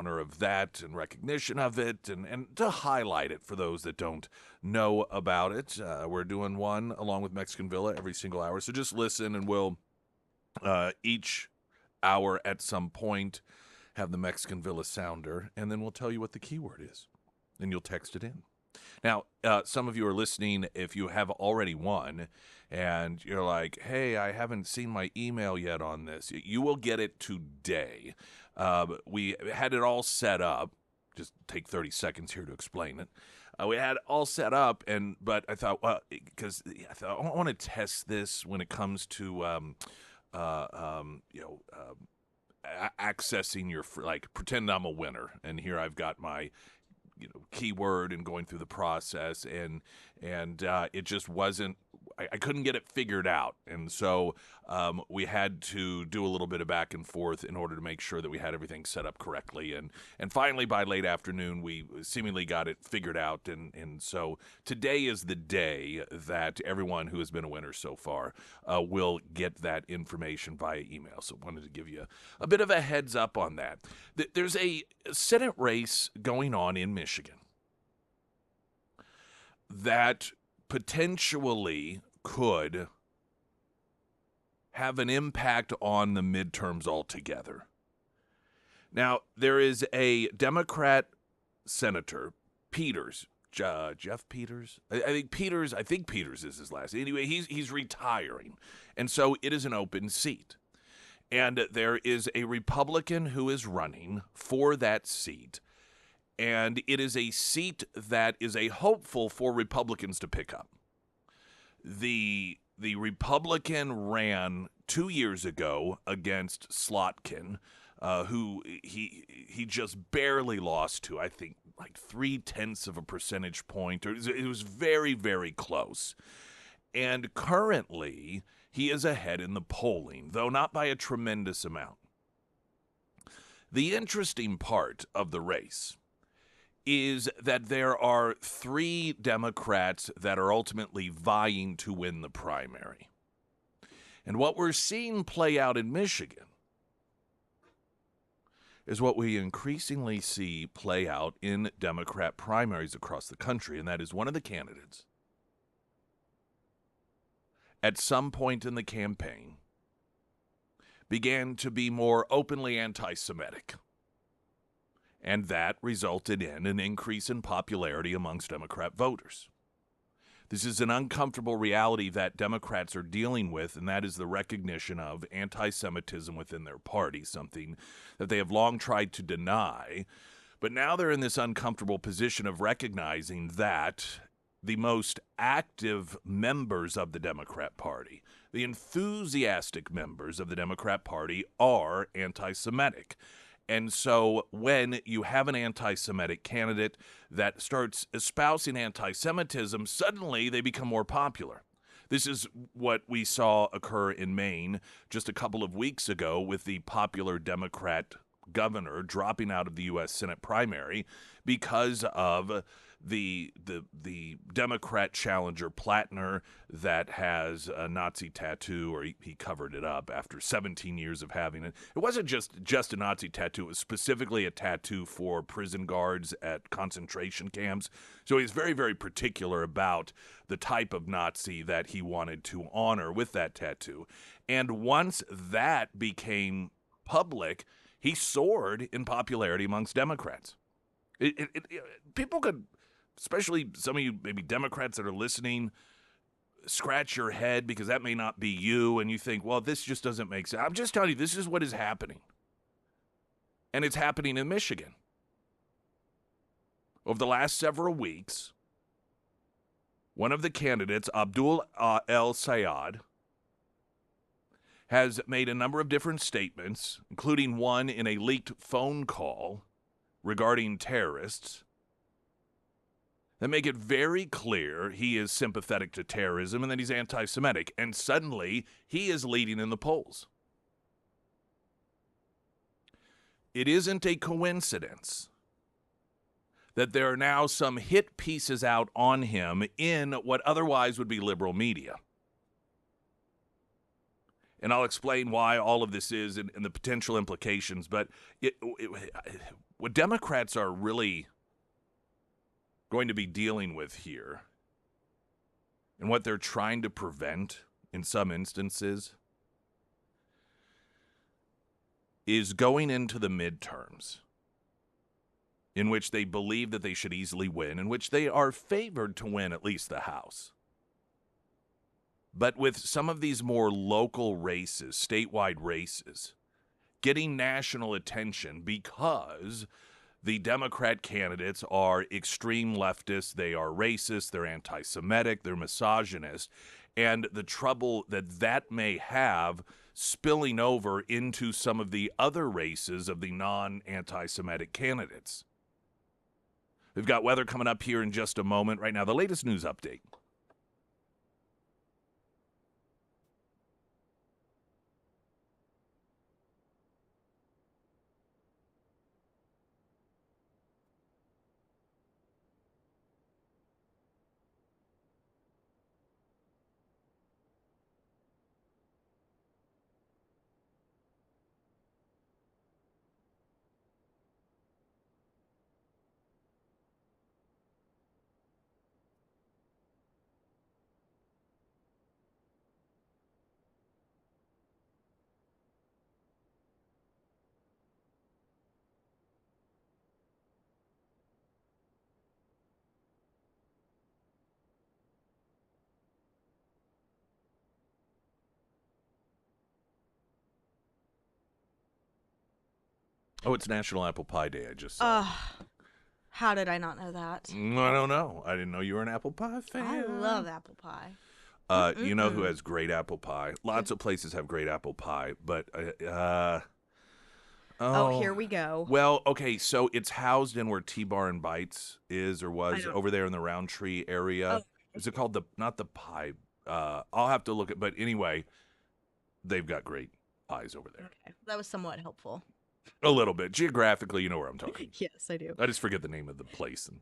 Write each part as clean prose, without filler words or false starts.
honor of that and recognition of it and to highlight it for those that don't know about it. We're doing one along with Mexican Villa every single hour. So just listen, and we'll each hour at some point have the Mexican Villa sounder, and then we'll tell you what the keyword is, and you'll text it in. Now, some of you are listening if you have already won, and you're like, hey, I haven't seen my email yet on this. You will get it today. We had it all set up. Just take 30 seconds here to explain it. We had it all set up, but I thought, well, because I thought I want to test this when it comes to, accessing your, like, pretend I'm a winner, and here I've got my keyword and going through the process, and it just wasn't. I couldn't get it figured out, and so we had to do a little bit of back and forth in order to make sure that we had everything set up correctly, and finally by late afternoon we seemingly got it figured out, and so today is the day that everyone who has been a winner so far will get that information via email. So wanted to give you a bit of a heads up on that. There's a Senate race going on in Michigan that potentially could have an impact on the midterms altogether. Now, there is a Democrat senator, Peters, Jeff Peters. I think Peters is his last. Anyway, he's retiring, and so it is an open seat. And there is a Republican who is running for that seat, and it is a seat that is a hopeful for Republicans to pick up. The Republican ran 2 years ago against Slotkin, who he just barely lost to, I think, like 0.3 of a percentage point. It was very, very close. And currently, he is ahead in the polling, though not by a tremendous amount. The interesting part of the race is that there are 3 Democrats that are ultimately vying to win the primary. And what we're seeing play out in Michigan is what we increasingly see play out in Democrat primaries across the country, and that is one of the candidates at some point in the campaign began to be more openly anti-Semitic. And that resulted in an increase in popularity amongst Democrat voters. This is an uncomfortable reality that Democrats are dealing with, and that is the recognition of anti-Semitism within their party, something that they have long tried to deny. But now they're in this uncomfortable position of recognizing that the most active members of the Democrat Party, the enthusiastic members of the Democrat Party, are anti-Semitic. And so when you have an anti-Semitic candidate that starts espousing anti-Semitism, suddenly they become more popular. This is what we saw occur in Maine just a couple of weeks ago with the popular Democrat governor dropping out of the U.S. Senate primary because of the Democrat challenger Plattner that has a Nazi tattoo, or he covered it up after 17 years of having it. It wasn't just a Nazi tattoo. It was specifically a tattoo for prison guards at concentration camps. So he's very, very particular about the type of Nazi that he wanted to honor with that tattoo. And once that became public, he soared in popularity amongst Democrats. People could, especially some of you maybe Democrats that are listening, scratch your head because that may not be you, and you think, well, this just doesn't make sense. I'm just telling you, this is what is happening. And it's happening in Michigan. Over the last several weeks, one of the candidates, Abdul El-Sayed, has made a number of different statements, including one in a leaked phone call regarding terrorists, that make it very clear he is sympathetic to terrorism and that he's anti-Semitic. And suddenly, he is leading in the polls. It isn't a coincidence that there are now some hit pieces out on him in what otherwise would be liberal media. And I'll explain why all of this is and the potential implications. But what Democrats are really going to be dealing with here, and what they're trying to prevent in some instances, is going into the midterms in which they believe that they should easily win, in which they are favored to win at least the House. But with some of these more local races, statewide races, getting national attention because the Democrat candidates are extreme leftists, they are racist, they're anti-Semitic, they're misogynist, and the trouble that may have spilling over into some of the other races of the non-anti-Semitic candidates. We've got weather coming up here in just a moment. Right now, the latest news update. Oh, it's National Apple Pie Day, I just saw. How did I not know that? I don't know. I didn't know you were an apple pie fan. I love apple pie. You know who has great apple pie? Lots of places have great apple pie, but Here we go. well, okay, so it's housed in where T-Bar and Bites is or was over there in the Roundtree area. Oh. Is it called not the pie? I'll have to look at, but anyway, they've got great pies over there. Okay, that was somewhat helpful. A little bit. Geographically, you know where I'm talking. Yes, I do. I just forget the name of the place, and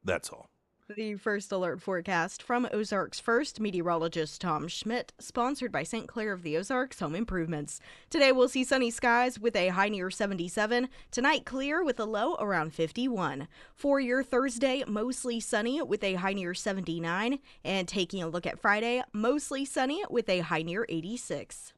that's all. The first alert forecast from Ozarks First meteorologist Tom Schmidt, sponsored by St. Clair of the Ozarks Home Improvements. Today we'll see sunny skies with a high near 77. Tonight clear with a low around 51. For your Thursday, mostly sunny with a high near 79. And taking a look at Friday, mostly sunny with a high near 86.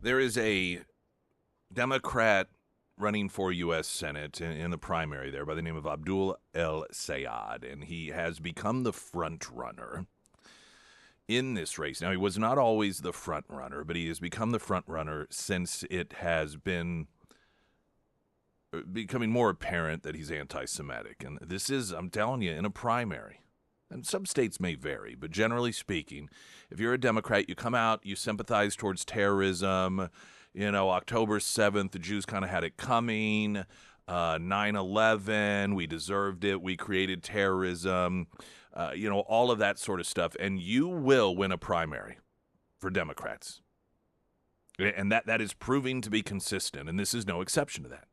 There is a Democrat running for U.S. Senate in the primary there by the name of Abdul El Sayad, and he has become the front runner in this race. Now, he was not always the front runner, but he has become the front runner since it has been becoming more apparent that he's anti-Semitic. And this is, I'm telling you, in a primary. And some states may vary, but generally speaking, if you're a Democrat, you come out, you sympathize towards terrorism. October 7th, the Jews kind of had it coming. 9/11, we deserved it. We created terrorism. All of that sort of stuff. And you will win a primary for Democrats. And that is proving to be consistent, and this is no exception to that.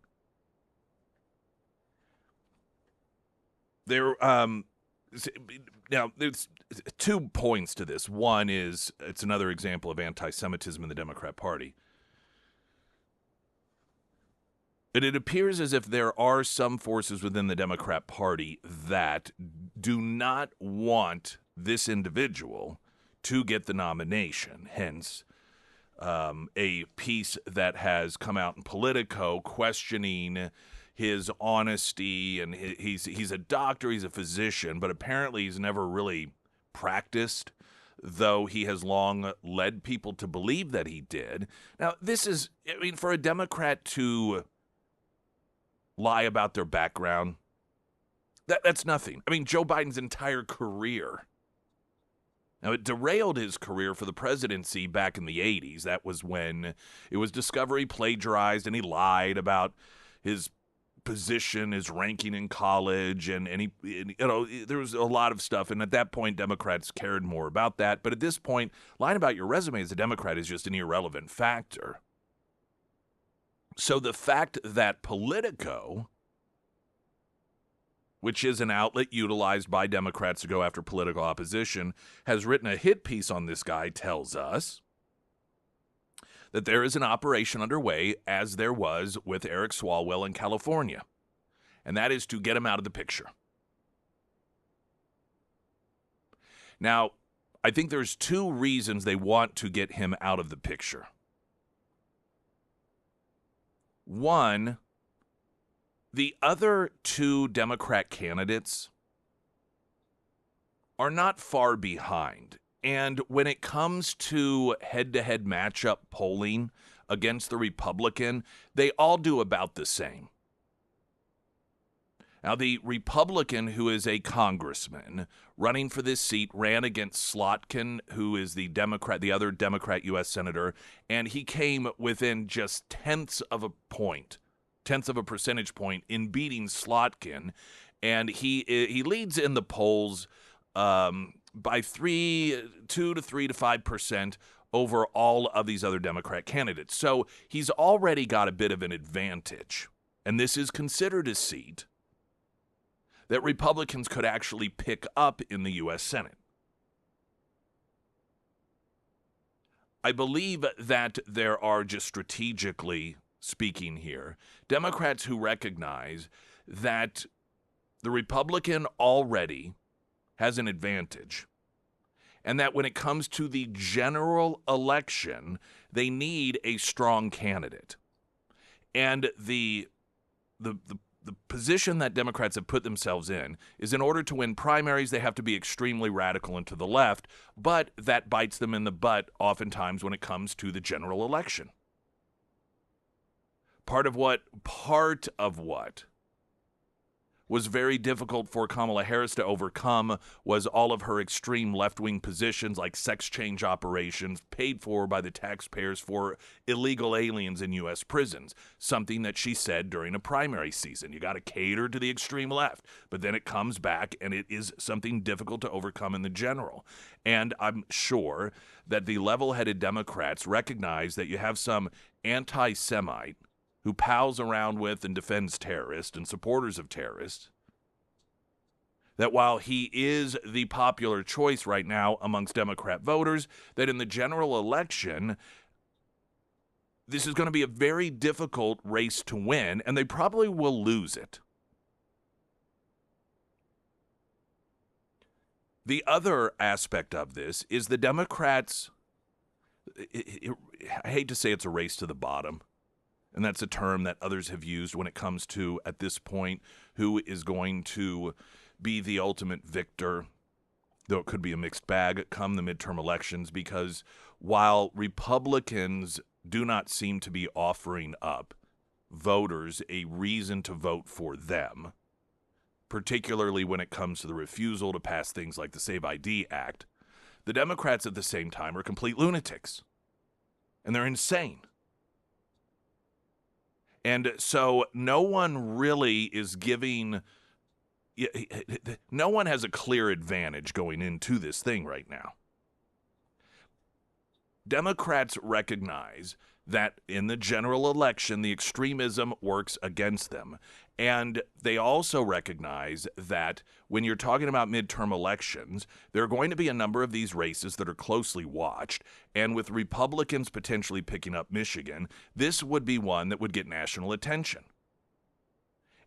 Now, there's 2 points to this. One is it's another example of anti-Semitism in the Democrat Party. And it appears as if there are some forces within the Democrat Party that do not want this individual to get the nomination. Hence, a piece that has come out in Politico questioning his honesty, and he's a doctor, he's a physician, but apparently he's never really practiced, though he has long led people to believe that he did. Now, this is, for a Democrat to lie about their background, that's nothing. Joe Biden's entire career. Now, it derailed his career for the presidency back in the 80s. That was when it was discovered he plagiarized and he lied about his position, his ranking in college, and there was a lot of stuff. And at that point, Democrats cared more about that. But at this point, lying about your resume as a Democrat is just an irrelevant factor. So the fact that Politico, which is an outlet utilized by Democrats to go after political opposition, has written a hit piece on this guy tells us that there is an operation underway, as there was with Eric Swalwell in California, and that is to get him out of the picture. Now, I think there's 2 reasons they want to get him out of the picture. One, the other 2 Democrat candidates are not far behind. And when it comes to head-to-head matchup polling against the Republican, they all do about the same. Now, the Republican, who is a congressman running for this seat, ran against Slotkin, who is the other Democrat U.S. senator, and he came within just tenths of a percentage point in beating Slotkin, and he leads in the polls by 2 to 3 to 5% over all of these other Democrat candidates. So he's already got a bit of an advantage, and this is considered a seat that Republicans could actually pick up in the U.S. Senate. I believe that there are, just strategically speaking here, Democrats who recognize that the Republican already has an advantage, and that when it comes to the general election, they need a strong candidate. And the position that Democrats have put themselves in is, in order to win primaries, they have to be extremely radical and to the left, but that bites them in the butt oftentimes when it comes to the general election. Part of what was very difficult for Kamala Harris to overcome was all of her extreme left-wing positions, like sex change operations paid for by the taxpayers for illegal aliens in U.S. prisons, something that she said during a primary season. You got to cater to the extreme left, but then it comes back, and it is something difficult to overcome in the general. And I'm sure that the level-headed Democrats recognize that you have some anti-Semite who pals around with and defends terrorists and supporters of terrorists, that while he is the popular choice right now amongst Democrat voters, that in the general election, this is going to be a very difficult race to win, and they probably will lose it. The other aspect of this is the Democrats I hate to say it's a race to the bottom, and that's a term that others have used when it comes to, at this point, who is going to be the ultimate victor, though it could be a mixed bag come the midterm elections, because while Republicans do not seem to be offering up voters a reason to vote for them, particularly when it comes to the refusal to pass things like the Save ID Act, the Democrats at the same time are complete lunatics, and they're insane. And so no one really is giving, no one has a clear advantage going into this thing right now. Democrats recognize that in the general election, the extremism works against them. And they also recognize that when you're talking about midterm elections, there are going to be a number of these races that are closely watched. And with Republicans potentially picking up Michigan, this would be one that would get national attention.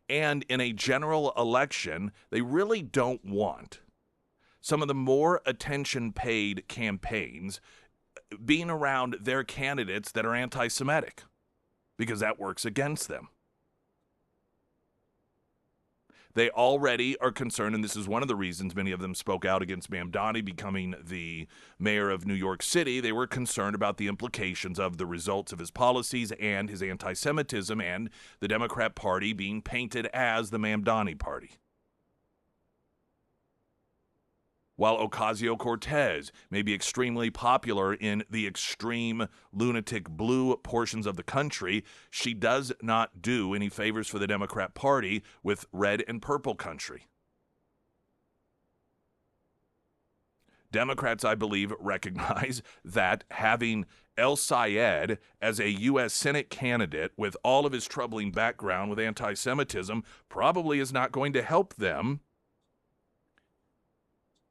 And in a general election, they really don't want some of the more attention-paid campaigns being around their candidates that are anti-Semitic, because that works against them. They already are concerned, and this is one of the reasons many of them spoke out against Mamdani becoming the mayor of New York City. They were concerned about the implications of the results of his policies and his anti-Semitism, and the Democrat Party being painted as the Mamdani Party. While Ocasio-Cortez may be extremely popular in the extreme lunatic blue portions of the country, she does not do any favors for the Democrat Party with red and purple country. Democrats, I believe, recognize that having El Sayed as a U.S. Senate candidate with all of his troubling background with anti-Semitism probably is not going to help them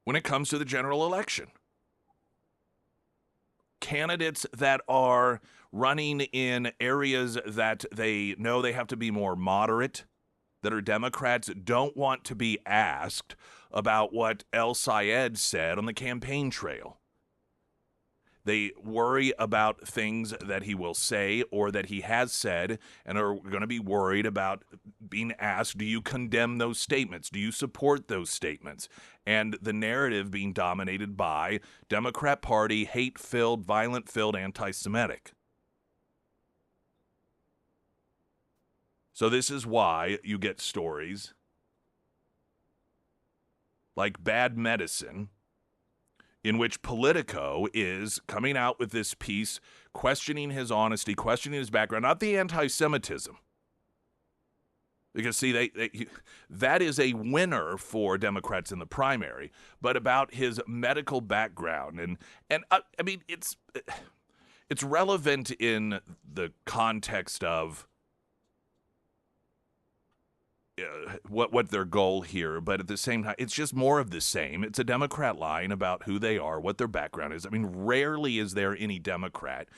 when it comes to the general election. Candidates that are running in areas that they know they have to be more moderate, that are Democrats, don't want to be asked about what El Sayed said on the campaign trail. They worry about things that he will say or that he has said, and are going to be worried about being asked, do you condemn those statements? Do you support those statements? And the narrative being dominated by Democrat Party, hate-filled, violent-filled, anti-Semitic. So this is why you get stories like Bad Medicine, in which Politico is coming out with this piece, questioning his honesty, questioning his background, not the anti-Semitism. Because, see, that is a winner for Democrats in the primary, but about his medical background. And I mean, it's relevant in the context of what their goal here, but at the same time, it's just more of the same. It's a Democrat lying about who they are, what their background is. I mean, rarely is there any Democrat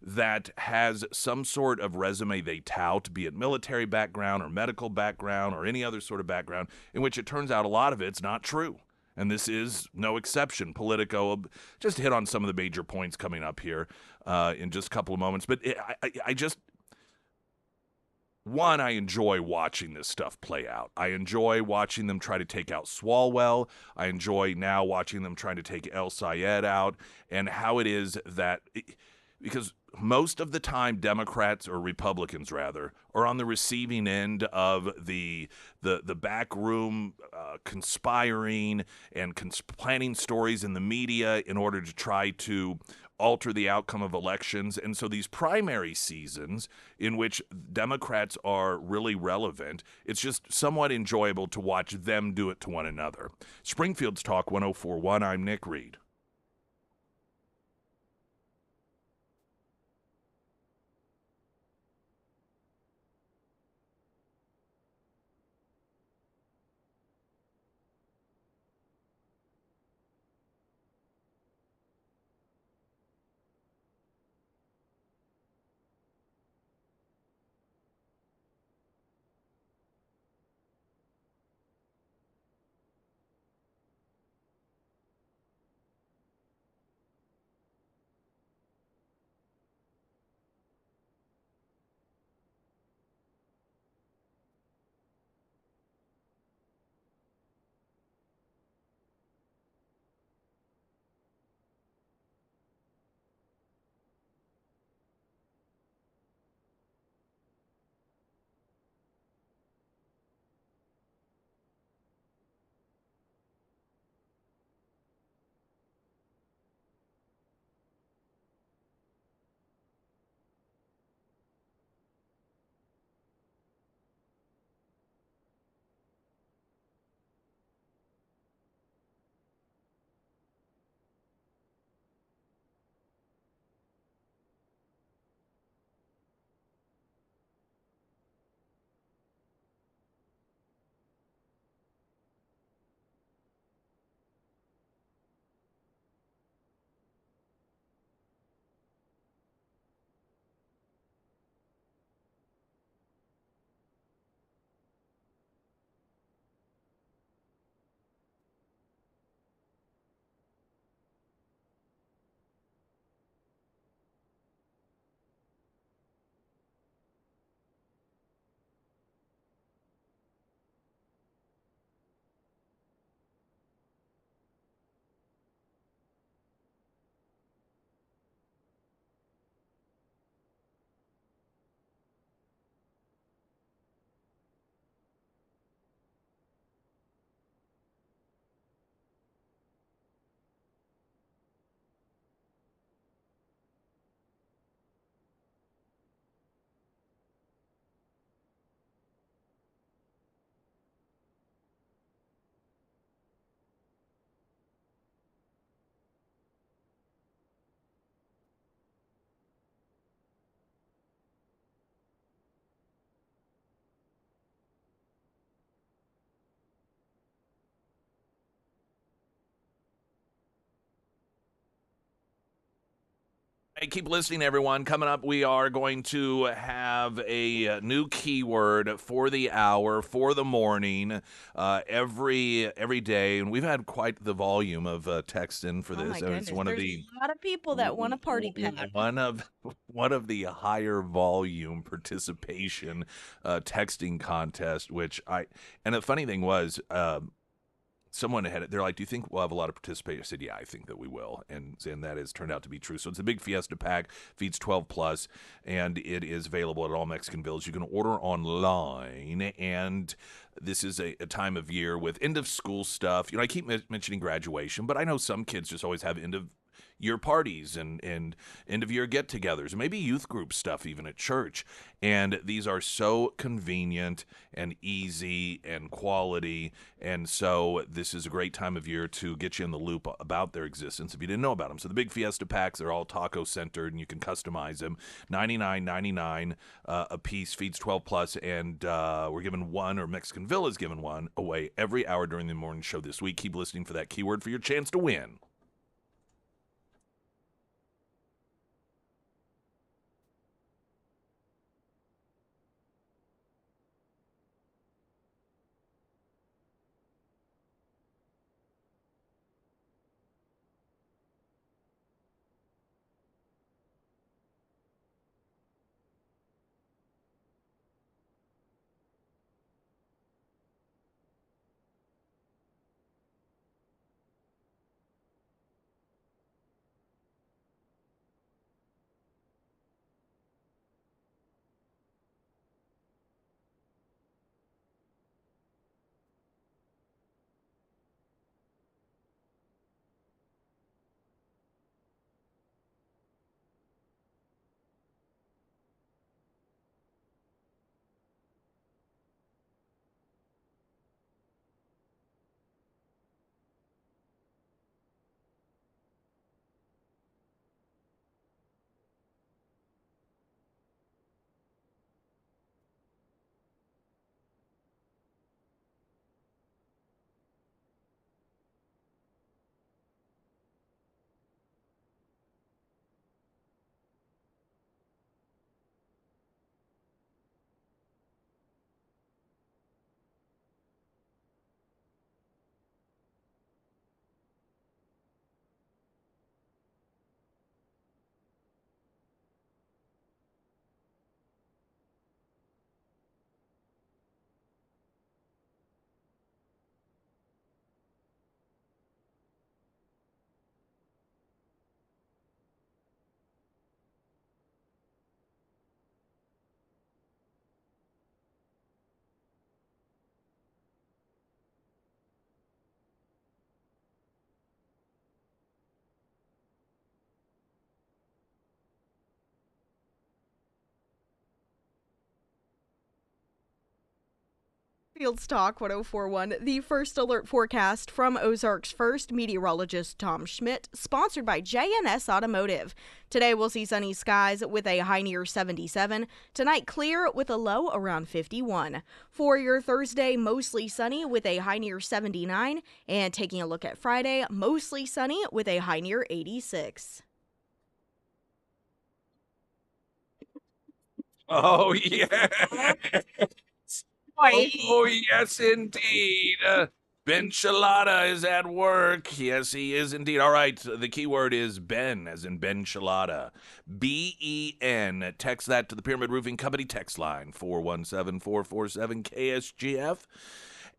that has some sort of resume they tout, be it military background or medical background or any other sort of background, in which it turns out a lot of it's not true. And this is no exception. Politico, just hit on some of the major points coming up here in just a couple of moments. But I just... One, I enjoy watching this stuff play out. I enjoy watching them try to take out Swalwell. I enjoy now watching them trying to take El Sayed out, and how it is that, because most of the time Democrats, or Republicans rather, are on the receiving end of the backroom conspiring and planning stories in the media in order to try to alter the outcome of elections. And so these primary seasons in which Democrats are really relevant, it's just somewhat enjoyable to watch them do it to one another. Springfield's Talk 104.1, I'm Nick Reed. Hey, keep listening, everyone. Coming up, we are going to have a new keyword for the hour, for the morning, every day, and we've had quite the volume of text in for Oh this. my It's goodness. one of There's the a lot of people that want a party pack. one of the higher volume participation texting contest. Which I and the funny thing was. Someone had it. They're like, "Do you think we'll have a lot of participation?" I said, "Yeah, I think that we will," and that has turned out to be true. So it's a big Fiesta pack, feeds 12 plus, and it is available at all Mexican Villas. You can order online, and this is a time of year with end of school stuff. I keep mentioning graduation, but I know some kids just always have end of year parties and end of year get-togethers, maybe youth group stuff even at church. And these are so convenient and easy and quality. And so this is a great time of year to get you in the loop about their existence if you didn't know about them. So the big Fiesta packs, they're all taco centered and you can customize them. $99.99 a piece, feeds 12 plus, and we're giving one, or Mexican Villa is giving one away every hour during the morning show this week. Keep listening for that keyword for your chance to win. Fields Talk 1041, the first alert forecast from Ozarks First meteorologist Tom Schmidt, sponsored by J&S Automotive. Today we'll see sunny skies with a high near 77. Tonight clear with a low around 51. For your Thursday, mostly sunny with a high near 79. And taking a look at Friday, mostly sunny with a high near 86. Oh, yeah. Oh, yes, indeed. Ben Chilada is at work. Yes, he is indeed. All right, the keyword is Ben, as in Ben Chilada. Ben. Text that to the Pyramid Roofing Company text line, 417-447-KSGF.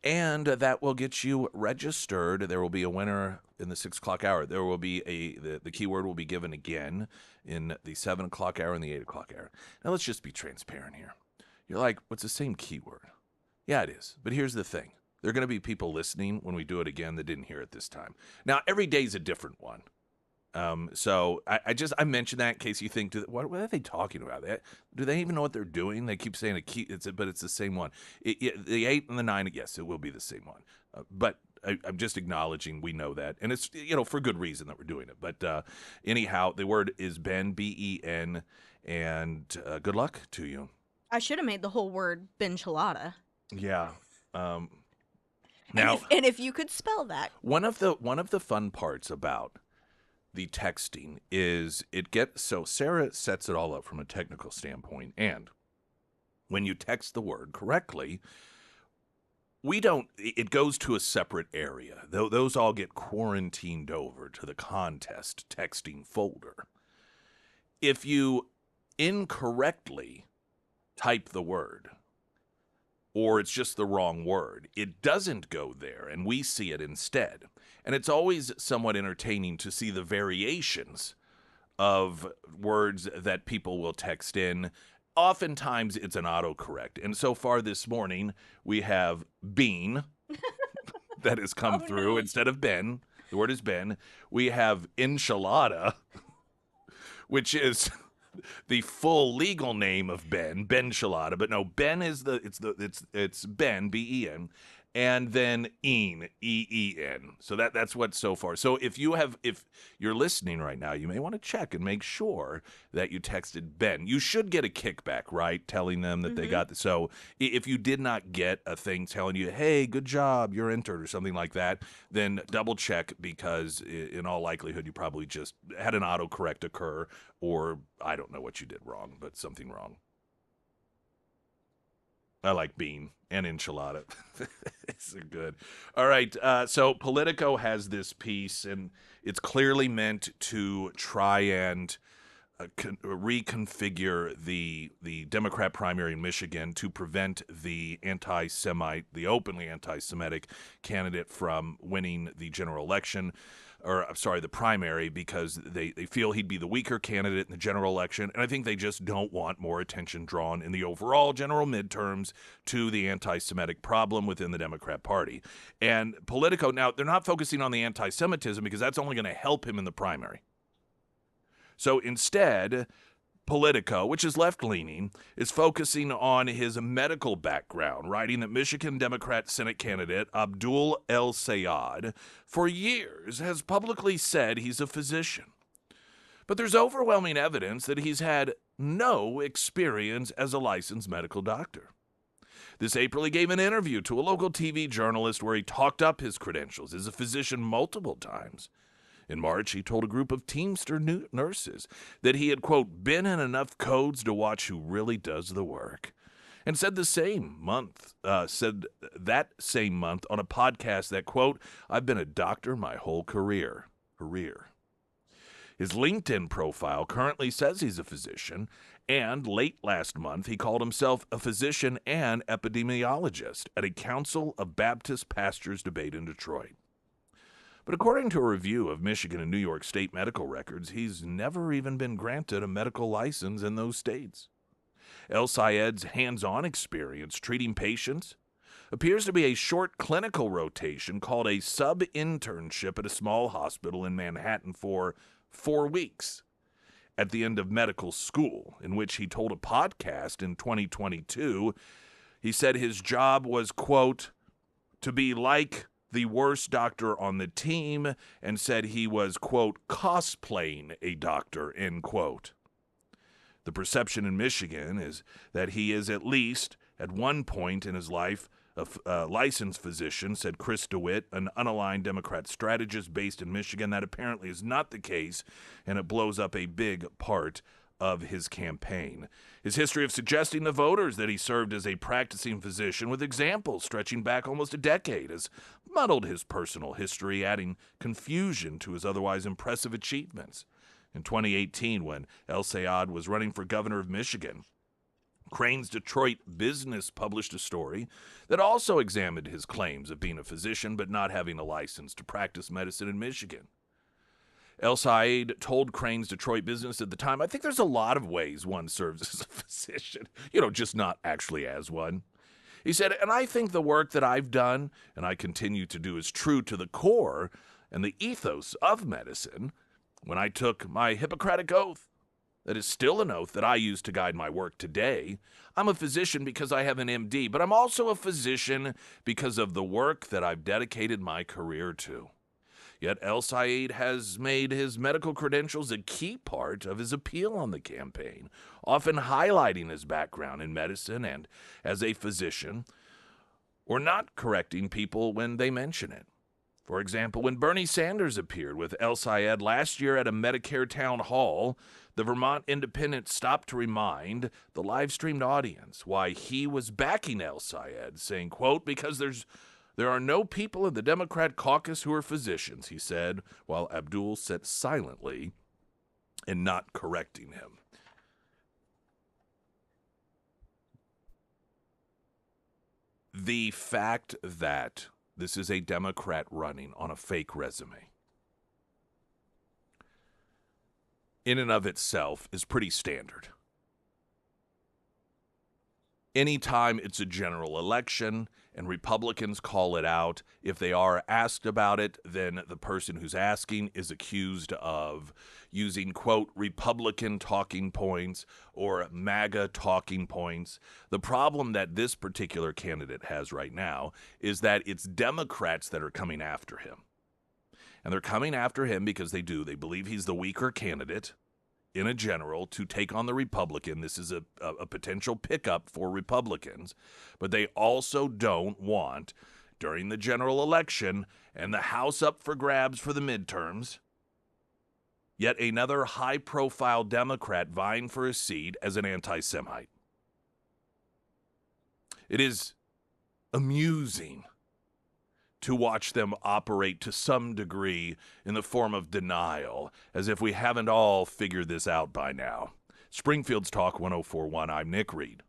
And that will get you registered. There will be a winner in the 6 o'clock hour. There will be the keyword will be given again in the 7 o'clock hour and the 8 o'clock hour. Now, let's just be transparent here. You're like, what's the same keyword? Yeah, it is. But here's the thing. There are going to be people listening when we do it again that didn't hear it this time. Now, every day is a different one. So I mentioned that in case you think, what are they talking about? Do they even know what they're doing? They keep saying but it's the same one. The 8 and the 9, yes, it will be the same one. But I'm just acknowledging we know that. And it's, for good reason that we're doing it. But anyhow, the word is Ben, Ben, and good luck to you. I should have made the whole word benchilada. Yeah. Now, and if you could spell that. One of the fun parts about the texting is so Sarah sets it all up from a technical standpoint, and when you text the word correctly, it goes to a separate area. Those all get quarantined over to the contest texting folder. If you incorrectly type the word, or it's just the wrong word, it doesn't go there, and we see it instead. And it's always somewhat entertaining to see the variations of words that people will text in. Oftentimes, it's an autocorrect. And so far this morning, we have bean that has come through no. instead of Ben. The word is Ben. We have enchilada, which is the full legal name of Ben Chilada, but no, Ben is it's Ben, Ben, and then Een, Een. So that's what's so far. So if you're listening right now, you may want to check and make sure that you texted Ben. You should get a kickback, right? Telling them that they got so if you did not get a thing telling you, hey, good job, you're entered or something like that, then double check, because in all likelihood you probably just had an autocorrect occur, or I don't know what you did wrong, but something wrong. I like bean and enchilada. It's good. All right. So Politico has this piece, and it's clearly meant to try and reconfigure the Democrat primary in Michigan to prevent the openly anti-Semitic candidate from winning the general election. The primary, because they feel he'd be the weaker candidate in the general election, and I think they just don't want more attention drawn in the overall general midterms to the anti-Semitic problem within the Democrat Party. And Politico, now, they're not focusing on the anti-Semitism because that's only going to help him in the primary. So instead, Politico, which is left-leaning, is focusing on his medical background, writing that Michigan Democrat Senate candidate Abdul El-Sayed, for years, has publicly said he's a physician. But there's overwhelming evidence that he's had no experience as a licensed medical doctor. This April, he gave an interview to a local TV journalist where he talked up his credentials as a physician multiple times. In March, he told a group of Teamster nurses that he had, quote, been in enough codes to watch who really does the work, and said that same month on a podcast that, quote, I've been a doctor my whole career. His LinkedIn profile currently says he's a physician, and late last month, he called himself a physician and epidemiologist at a Council of Baptist Pastors debate in Detroit. But according to a review of Michigan and New York state medical records, he's never even been granted a medical license in those states. El-Sayed's hands-on experience treating patients appears to be a short clinical rotation called a sub-internship at a small hospital in Manhattan for 4 weeks at the end of medical school, in which he told a podcast in 2022, he said his job was, quote, to be like the worst doctor on the team, and said he was, quote, cosplaying a doctor, end quote. The perception in Michigan is that he is at least, at one point in his life, a licensed physician, said Chris DeWitt, an unaligned Democrat strategist based in Michigan. That apparently is not the case, and it blows up a big part of his campaign. His history of suggesting to voters that he served as a practicing physician with examples stretching back almost a decade has muddled his personal history, adding confusion to his otherwise impressive achievements. In 2018, when El-Sayed was running for governor of Michigan, Crane's Detroit Business published a story that also examined his claims of being a physician but not having a license to practice medicine in Michigan. El-Sayed told Crane's Detroit Business at the time, I think there's a lot of ways one serves as a physician, just not actually as one. He said, and I think the work that I've done and I continue to do is true to the core and the ethos of medicine. When I took my Hippocratic oath, that is still an oath that I use to guide my work today, I'm a physician because I have an MD, but I'm also a physician because of the work that I've dedicated my career to. Yet El-Sayed has made his medical credentials a key part of his appeal on the campaign, often highlighting his background in medicine and as a physician, or not correcting people when they mention it. For example, when Bernie Sanders appeared with El Sayed last year at a Medicare town hall, the Vermont Independent stopped to remind the live-streamed audience why he was backing El Sayed, saying, quote, because there are no people in the Democrat caucus who are physicians, he said, while Abdul sat silently and not correcting him. The fact that this is a Democrat running on a fake resume in and of itself is pretty standard. Anytime it's a general election and Republicans call it out, if they are asked about it, then the person who's asking is accused of using, quote, Republican talking points or MAGA talking points. The problem that this particular candidate has right now is that it's Democrats that are coming after him. And they're coming after him because they believe he's the weaker candidate in a general to take on the Republican. This is a potential pickup for Republicans, but they also don't want, during the general election and the House up for grabs for the midterms, yet another high-profile Democrat vying for a seat as an anti-Semite. It is amusing to watch them operate to some degree in the form of denial, as if we haven't all figured this out by now. Springfield's Talk 104.1, I'm Nick Reed.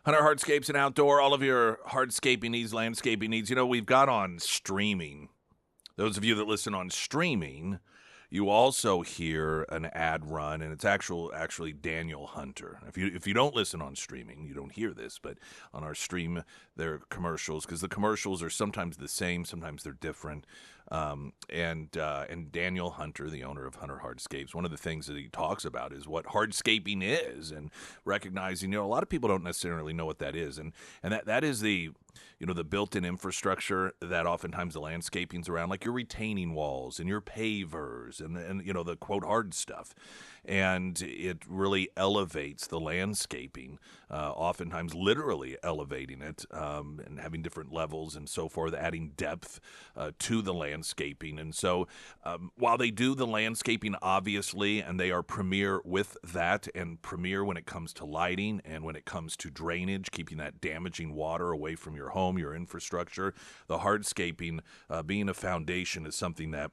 Hunter Hardscapes and Outdoor, all of your hardscaping needs, landscaping needs. You know, we've got on streaming. Those of you that listen on streaming, you also hear an ad run, and it's actually Daniel Hunter. If you don't listen on streaming, you don't hear this, but on our stream, there are commercials, because the commercials are sometimes the same, sometimes they're different. And Daniel Hunter, the owner of Hunter Hardscapes, one of the things that he talks about is what hardscaping is, and recognizing, a lot of people don't necessarily know what that is, and that is the the built-in infrastructure that oftentimes the landscaping's around, like your retaining walls and your pavers and the quote hard stuff. And it really elevates the landscaping, oftentimes literally elevating it, and having different levels and so forth, adding depth to the landscaping. And so while they do the landscaping, obviously, and they are premier with that, and premier when it comes to lighting and when it comes to drainage, keeping that damaging water away from your home, your infrastructure, the hardscaping being a foundation is something that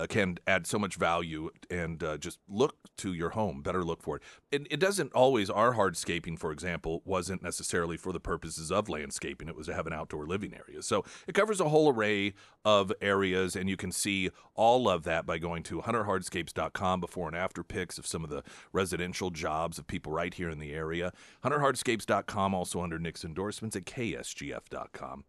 can add so much value, and just look to your home, better look for it. It doesn't always, our hardscaping, for example, wasn't necessarily for the purposes of landscaping. It was to have an outdoor living area. So it covers a whole array of areas, and you can see all of that by going to hunterhardscapes.com, before and after pics of some of the residential jobs of people right here in the area. hunterhardscapes.com, also under Nick's endorsements at KSGF.com.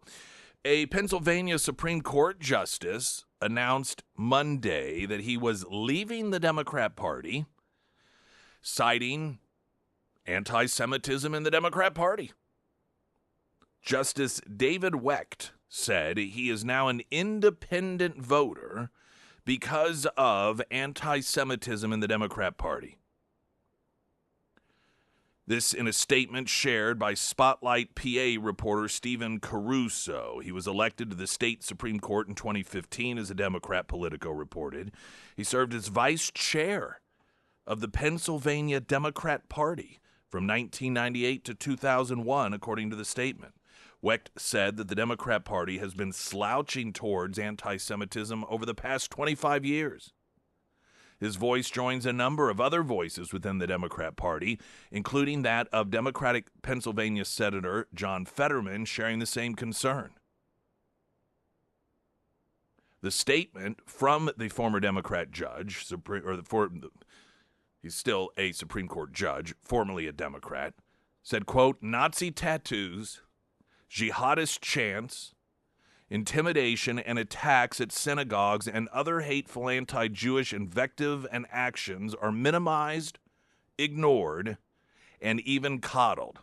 A Pennsylvania Supreme Court justice announced Monday that he was leaving the Democrat Party, citing anti-Semitism in the Democrat Party. Justice David Wecht said he is now an independent voter because of anti-Semitism in the Democrat Party. This in a statement shared by Spotlight PA reporter Stephen Caruso. He was elected to the state Supreme Court in 2015 as a Democrat, Politico reported. He served as vice chair of the Pennsylvania Democrat Party from 1998 to 2001, according to the statement. Wecht said that the Democrat Party has been slouching towards anti-Semitism over the past 25 years. His voice joins a number of other voices within the Democrat Party, including that of Democratic Pennsylvania Senator John Fetterman, sharing the same concern. The statement from the former Democrat judge, he's still a Supreme Court judge, formerly a Democrat, said, quote, Nazi tattoos, jihadist chants, intimidation and attacks at synagogues and other hateful anti-Jewish invective and actions are minimized, ignored, and even coddled.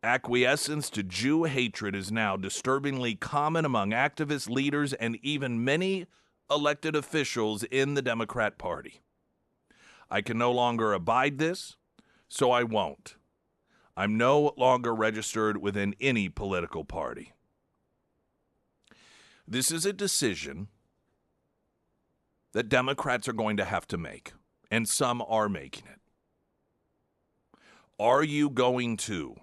Acquiescence to Jew hatred is now disturbingly common among activists, leaders, and even many elected officials in the Democrat Party. I can no longer abide this, so I won't. I'm no longer registered within any political party. This is a decision that Democrats are going to have to make, and some are making it. Are you going to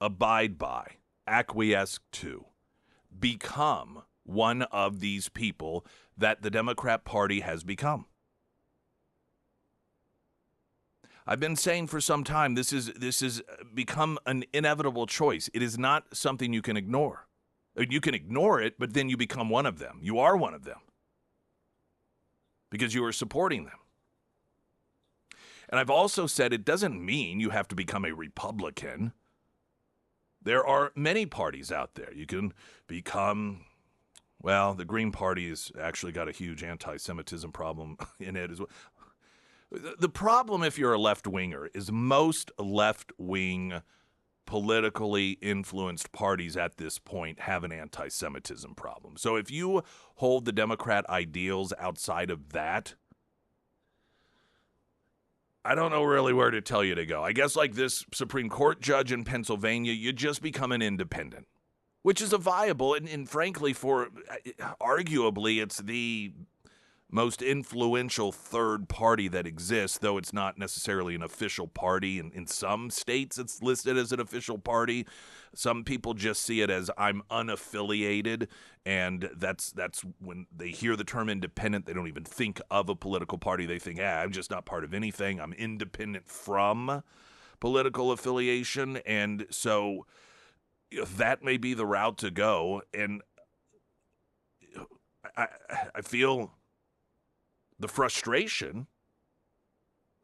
abide by, acquiesce to, become one of these people that the Democrat Party has become? I've been saying for some time this is become an inevitable choice. It is not something you can ignore. You can ignore it, but then you become one of them. You are one of them because you are supporting them. And I've also said it doesn't mean you have to become a Republican. There are many parties out there. You can become, well, the Green Party has actually got a huge anti-Semitism problem in it as well. The problem if you're a left-winger is most left-wing politically influenced parties at this point have an anti-Semitism problem. So if you hold the Democrat ideals outside of that, I don't know really where to tell you to go. I guess like this Supreme Court judge in Pennsylvania, you just become an independent, which is a viable and frankly, arguably, it's the most influential third party that exists, though it's not necessarily an official party. In some states, it's listed as an official party. Some people just see it as I'm unaffiliated, and that's when they hear the term independent, they don't even think of a political party. They think, I'm just not part of anything. I'm independent from political affiliation, and so that may be the route to go. And I feel the frustration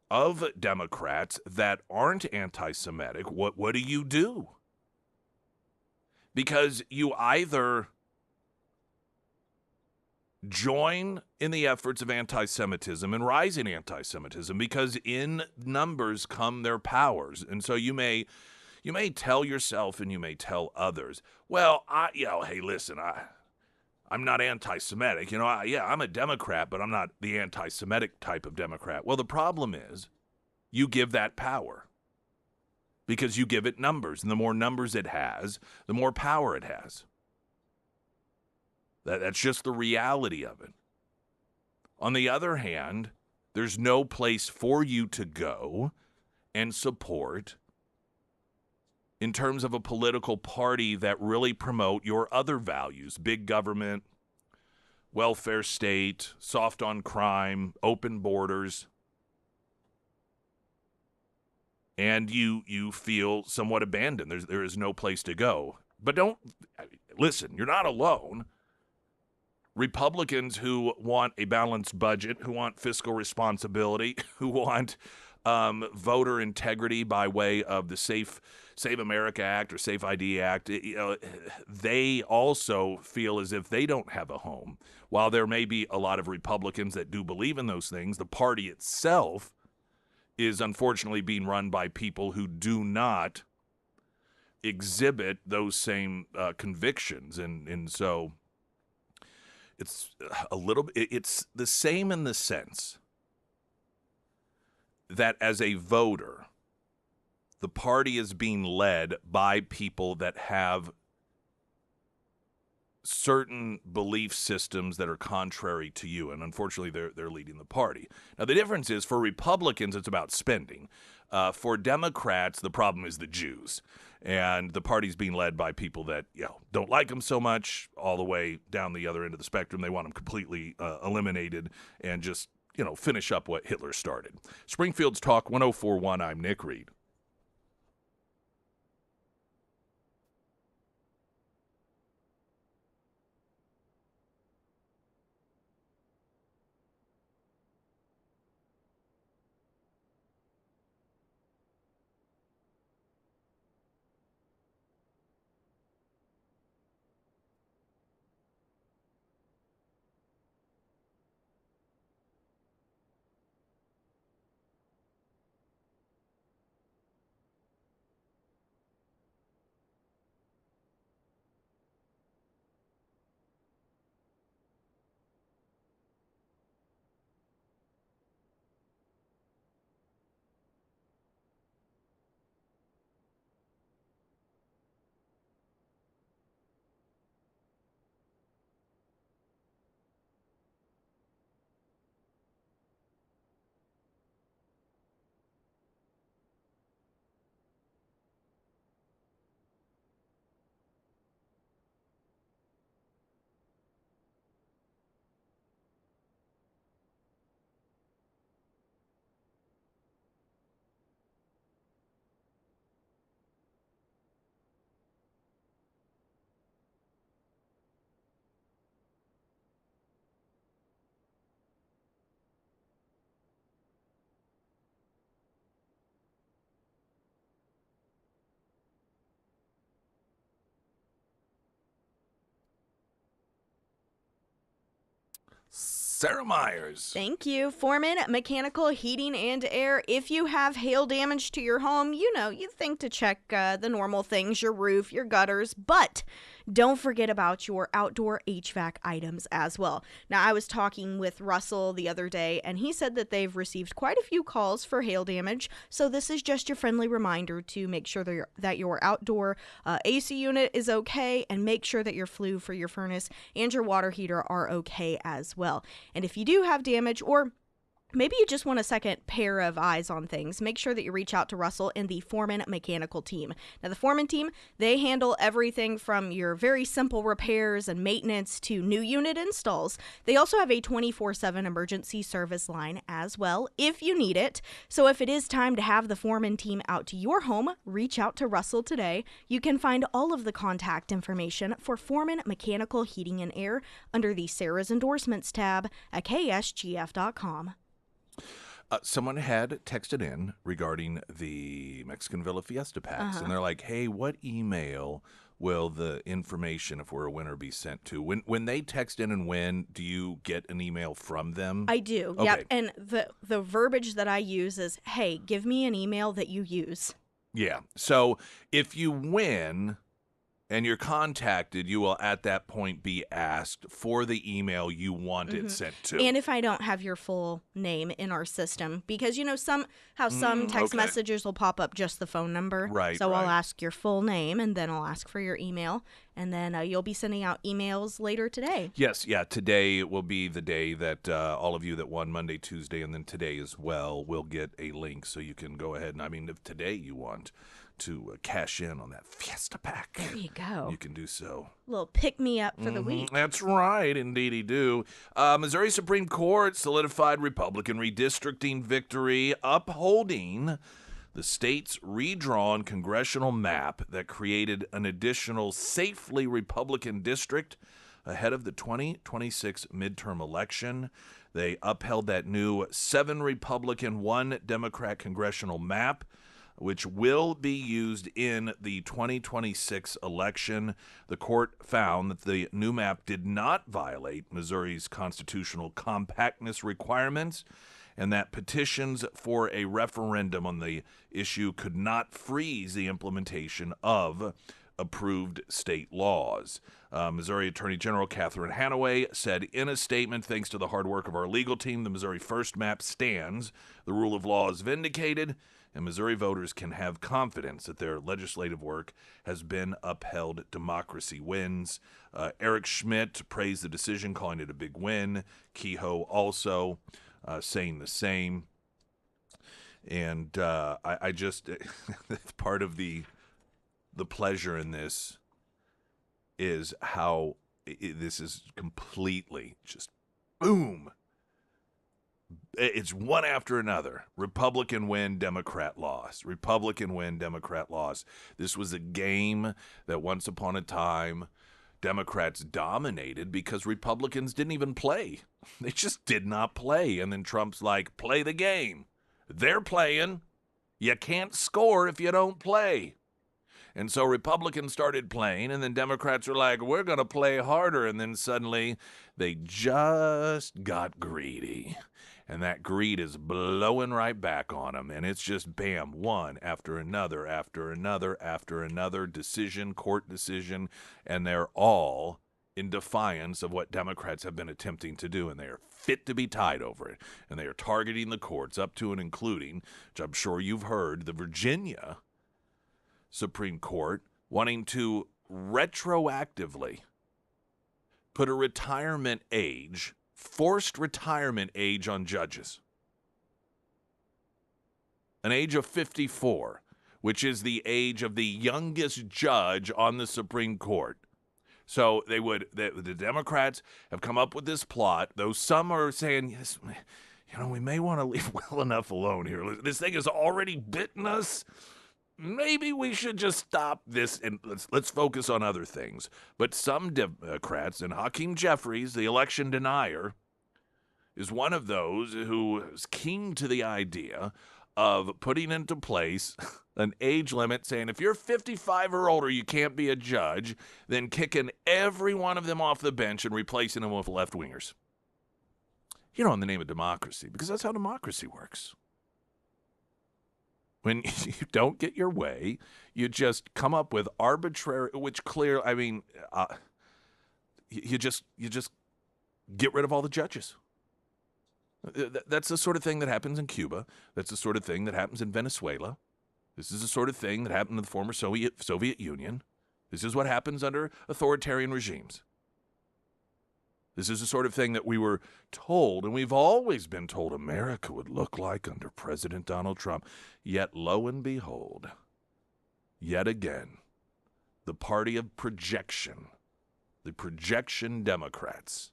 of Democrats that aren't anti-Semitic. What do you do? Because you either join in the efforts of anti-Semitism and rising anti-Semitism, because in numbers come their powers. And so you may You may tell yourself and you may tell others, well, hey, listen, I'm not anti-Semitic. I'm a Democrat, but I'm not the anti-Semitic type of Democrat. Well, the problem is you give that power because you give it numbers, and the more numbers it has, the more power it has. That's just the reality of it. On the other hand, there's no place for you to go and support in terms of a political party that really promote your other values: big government, welfare state, soft on crime, open borders. And you feel somewhat abandoned. There is no place to go. But listen, you're not alone. Republicans who want a balanced budget, who want fiscal responsibility, who want voter integrity by way of the Save America Act or Safe ID Act, they also feel as if they don't have a home. While there may be a lot of Republicans that do believe in those things, the party itself is unfortunately being run by people who do not exhibit those same convictions. And so it's it's the same in the sense that as a voter, the party is being led by people that have certain belief systems that are contrary to you, and unfortunately they're leading the party. Now, the difference is for Republicans, it's about spending. For Democrats, the problem is the Jews, and the party's being led by people that don't like them so much, all the way down the other end of the spectrum. They want them completely eliminated and just finish up what Hitler started. Springfield's Talk 104.1. I'm Nick Reed. Sarah Myers. Thank you. Foreman Mechanical Heating and Air. If you have hail damage to your home, you think to check the normal things, your roof, your gutters, but don't forget about your outdoor HVAC items as well. Now, I was talking with Russell the other day, and he said that they've received quite a few calls for hail damage, so this is just your friendly reminder to make sure that your outdoor AC unit is okay, and make sure that your flue for your furnace and your water heater are okay as well. And if you do have damage, or maybe you just want a second pair of eyes on things, make sure that you reach out to Russell and the Foreman Mechanical team. Now, the Foreman team, they handle everything from your very simple repairs and maintenance to new unit installs. They also have a 24/7 emergency service line as well if you need it. So if it is time to have the Foreman team out to your home, reach out to Russell today. You can find all of the contact information for Foreman Mechanical Heating and Air under the Sarah's Endorsements tab at ksgf.com. Someone had texted in regarding the Mexican Villa Fiesta packs, and they're like, hey, what email will the information, if we're a winner, be sent to? When they text in and win, do you get an email from them? I do, okay. Yep. And the verbiage that I use is, hey, give me an email that you use. Yeah. So if you win and you're contacted, you will at that point be asked for the email you want it sent to. And if I don't have your full name in our system, because some text Okay. messages will pop up just the phone number. Right, So I'll right. ask your full name, and then I'll ask for your email, and then you'll be sending out emails later today. Yes, yeah. Today will be the day that all of you that won Monday, Tuesday, and then today as well will get a link so you can go ahead and, if today you want to cash in on that Fiesta Pack, There you go. you can do so. A little pick me up for the week. That's right, indeedy do. Missouri Supreme Court solidified Republican redistricting victory, upholding the state's redrawn congressional map that created an additional safely Republican district ahead of the 2026 midterm election. They upheld that new 7 Republican, 1 Democrat congressional map, which will be used in the 2026 election. The court found that the new map did not violate Missouri's constitutional compactness requirements and that petitions for a referendum on the issue could not freeze the implementation of approved state laws. Missouri Attorney General Catherine Hanaway said in a statement, thanks to the hard work of our legal team, the Missouri First map stands. The rule of law is vindicated, and Missouri voters can have confidence that their legislative work has been upheld. Democracy wins. Eric Schmidt praised the decision, calling it a big win. Kehoe also saying the same. And I just, part of the pleasure in this is how this is completely just boom. It's one after another. Republican win, Democrat loss. Republican win, Democrat loss. This was a game that once upon a time Democrats dominated because Republicans didn't even play. They just did not play. And then Trump's like, play the game. They're playing. You can't score if you don't play. And so Republicans started playing, and then Democrats were like, we're going to play harder. And then suddenly they just got greedy. And that greed is blowing right back on them. And it's just bam, one after another, after another, after another decision, court decision. And they're all in defiance of what Democrats have been attempting to do. And they are fit to be tied over it. And they are targeting the courts up to and including, which I'm sure you've heard, the Virginia Supreme Court wanting to retroactively put a retirement age, forced retirement age on judges. An age of 54, which is the age of the youngest judge on the Supreme Court. So the Democrats have come up with this plot, though some are saying, yes, we may want to leave well enough alone here. This thing has already bitten us. Maybe we should just stop this and let's focus on other things. But some Democrats, and Hakeem Jeffries, the election denier, is one of those who is keen to the idea of putting into place an age limit saying if you're 55 or older, you can't be a judge, then kicking every one of them off the bench and replacing them with left-wingers. In the name of democracy, because that's how democracy works. When you don't get your way, you just come up with arbitrary, you just get rid of all the judges. That's the sort of thing that happens in Cuba. That's the sort of thing that happens in Venezuela. This is the sort of thing that happened in the former Soviet Union. This is what happens under authoritarian regimes. This is the sort of thing that we were told, and we've always been told America would look like under President Donald Trump. Yet, lo and behold, yet again, the party of projection, the projection Democrats,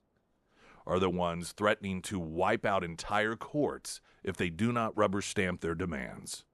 are the ones threatening to wipe out entire courts if they do not rubber stamp their demands.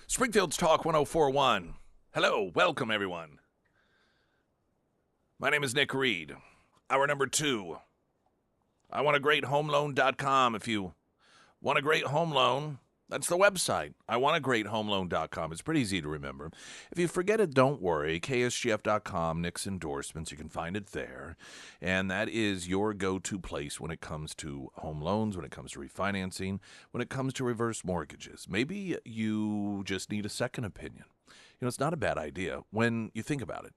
Springfield's Talk 1041. Hello, welcome everyone. My name is Nick Reed. Hour number 2. I want a great homeloan.com. If you want a great home loan, that's the website. I want a great homeloan.com. It's pretty easy to remember. If you forget it, don't worry. KSGF.com, Nick's endorsements. You can find it there. And that is your go-to place when it comes to home loans, when it comes to refinancing, when it comes to reverse mortgages. Maybe you just need a second opinion. It's not a bad idea when you think about it.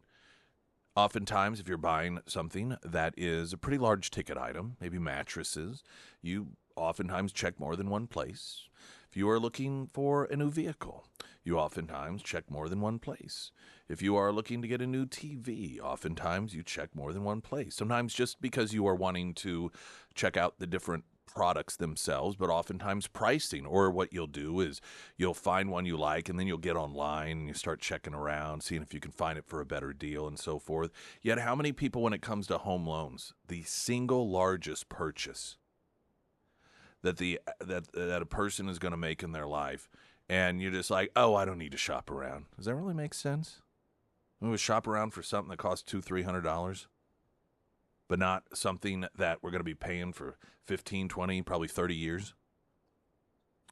Oftentimes, if you're buying something that is a pretty large ticket item, maybe mattresses, you oftentimes check more than one place. If you are looking for a new vehicle, you oftentimes check more than one place. If you are looking to get a new TV, oftentimes you check more than one place. Sometimes just because you are wanting to check out the different products themselves, but oftentimes pricing. Or what you'll do is you'll find one you like, and then you'll get online and you start checking around, seeing if you can find it for a better deal and so forth. Yet how many people, when it comes to home loans, the single largest purchase that a person is going to make in their life, and you're just like, oh, I don't need to shop around. Does that really make sense? We would shop around for something that costs $200-$300, but not something that we're going to be paying for 15, 20, probably 30 years.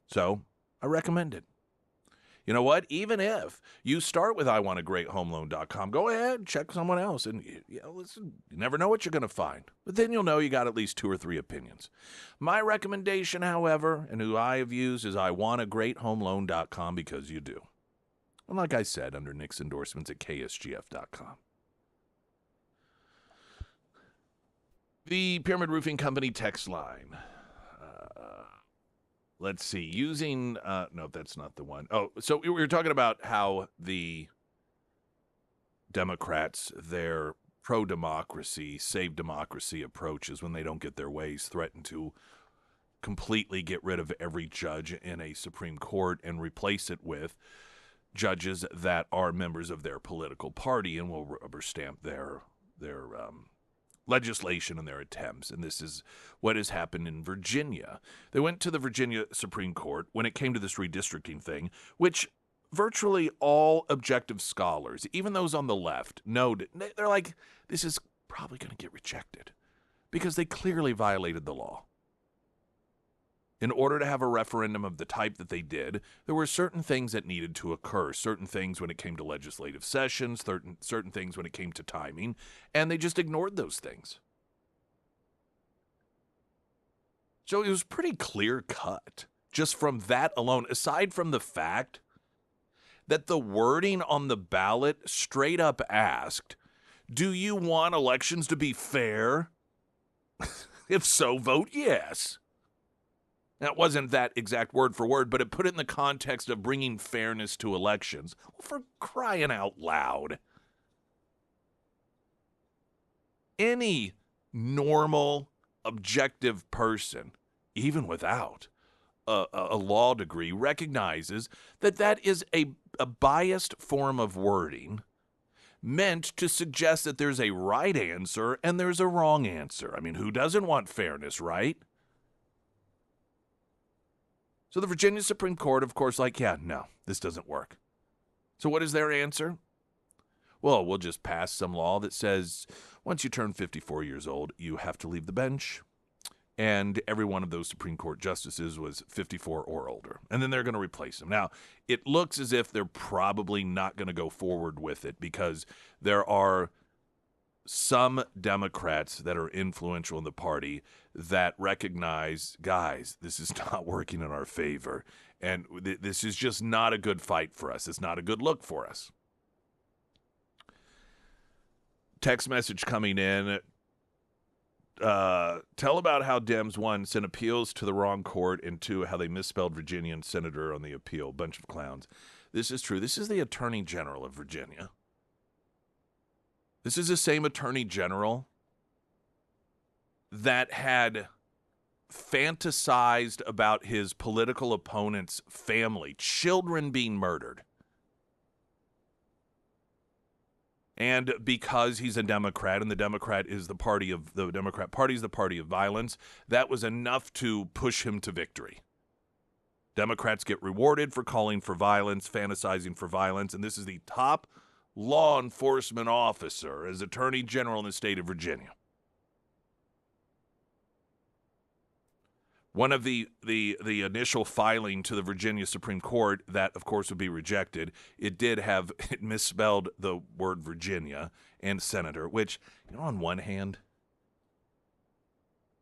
So I recommend it. You know what? Even if you start with iwantagreathomeloan.com, go ahead, check someone else. And listen, you never know what you're going to find. But then you'll know you got at least 2 or 3 opinions. My recommendation, however, and who I have used, is iwantagreathomeloan.com, because you do. And like I said, under Nick's endorsements at KSGF.com. The Pyramid Roofing Company text line. Let's see, using, no, that's not the one. Oh, so we were talking about how the Democrats, their pro-democracy, save democracy approaches when they don't get their ways, threaten to completely get rid of every judge in a Supreme Court and replace it with judges that are members of their political party and will rubber stamp their legislation and their attempts. And this is what has happened in Virginia. They went to the Virginia Supreme Court when it came to this redistricting thing, which virtually all objective scholars, even those on the left, noted. They're like, this is probably going to get rejected because they clearly violated the law. In order to have a referendum of the type that they did, there were certain things that needed to occur, certain things when it came to legislative sessions, certain things when it came to timing, and they just ignored those things. So it was pretty clear cut, just from that alone, aside from the fact that the wording on the ballot straight up asked, do you want elections to be fair? If so, vote yes. Now, it wasn't that exact word for word, but it put it in the context of bringing fairness to elections. Well, for crying out loud. Any normal, objective person, even without a law degree, recognizes that that is a biased form of wording meant to suggest that there's a right answer and there's a wrong answer. I mean, who doesn't want fairness, right? So the Virginia Supreme Court, of course, no, this doesn't work. So what is their answer? Well, we'll just pass some law that says once you turn 54 years old, you have to leave the bench. And every one of those Supreme Court justices was 54 or older. And then they're going to replace them. Now, it looks as if they're probably not going to go forward with it because there are some Democrats that are influential in the party that recognize, guys, this is not working in our favor. And this is just not a good fight for us. It's not a good look for us. Text message coming in. Tell about how Dems, 1, sent appeals to the wrong court, and 2, how they misspelled Virginian senator on the appeal. Bunch of clowns. This is true. This is the Attorney General of Virginia. This is the same Attorney General that had fantasized about his political opponent's family, children being murdered. And because he's a Democrat and the Democrat Party is the party of violence, that was enough to push him to victory. Democrats get rewarded for calling for violence, fantasizing for violence, and this is the top law enforcement officer as Attorney General in the state of Virginia. One of the initial filing to the Virginia Supreme Court that, of course, would be rejected, it misspelled the word Virginia and senator, which, on one hand,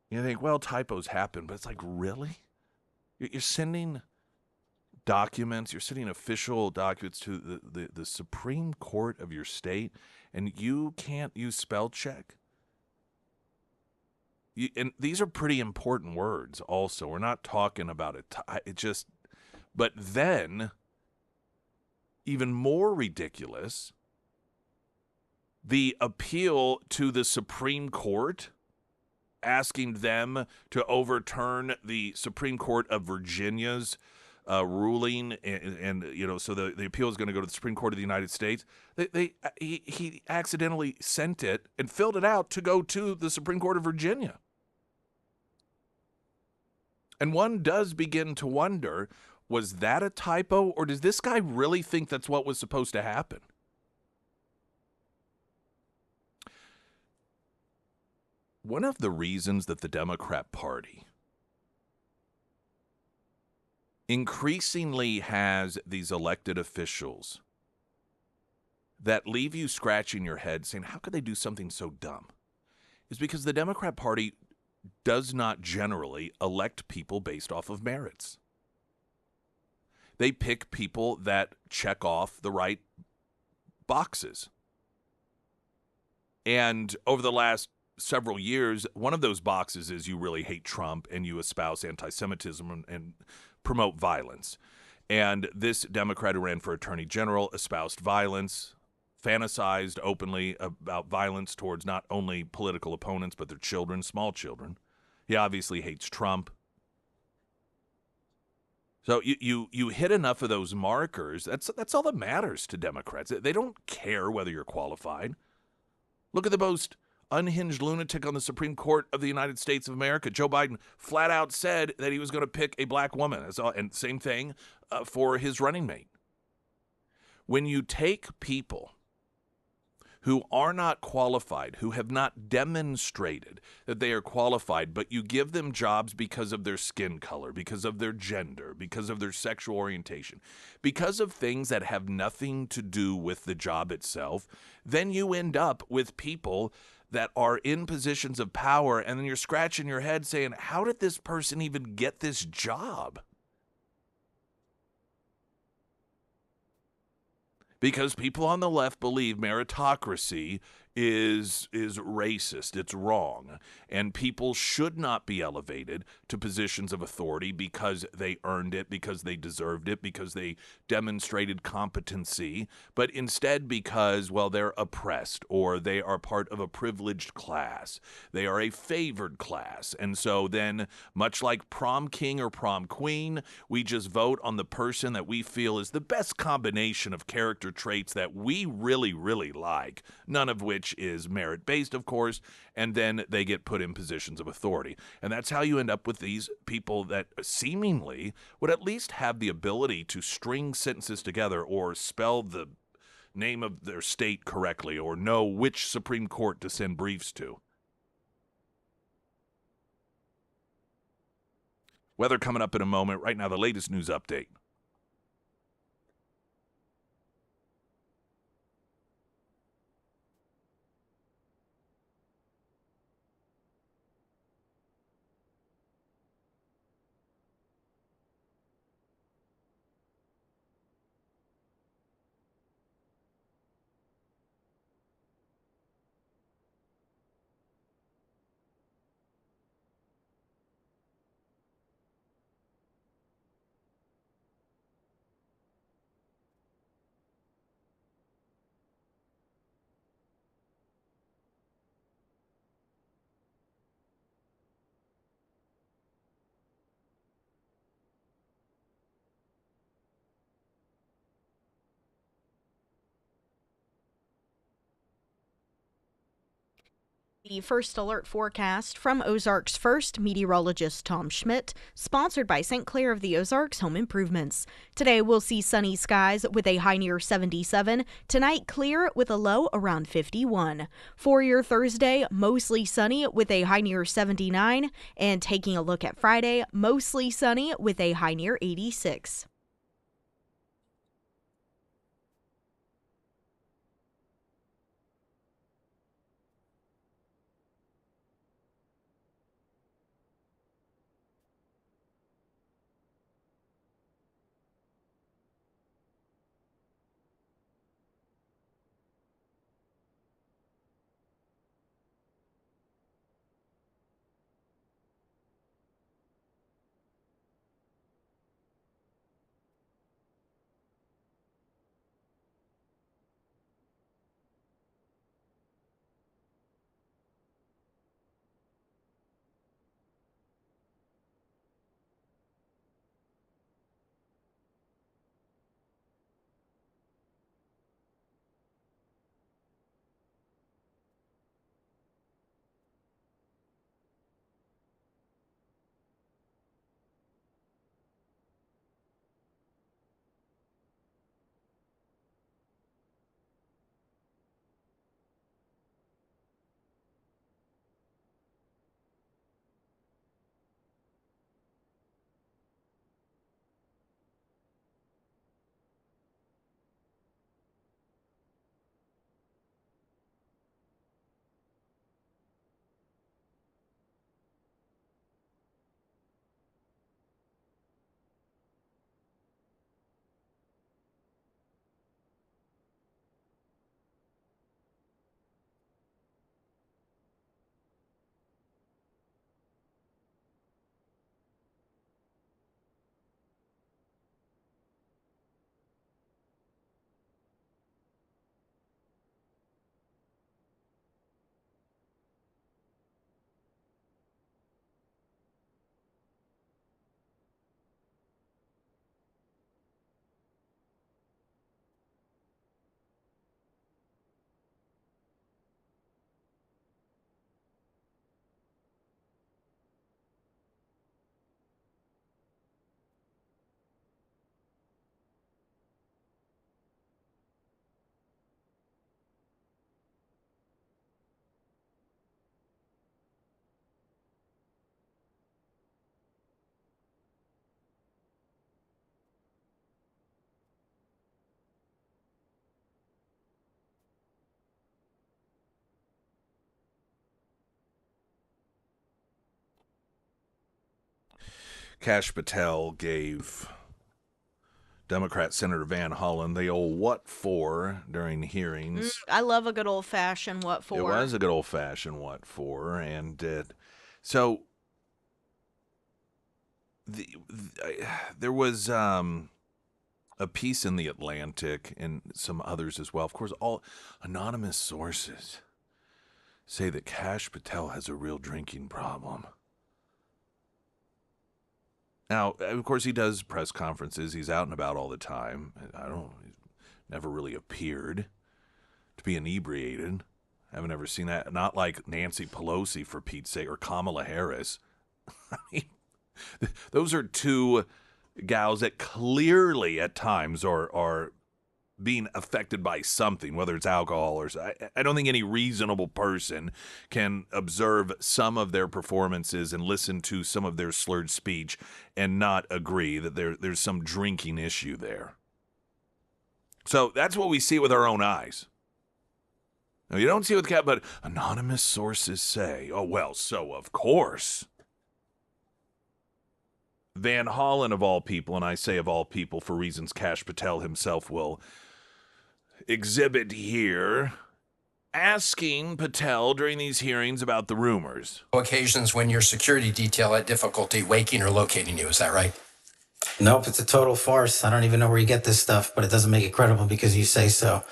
you think, well, typos happen, but it's like, really? You're sending documents, you're sending official documents to the Supreme Court of your state, and you can't use spell check? And these are pretty important words also. We're not talking about it. But then, even more ridiculous, the appeal to the Supreme Court, asking them to overturn the Supreme Court of Virginia's ruling, and so the appeal is going to go to the Supreme Court of the United States. He accidentally sent it and filled it out to go to the Supreme Court of Virginia. And one does begin to wonder, was that a typo, or does this guy really think that's what was supposed to happen? One of the reasons that the Democrat Party increasingly has these elected officials that leave you scratching your head saying, how could they do something so dumb, is because the Democrat Party does not generally elect people based off of merits. They pick people that check off the right boxes. And over the last several years, one of those boxes is you really hate Trump and you espouse anti-Semitism and promote violence. And this Democrat who ran for Attorney General espoused violence, fantasized openly about violence towards not only political opponents, but their children, small children. He obviously hates Trump. So you hit enough of those markers, that's all that matters to Democrats. They don't care whether you're qualified. Look at the most unhinged lunatic on the Supreme Court of the United States of America. Joe Biden flat out said that he was going to pick a black woman, and same thing for his running mate. When you take people who are not qualified, who have not demonstrated that they are qualified, but you give them jobs because of their skin color, because of their gender, because of their sexual orientation, because of things that have nothing to do with the job itself, then you end up with people that are in positions of power, and then you're scratching your head saying, how did this person even get this job? Because people on the left believe meritocracy is racist, it's wrong, and people should not be elevated to positions of authority because they earned it, because they deserved it, because they demonstrated competency, but instead because, well, they're oppressed or they are part of a privileged class. They are a favored class. And so then, much like prom king or prom queen, we just vote on the person that we feel is the best combination of character traits that we really, really like, none of which is merit-based, of course, and then they get put in positions of authority. And that's how you end up with these people that seemingly would at least have the ability to string sentences together or spell the name of their state correctly or know which Supreme Court to send briefs to. Weather coming up in a moment. Right now, the latest news update. The first alert forecast from Ozarks First meteorologist Tom Schmidt, sponsored by St. Clair of the Ozarks Home Improvements. Today we'll see sunny skies with a high near 77. Tonight clear with a low around 51. For your Thursday, mostly sunny with a high near 79. And taking a look at Friday, mostly sunny with a high near 86. Kash Patel gave Democrat Senator Van Hollen the old what for during hearings. I love a good old-fashioned what for. It was a good old-fashioned what for, and so there was a piece in the Atlantic and some others as well. Of course, all anonymous sources say that Kash Patel has a real drinking problem. Now, of course, he does press conferences. He's out and about all the time. He's never really appeared to be inebriated. I haven't ever seen that. Not like Nancy Pelosi, for Pete's sake, or Kamala Harris. I mean, those are two gals that clearly at times are being affected by something, whether it's alcohol or... I don't think any reasonable person can observe some of their performances and listen to some of their slurred speech and not agree that there's some drinking issue there. So that's what we see with our own eyes. Now, you don't see it with but anonymous sources say, oh, well, so of course... Van Hollen, of all people, and I say of all people for reasons Kash Patel himself will exhibit here, asking Patel during these hearings about the rumors. Occasions when your security detail had difficulty waking or locating you, is that right? Nope, it's a total farce. I don't even know where you get this stuff, but it doesn't make it credible because you say so.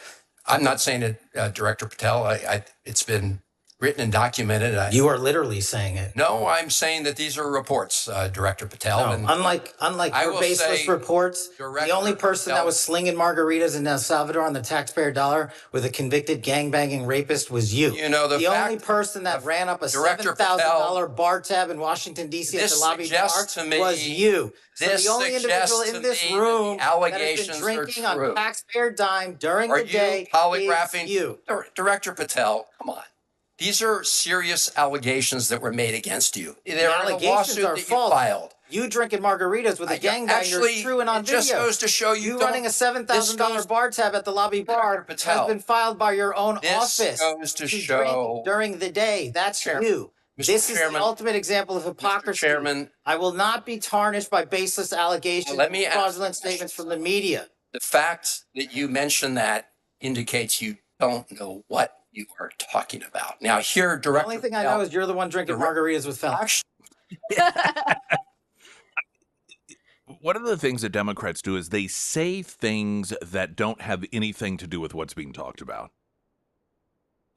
I'm not saying it, Director Patel. It's been written and documented. You are literally saying it. No, I'm saying that these are reports, Director Patel. No, And unlike I your will baseless say, reports, Director the only person Patel, that was slinging margaritas in El Salvador on the taxpayer dollar with a convicted gangbanging rapist was you. you know, The only person that ran up a Director $7,000 bar tab in Washington, D.C. at the this lobby bar suggests to me- was you. So this the only individual suggests in to this me that room the that has been allegations are drinking on true. taxpayer dime during Are the day you polygraphing? is you. Director Patel, come on. These are serious allegations that were made against you. The They're in a allegations lawsuit are that false. you filed. You drinking margaritas with a gangbanger Actually, is true and on it just video. goes to show you You don't- running a $7,000 bar tab at the lobby bar Patel, has been filed by your own this office goes to drink show- during the day. That's Chairman- you. Mr. This is Chairman- the ultimate example of hypocrisy. Mr. Chairman, I will not be tarnished by baseless allegations let me and ask fraudulent you a statements question. from the media. the fact that you mentioned that indicates you don't know what you are talking about. Now, here, The Director only thing I Patel, know is you're the one drinking Direct- margaritas with felons. actually, One of the things that Democrats do is they say things that don't have anything to do with what's being talked about.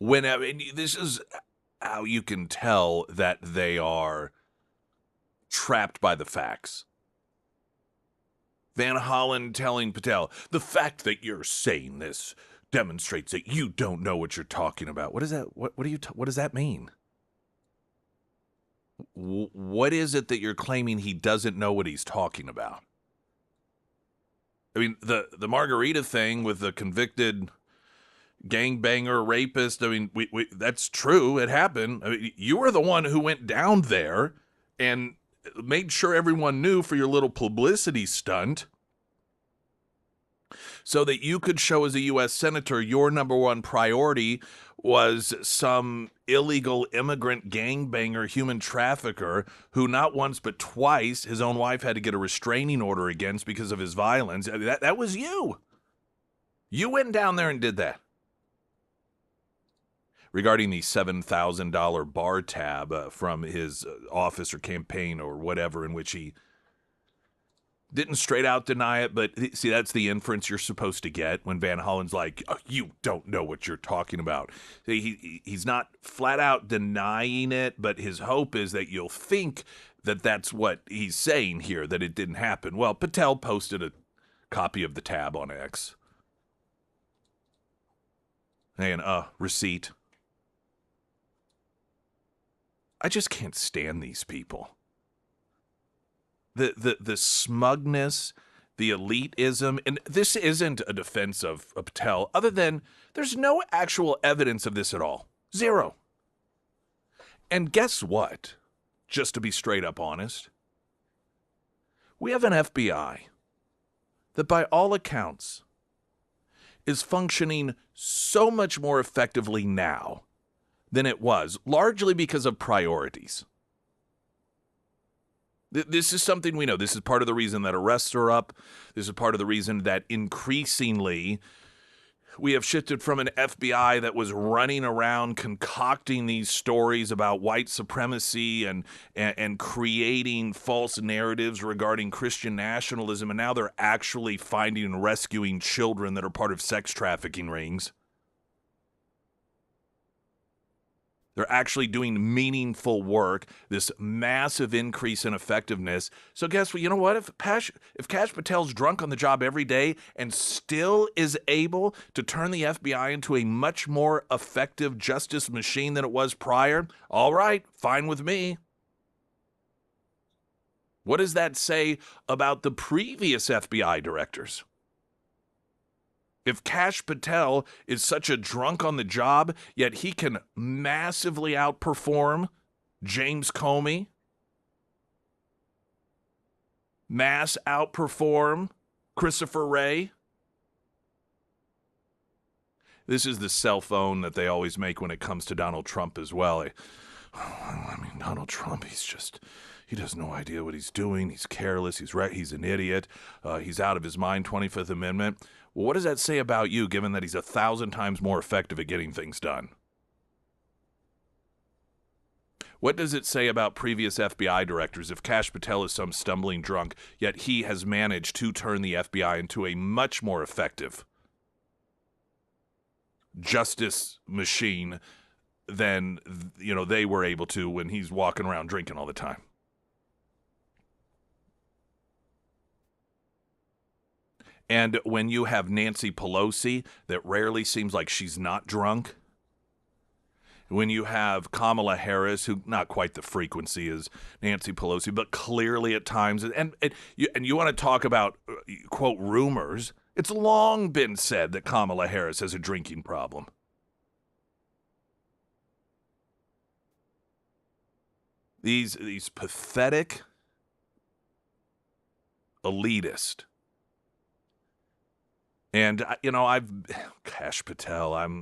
This is how you can tell that they are trapped by the facts. Van Hollen telling Patel, the fact that you're saying this demonstrates that you don't know what you're talking about. What is that? What does that mean? What is it that you're claiming he doesn't know what he's talking about? I mean, the margarita thing with the convicted gangbanger rapist, I mean, we that's true. It happened. I mean, you were the one who went down there and made sure everyone knew for your little publicity stunt so that you could show as a U.S. Senator your number one priority was some illegal immigrant gangbanger human trafficker who not once but twice his own wife had to get a restraining order against because of his violence. That was you. You went down there and did that. Regarding the $7,000 bar tab from his office or campaign or whatever, in which he didn't straight out deny it, but see, that's the inference you're supposed to get when Van Hollen's like, oh, you don't know what you're talking about. He's not flat out denying it, but his hope is that you'll think that that's what he's saying here, that it didn't happen. Well, Patel posted a copy of the tab on X. And, receipt. I just can't stand these people. The smugness, the elitism, and this isn't a defense of Patel, other than there's no actual evidence of this at all. Zero. And guess what? Just to be straight up honest, we have an FBI that by all accounts is functioning so much more effectively now than it was, largely because of priorities. This is something we know. This is part of the reason that arrests are up. This is part of the reason that increasingly we have shifted from an FBI that was running around concocting these stories about white supremacy and creating false narratives regarding Christian nationalism, and now they're actually finding and rescuing children that are part of sex trafficking rings. They're actually doing meaningful work, this massive increase in effectiveness. So guess what? You know what? If Kash Patel's drunk on the job every day and still is able to turn the FBI into a much more effective justice machine than it was prior, all right, fine with me. What does that say about the previous FBI directors? If Kash Patel is such a drunk on the job, yet he can massively outperform James Comey, outperform Christopher Wray. This is the cell phone that they always make when it comes to Donald Trump as well. I mean, Donald Trump, he has no idea what he's doing. He's careless. He's an idiot. He's out of his mind, 25th Amendment. Well, what does that say about you, given that he's 1,000 times more effective at getting things done? What does it say about previous FBI directors if Kash Patel is some stumbling drunk, yet he has managed to turn the FBI into a much more effective justice machine than, they were able to when he's walking around drinking all the time. And when you have Nancy Pelosi, that rarely seems like she's not drunk. When you have Kamala Harris, who not quite the frequency as Nancy Pelosi, but clearly at times, and you want to talk about, quote, rumors, it's long been said that Kamala Harris has a drinking problem. These pathetic, elitist. And, Kash Patel, I've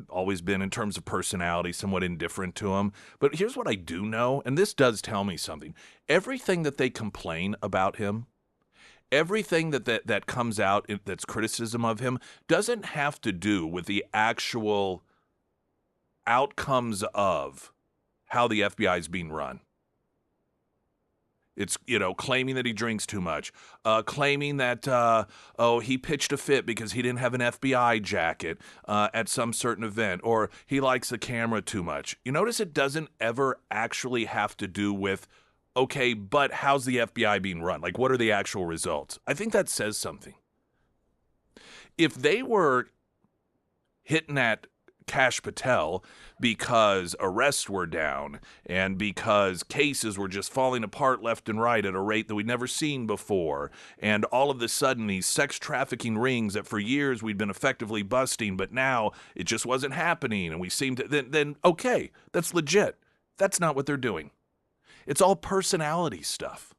always been, in terms of personality, somewhat indifferent to him. But here's what I do know, and this does tell me something. Everything that they complain about him, everything that comes out that's criticism of him, doesn't have to do with the actual outcomes of how the FBI is being run. It's, claiming that he drinks too much, claiming that, he pitched a fit because he didn't have an FBI jacket at some certain event, or he likes the camera too much. You notice it doesn't ever actually have to do with, okay, but how's the FBI being run? Like, what are the actual results? I think that says something. If they were hitting at Kash Patel because arrests were down and because cases were just falling apart left and right at a rate that we'd never seen before, and all of a sudden these sex trafficking rings that for years we'd been effectively busting, but now it just wasn't happening, and we seem to, then okay, that's legit. That's not what they're doing. It's all personality stuff.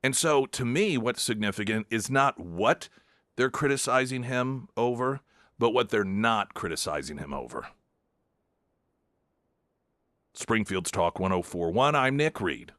And so to me, what's significant is not what they're criticizing him over, but what they're not criticizing him over. Springfield's Talk 104.1, I'm Nick Reed.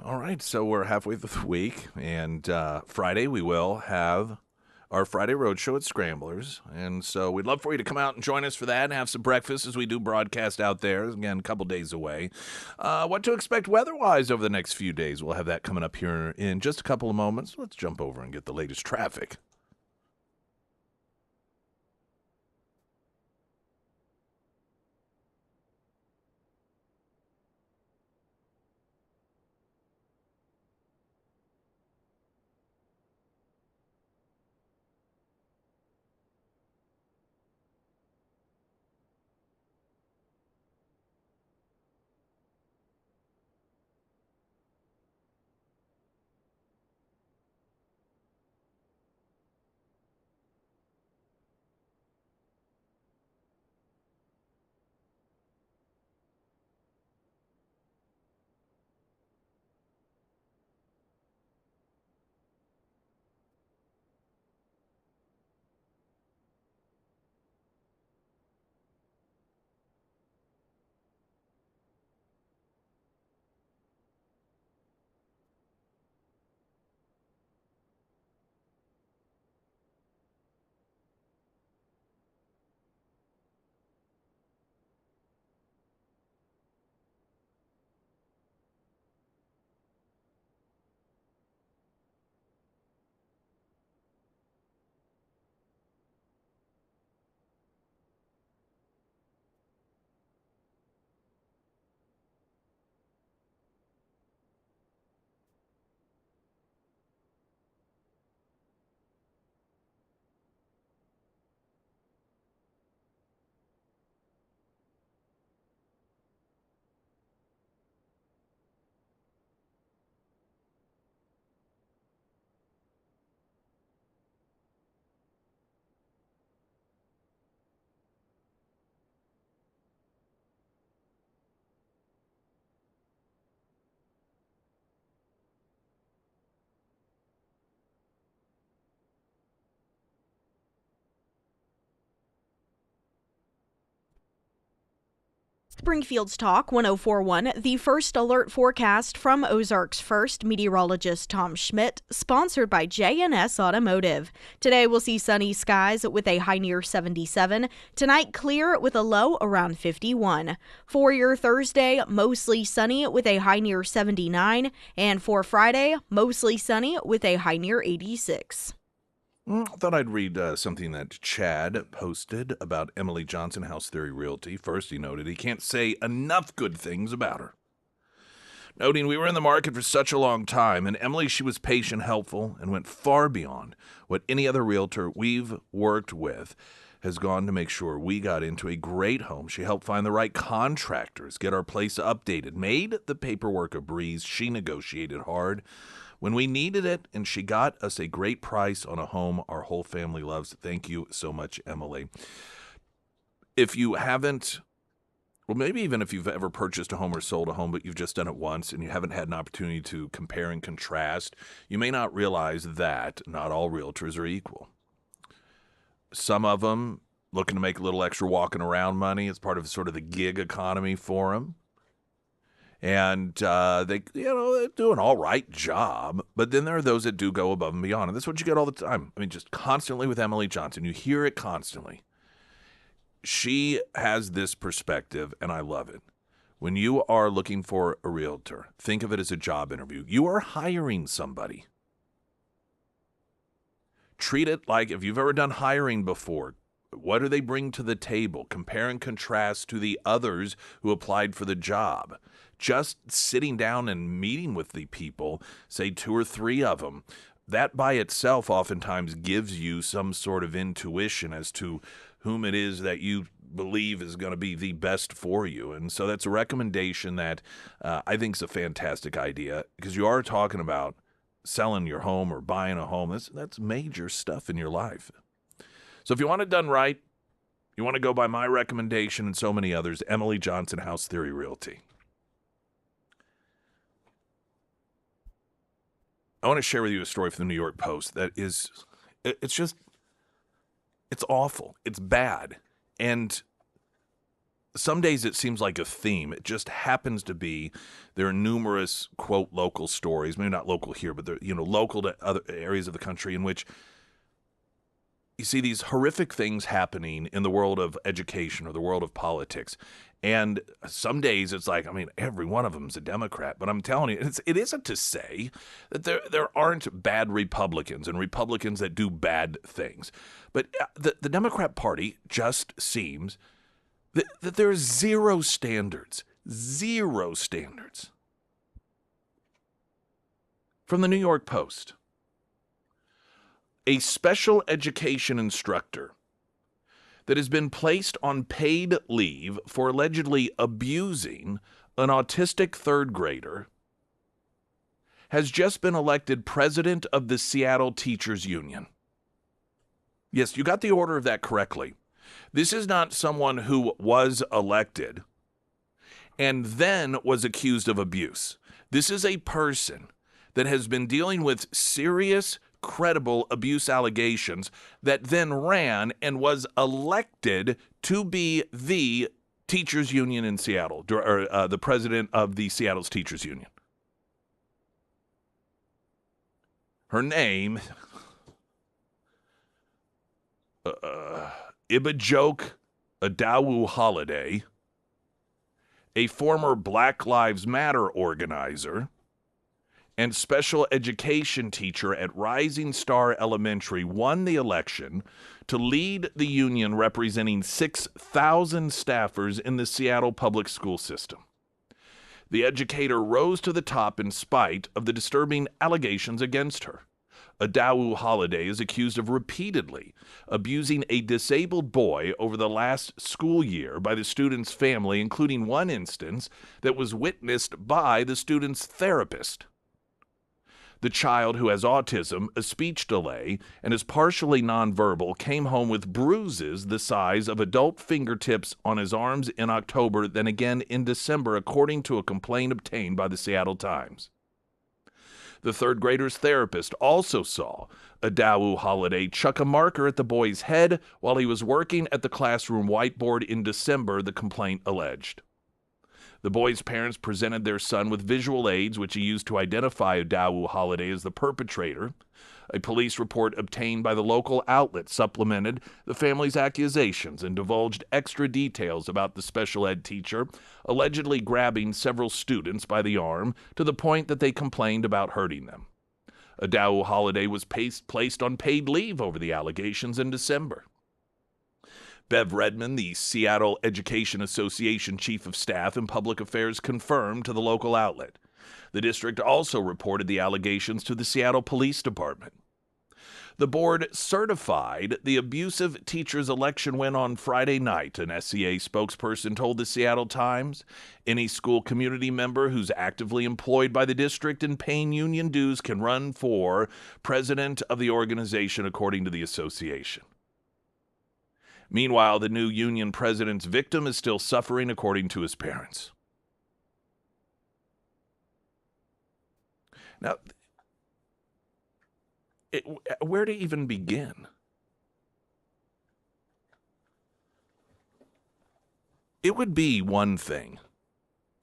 All right, so we're halfway through the week, and Friday we will have our Friday Roadshow at Scramblers, and so we'd love for you to come out and join us for that and have some breakfast as we do broadcast out there. Again, a couple days away. What to expect weather-wise over the next few days, we'll have that coming up here in just a couple of moments. Let's jump over and get the latest traffic. Springfield's Talk 1041, the first alert forecast from Ozarks First meteorologist Tom Schmidt, sponsored by J&S Automotive. Today we'll see sunny skies with a high near 77. Tonight clear with a low around 51. For your Thursday, mostly sunny with a high near 79. And for Friday, mostly sunny with a high near 86. I thought I'd read something that Chad posted about Emily Johnson, House Theory Realty. First, he noted he can't say enough good things about her. Noting we were in the market for such a long time, and Emily, she was patient, helpful, and went far beyond what any other realtor we've worked with has gone to make sure we got into a great home. She helped find the right contractors, get our place updated, made the paperwork a breeze. She negotiated hard when we needed it, and she got us a great price on a home our whole family loves. Thank you so much, Emily. If you haven't, well, maybe even if you've ever purchased a home or sold a home, but you've just done it once and you haven't had an opportunity to compare and contrast, you may not realize that not all realtors are equal. Some of them looking to make a little extra walking around money. It's part of sort of the gig economy for them. And they do an all right job. But then there are those that do go above and beyond. And that's what you get all the time. I mean, just constantly with Emily Johnson. You hear it constantly. She has this perspective, and I love it. When you are looking for a realtor, think of it as a job interview. You are hiring somebody. Treat it like if you've ever done hiring before. What do they bring to the table? Compare and contrast to the others who applied for the job. Just sitting down and meeting with the people, say 2 or 3 of them, that by itself oftentimes gives you some sort of intuition as to whom it is that you believe is going to be the best for you. And so that's a recommendation that I think is a fantastic idea, because you are talking about selling your home or buying a home. That's major stuff in your life. So if you want it done right, you want to go by my recommendation and so many others, Emily Johnson, House Theory Realty. I want to share with you a story from the New York Post that is, it's awful. It's bad. And some days it seems like a theme. It just happens to be there are numerous, quote, local stories, maybe not local here, but they're, local to other areas of the country in which you see these horrific things happening in the world of education or the world of politics. And some days it's like, every one of them is a Democrat. But I'm telling you, it isn't to say that there aren't bad Republicans and Republicans that do bad things. But the Democrat Party just seems that there's zero standards. Zero standards. From the New York Post. A special education instructor that has been placed on paid leave for allegedly abusing an autistic third grader has just been elected president of the Seattle Teachers Union. Yes, you got the order of that correctly. This is not someone who was elected and then was accused of abuse. This is a person that has been dealing with serious, credible abuse allegations that then ran and was elected to be the teachers union in Seattle, or the president of the Seattle's Teachers Union. Her name, Ibajoke Adawu Holiday, a former Black Lives Matter organizer and special education teacher at Rising Star Elementary, won the election to lead the union representing 6,000 staffers in the Seattle public school system. The educator rose to the top in spite of the disturbing allegations against her. Adawu Holiday is accused of repeatedly abusing a disabled boy over the last school year by the student's family, including one instance that was witnessed by the student's therapist. The child, who has autism, a speech delay, and is partially nonverbal, came home with bruises the size of adult fingertips on his arms in October, then again in December, according to a complaint obtained by the Seattle Times. The third grader's therapist also saw Adawu Holiday chuck a marker at the boy's head while he was working at the classroom whiteboard in December, the complaint alleged. The boy's parents presented their son with visual aids, which he used to identify Odawu Holiday as the perpetrator. A police report obtained by the local outlet supplemented the family's accusations and divulged extra details about the special ed teacher allegedly grabbing several students by the arm to the point that they complained about hurting them. Odawu Holiday was placed on paid leave over the allegations in December. Bev Redmond, the Seattle Education Association Chief of Staff and Public Affairs, confirmed to the local outlet. The district also reported the allegations to the Seattle Police Department. The board certified the abusive teacher's election win on Friday night, an SCA spokesperson told the Seattle Times. Any school community member who's actively employed by the district and paying union dues can run for president of the organization, according to the association. Meanwhile, the new union president's victim is still suffering, according to his parents. Now, where to even begin? It would be one thing,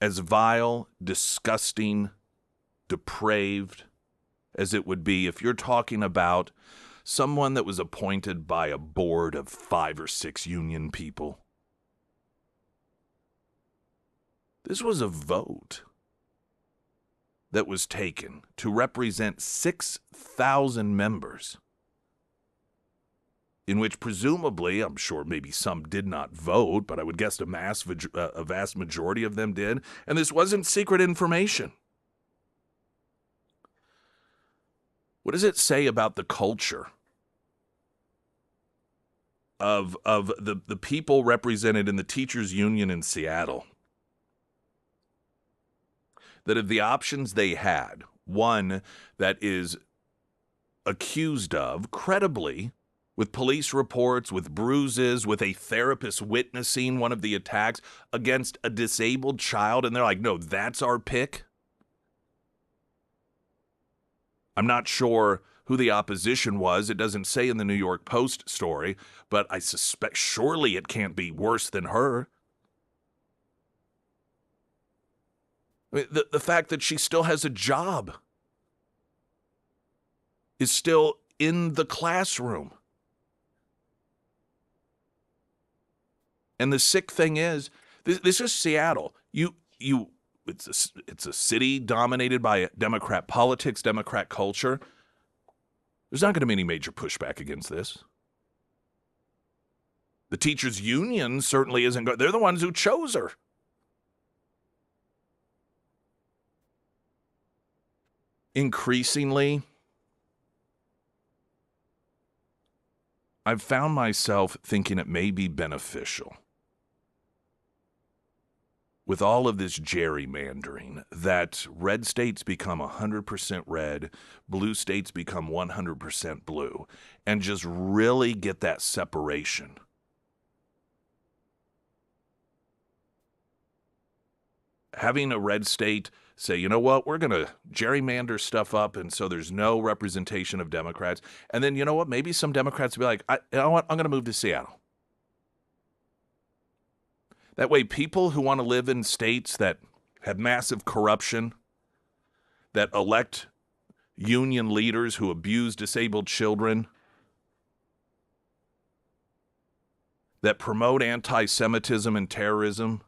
as vile, disgusting, depraved as it would be if you're talking about someone that was appointed by a board of 5 or 6 union people. This was a vote that was taken to represent 6,000 members, in which presumably, I'm sure maybe some did not vote, but I would guess a vast majority of them did, and this wasn't secret information. What does it say about the culture of the people represented in the teachers' union in Seattle? That of the options they had, one that is accused of, credibly, with police reports, with bruises, with a therapist witnessing one of the attacks against a disabled child, and they're like, no, that's our pick? I'm not sure who the opposition was. It doesn't say in the New York Post story, but I suspect surely it can't be worse than her. I mean, the fact that she still has a job, is still in the classroom. And the sick thing is, this is Seattle. It's a city dominated by Democrat politics, Democrat culture. There's not going to be any major pushback against this. The teachers' union certainly isn't going. They're the ones who chose her. Increasingly, I've found myself thinking it may be beneficial with all of this gerrymandering that red states become 100% red, blue states become 100% blue, and just really get that separation. Having a red state say, you know what, we're going to gerrymander stuff up, and so there's no representation of Democrats. And then, you know what, maybe some Democrats will be like, you know what, I'm going to move to Seattle. That way, people who want to live in states that have massive corruption, that elect union leaders who abuse disabled children, that promote anti-Semitism and terrorism,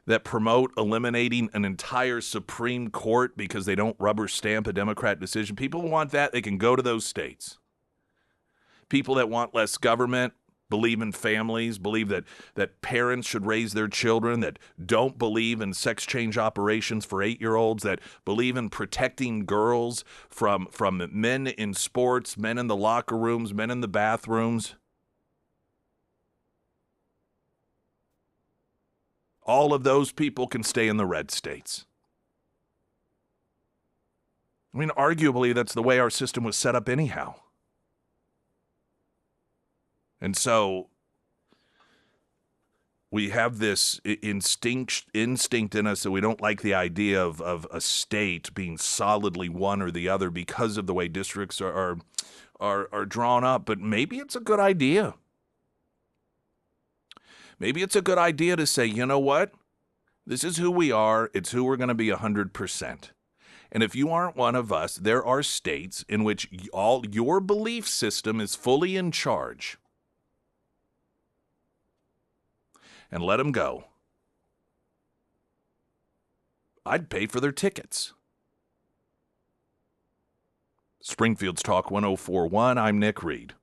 that promote eliminating an entire Supreme Court because they don't rubber stamp a Democrat decision. People who want that, they can go to those states. People that want less government, believe in families, believe that parents should raise their children, that don't believe in sex change operations for 8-year-olds, that believe in protecting girls from men in sports, men in the locker rooms, men in the bathrooms. All of those people can stay in the red states. I mean, arguably, that's the way our system was set up anyhow. And so we have this instinct in us that we don't like the idea of a state being solidly one or the other because of the way districts are drawn up. But maybe it's a good idea. Maybe it's a good idea to say, you know what? This is who we are. It's who we're going to be 100%. And if you aren't one of us, there are states in which all your belief system is fully in charge. And let them go. I'd pay for their tickets. Springfield's Talk 1041. I'm Nick Reed.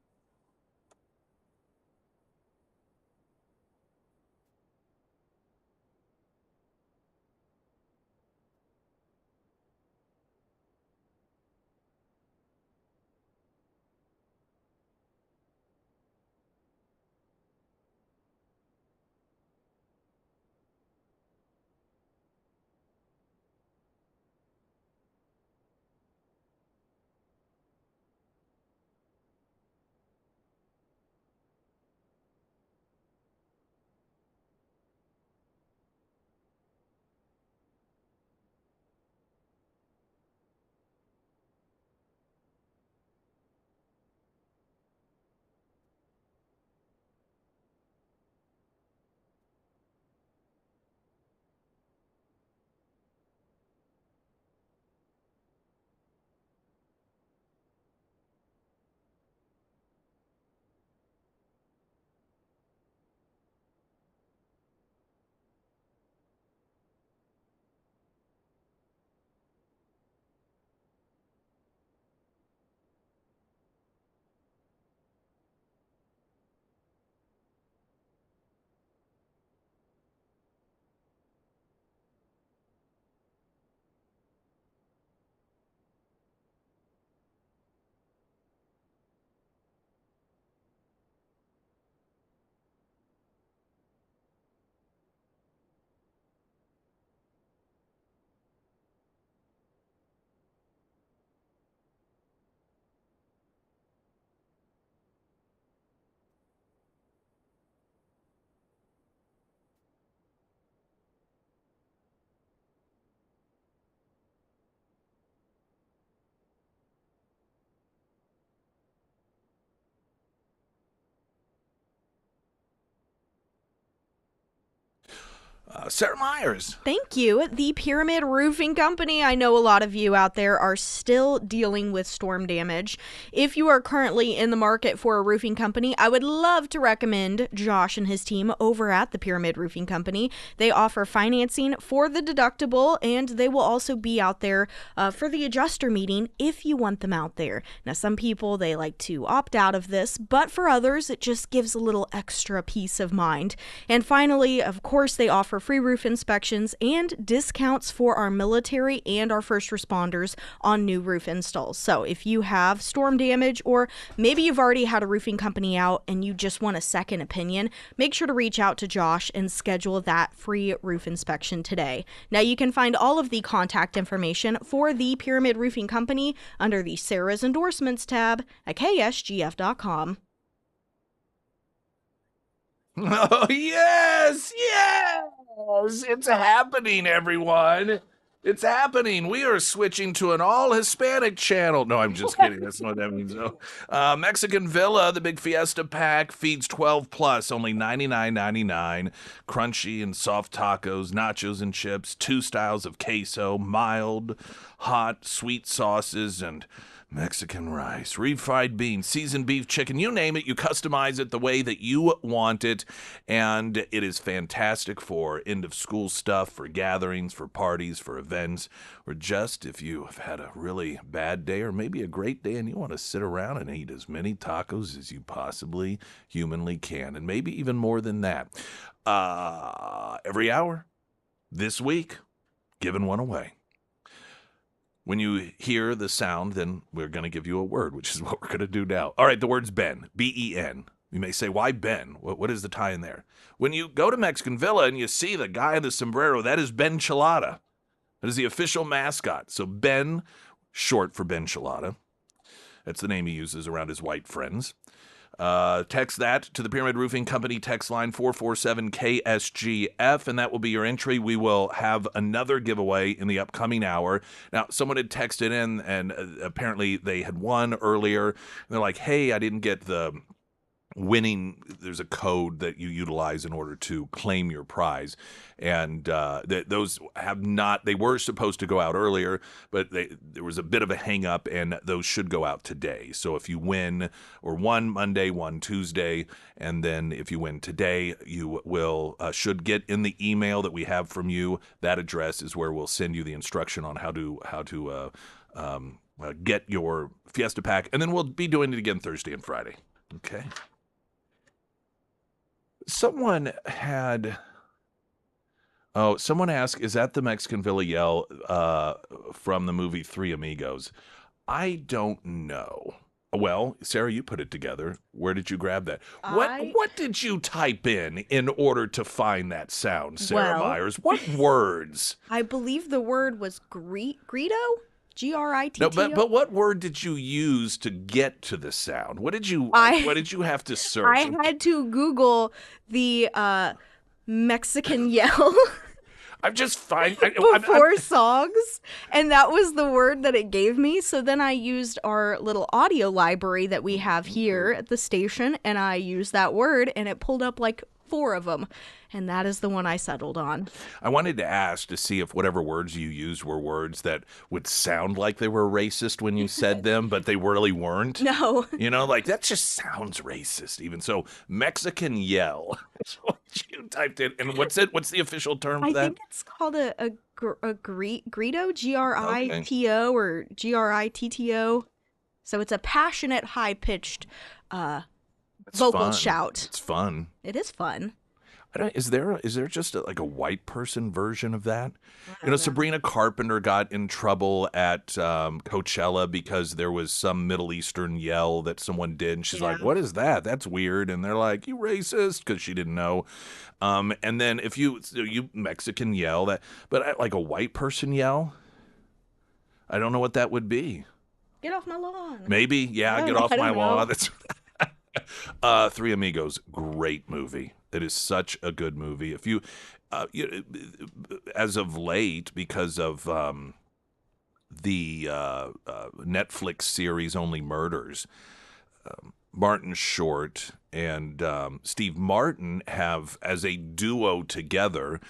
Sarah Myers. Thank you. The Pyramid Roofing Company. I know a lot of you out there are still dealing with storm damage. If you are currently in the market for a roofing company, I would love to recommend Josh and his team over at the Pyramid Roofing Company. They offer financing for the deductible, and they will also be out there for the adjuster meeting if you want them out there. Now, some people, they like to opt out of this, but for others, it just gives a little extra peace of mind. And finally, of course, they offer free roof inspections and discounts for our military and our first responders on new roof installs. So if you have storm damage, or maybe you've already had a roofing company out and you just want a second opinion, make sure to reach out to Josh and schedule that free roof inspection today. Now you can find all of the contact information for the Pyramid Roofing Company under the Sarah's Endorsements tab at ksgf.com. Oh, yes, it's happening, everyone. It's happening. We are switching to an all-Hispanic channel. No, I'm just kidding. That's not what that means, though. Mexican Villa, the big Fiesta pack, feeds 12 plus, only $99.99. Crunchy and soft tacos, nachos and chips, 2 styles of queso, mild, hot, sweet sauces, and Mexican rice, refried beans, seasoned beef, chicken, you name it, you customize it the way that you want it, and it is fantastic for end-of-school stuff, for gatherings, for parties, for events, or just if you have had a really bad day or maybe a great day and you want to sit around and eat as many tacos as you possibly humanly can, and maybe even more than that. Every hour, this week, giving one away. When you hear the sound, then we're going to give you a word, which is what we're going to do now. All right, the word's Ben, B-E-N. You may say, why Ben? What is the tie in there? When you go to Mexican Villa and you see the guy in the sombrero, that is Ben Chilada. That is the official mascot. So Ben, short for Ben Chilada. That's the name he uses around his white friends. Text that to the Pyramid Roofing Company text line 447-KSGF, and that will be your entry. We will have another giveaway in the upcoming hour. Now, someone had texted in, and apparently they had won earlier. They're like, hey, I didn't get the winning, there's a code that you utilize in order to claim your prize, and those have not. They were supposed to go out earlier, but there was a bit of a hang up, and those should go out today. So if you win, or one Monday, one Tuesday, and then if you win today, you will should get in the email that we have from you. That address is where we'll send you the instruction on how to get your Fiesta Pack, and then we'll be doing it again Thursday and Friday. Okay. Someone asked, is that the Mexican Villa yell from the movie Three Amigos? I don't know. Well, Sarah, you put it together. Where did you grab that? What did you type in order to find that sound, Sarah Myers? What words? I believe the word was Greedo? Gritto? No, but what word did you use to get to the sound? What did you have to search? I had to Google the Mexican yell I'm just fine. before songs, and that was the word that it gave me. So then I used our little audio library that we have here at the station, and I used that word, and it pulled up like 4 of them. And that is the one I settled on. I wanted to ask to see if whatever words you used were words that would sound like they were racist when you said them, but they really weren't. No. You know, like that just sounds racist even. So Mexican yell. That's what you typed in. And what's it? What's the official term for that? I think it's called a Grito, Grito or Gritto. So it's a passionate, high-pitched vocal shout. It's fun. It is fun. Is there just like a white person version of that? You know, Sabrina Carpenter got in trouble at Coachella because there was some Middle Eastern yell that someone did, and she's like, "What is that? That's weird." And they're like, "You racist," because she didn't know. And then if you Mexican yell that, but like a white person yell, I don't know what that would be. Get off my lawn. Maybe, yeah, get off my lawn. That's Three Amigos, great movie. It is such a good movie. If you, as of late, because of the Netflix series Only Murders, Martin Short and Steve Martin have, as a duo together,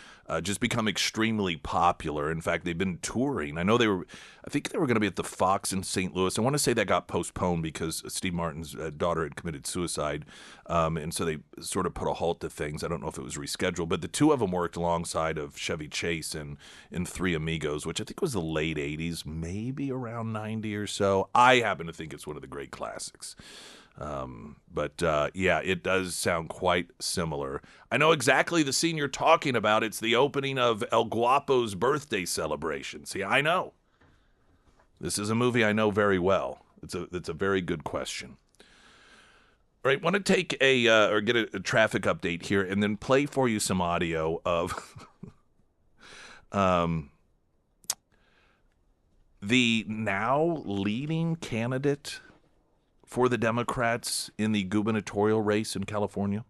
just become extremely popular. In fact, they've been touring. I think they were going to be at the Fox in St. Louis. I want to say that got postponed because Steve Martin's daughter had committed suicide, and so they sort of put a halt to things. I don't know if it was rescheduled, but the two of them worked alongside of Chevy Chase in Three Amigos, which I think was the late 80s, maybe around 90 or so. I happen to think it's one of the great classics. But it does sound quite similar. I know exactly the scene you're talking about. It's the opening of El Guapo's birthday celebration. See, I know. This is a movie I know very well. It's a very good question. All right, want to take or get a traffic update here and then play for you some audio of the now leading candidate for the Democrats in the gubernatorial race in California.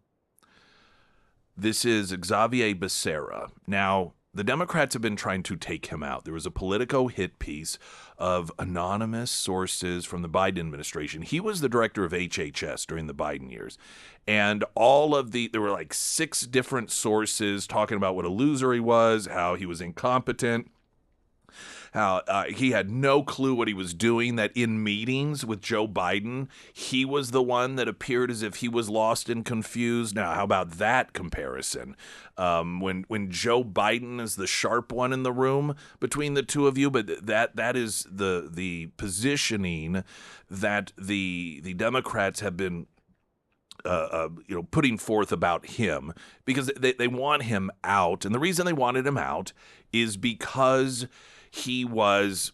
This is Xavier Becerra. Now, the Democrats have been trying to take him out. There was a Politico hit piece of anonymous sources from the Biden administration. He was the director of HHS during the Biden years. And there were like 6 different sources talking about what a loser he was, how he was incompetent, how he had no clue what he was doing, that in meetings with Joe Biden, he was the one that appeared as if he was lost and confused. Now, how about that comparison? When Joe Biden is the sharp one in the room between the two of you, but that is the positioning that the Democrats have been putting forth about him, because they want him out. And the reason they wanted him out is because he was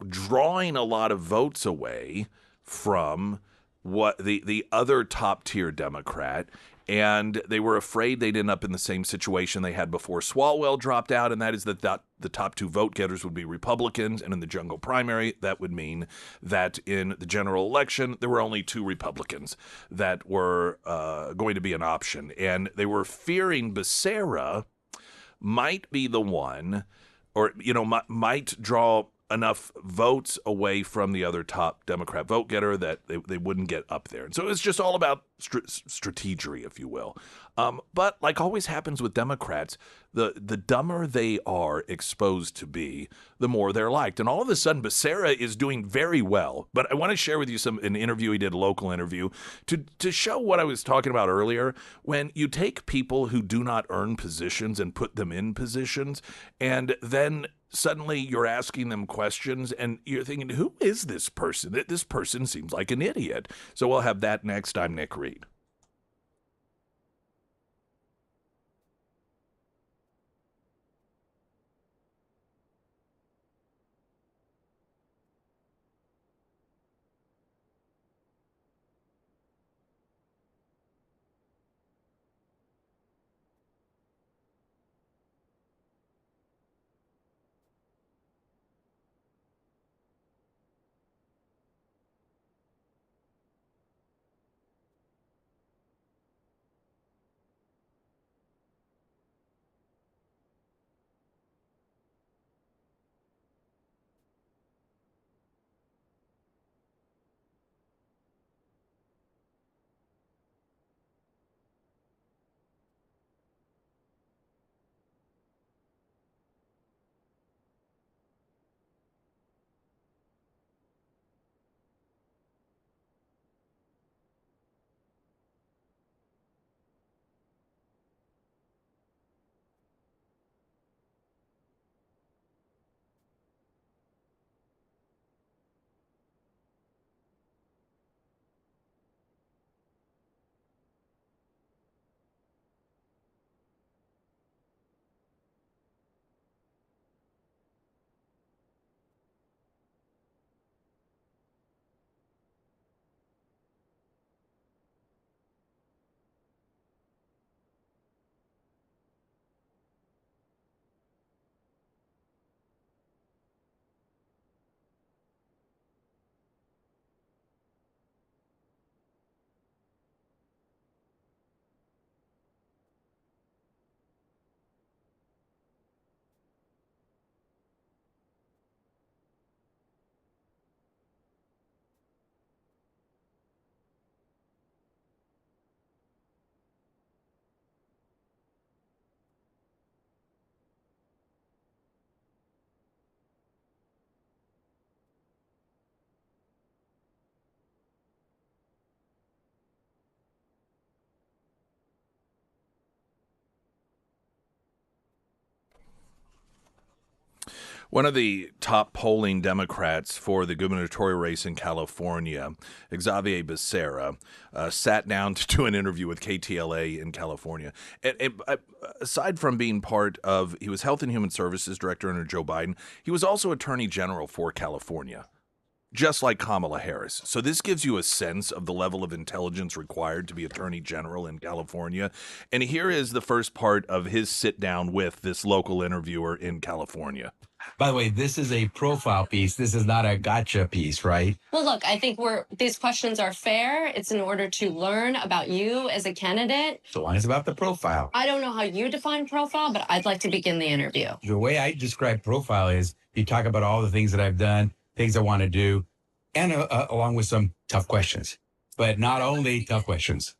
drawing a lot of votes away from what the other top tier Democrat, and they were afraid they'd end up in the same situation they had before Swalwell dropped out, and that is that the top 2 vote getters would be Republicans, and in the jungle primary, that would mean that in the general election, there were only 2 Republicans that were going to be an option, and they were fearing Becerra might be the one, or might draw enough votes away from the other top Democrat vote getter that they wouldn't get up there. And so it's just all about strategery, if you will. But like always happens with Democrats, the dumber they are exposed to be, the more they're liked. And all of a sudden, Becerra is doing very well. But I want to share with you an interview he did, a local interview, to show what I was talking about earlier. When you take people who do not earn positions and put them in positions, and then suddenly you're asking them questions and you're thinking, who is this person? This person seems like an idiot. So we'll have that next. I'm Nick Reed. One of the top polling Democrats for the gubernatorial race in California, Xavier Becerra, sat down to do an interview with KTLA in California. And aside from being he was Health and Human Services Director under Joe Biden, he was also Attorney General for California, just like Kamala Harris. So this gives you a sense of the level of intelligence required to be Attorney General in California. And here is the first part of his sit down with this local interviewer in California. By the way, this is a profile piece. This is not a gotcha piece, right? Well, look, I think these questions are fair. It's in order to learn about you as a candidate. So long as it's about the profile. I don't know how you define profile, but I'd like to begin the interview. The way I describe profile is you talk about all the things that I've done, things I want to do, and along with some tough questions, but not only tough questions.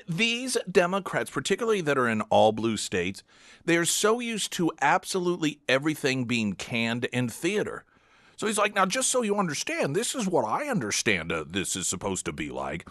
These Democrats, particularly that are in all blue states, they are so used to absolutely everything being canned in theater. So he's like, now, just so you understand, this is what I understand this is supposed to be like.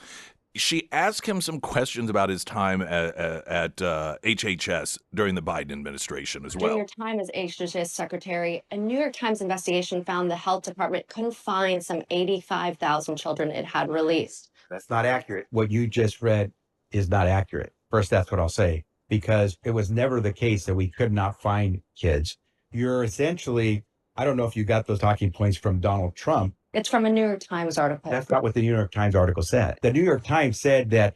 She asked him some questions about his time at HHS during the Biden administration as well. During your time as HHS secretary, a New York Times investigation found the health department couldn't find some 85,000 children it had released. That's not accurate. What you just read is not accurate. First, that's what I'll say, because it was never the case that we could not find kids. You're essentially, I don't know if you got those talking points from Donald Trump. It's from a New York Times article. That's not what the New York Times article said. The New York Times said that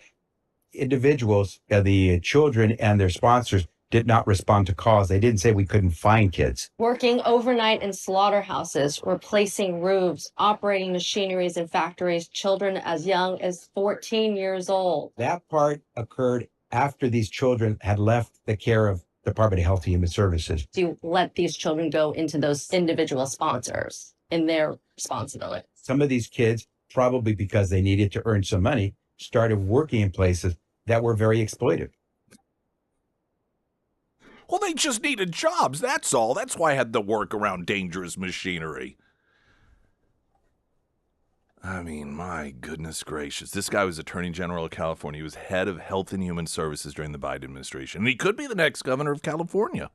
individuals, the children and their sponsors, did not respond to calls. They didn't say we couldn't find kids. Working overnight in slaughterhouses, replacing roofs, operating machineries in factories, children as young as 14 years old. That part occurred after these children had left the care of Department of Health and Human Services. To let these children go into those individual sponsors in their responsibility. Some of these kids, probably because they needed to earn some money, started working in places that were very exploitive. Well, they just needed jobs, that's all. That's why I had to work around dangerous machinery. I mean, my goodness gracious. This guy was Attorney General of California. He was head of Health and Human Services during the Biden administration. And he could be the next governor of California.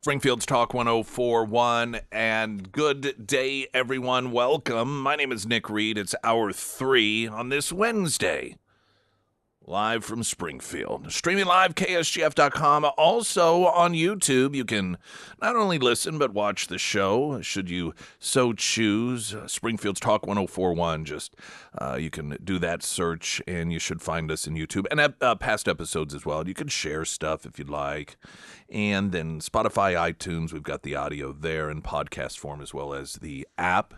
Springfield's Talk 104.1, and good day, everyone. Welcome. My name is Nick Reed. It's hour 3 on this Wednesday, live from Springfield. Streaming live, KSGF.com. Also on YouTube, you can not only listen, but watch the show, should you so choose. Springfield's Talk 104.1. Just, you can do that search, and you should find us in YouTube. And past episodes as well. You can share stuff if you'd like. And then Spotify, iTunes, we've got the audio there in podcast form, as well as the app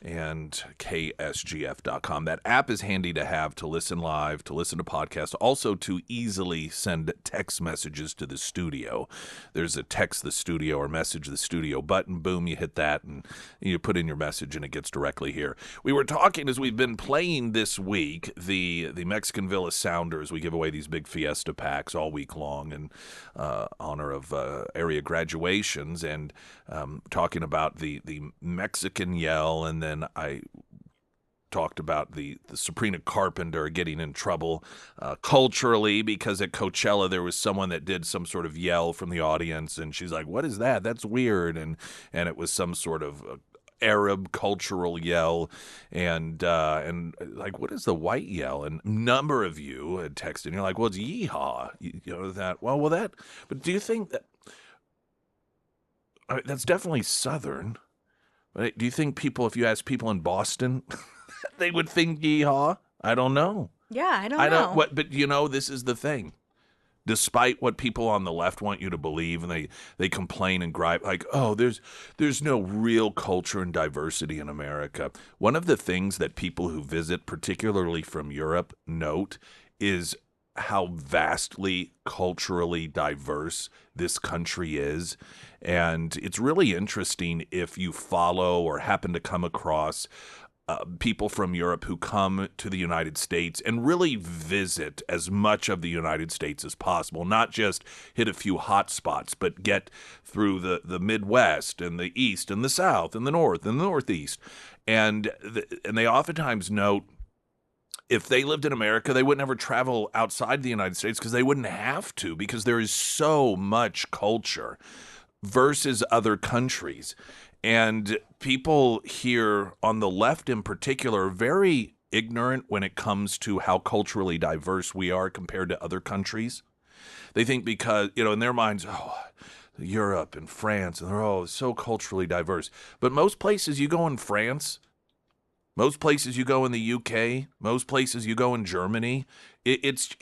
and KSGF.com. That app is handy to have to listen live, to listen to podcasts, also to easily send text messages to the studio. There's a text the studio or message the studio button. Boom, you hit that and you put in your message and it gets directly here. We were talking as we've been playing this week, the Mexican Villa Sounders. We give away these big Fiesta packs all week long in honor of area graduations, and talking about the Mexican yell, and then I talked about the Sabrina Carpenter getting in trouble culturally because at Coachella there was someone that did some sort of yell from the audience, and she's like, "What is that? That's weird," and it was some sort of Arab cultural yell, and like, what is the white yell? And a number of you had texted, and you're like, "Well, it's yeehaw," you know that. Well, that. But do you think that? I mean, that's definitely Southern. But do you think people, if you ask people in Boston, they would think yeehaw? I don't know. Yeah, I don't know. But this is the thing. Despite what people on the left want you to believe, and they complain and gripe, like, oh, there's no real culture and diversity in America. One of the things that people who visit, particularly from Europe, note is how vastly culturally diverse this country is. And it's really interesting if you follow or happen to come across people from Europe who come to the United States and really visit as much of the United States as possible, not just hit a few hot spots, but get through the Midwest and the East and the South and the North and the Northeast. And they oftentimes note, if they lived in America, they would never travel outside the United States because they wouldn't have to, because there is so much culture versus other countries. And people here on the left in particular are very ignorant when it comes to how culturally diverse we are compared to other countries. They think because, in their minds, Europe and France, and they're so culturally diverse. But most places you go in France, most places you go in the UK, most places you go in Germany, it's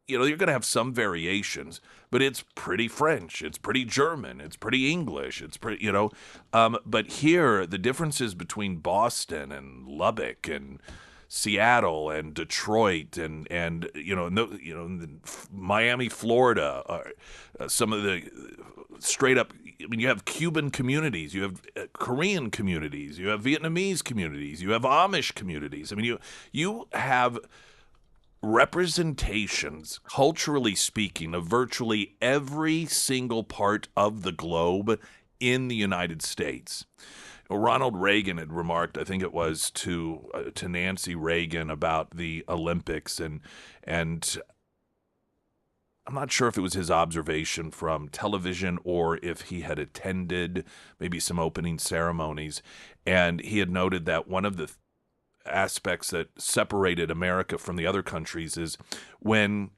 you're going to have some variations, but it's pretty French, it's pretty German, it's pretty English, it's pretty, but here the differences between Boston and Lubbock and Seattle and Detroit and Miami, Florida, are some of the straight up. I mean, you have Cuban communities, you have Korean communities, you have Vietnamese communities, you have Amish communities. I mean, you have representations, culturally speaking, of virtually every single part of the globe in the United States. Ronald Reagan had remarked, I think it was to Nancy Reagan, about the Olympics, and I'm not sure if it was his observation from television or if he had attended maybe some opening ceremonies, and he had noted that one of the aspects that separated America from the other countries is when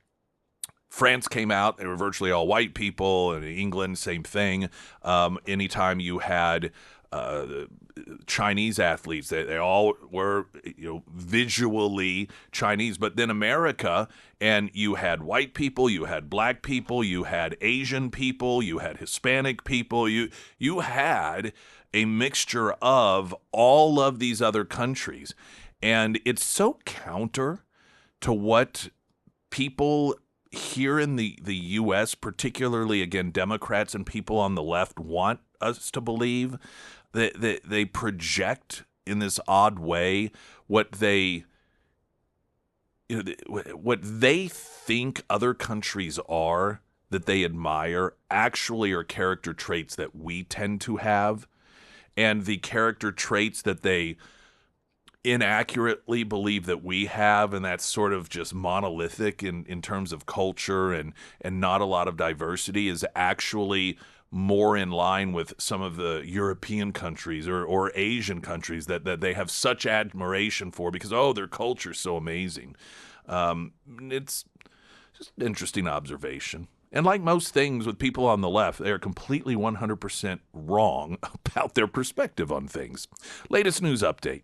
France came out, they were virtually all white people, and England, same thing. Anytime you had Chinese athletes, they all were visually Chinese. But then America, and you had white people, you had black people, you had Asian people, you had Hispanic people, you had a mixture of all of these other countries. And it's so counter to what people here in the U.S., particularly, again, Democrats and people on the left, want us to believe. That they project in this odd way what they think other countries are, that they admire, actually are character traits that we tend to have, and the character traits that they inaccurately believe that we have, and that's sort of just monolithic in terms of culture and not a lot of diversity, is actually more in line with some of the European countries or Asian countries that they have such admiration for because, their culture's so amazing. It's just an interesting observation. And like most things with people on the left, they are completely 100% wrong about their perspective on things. Latest news update.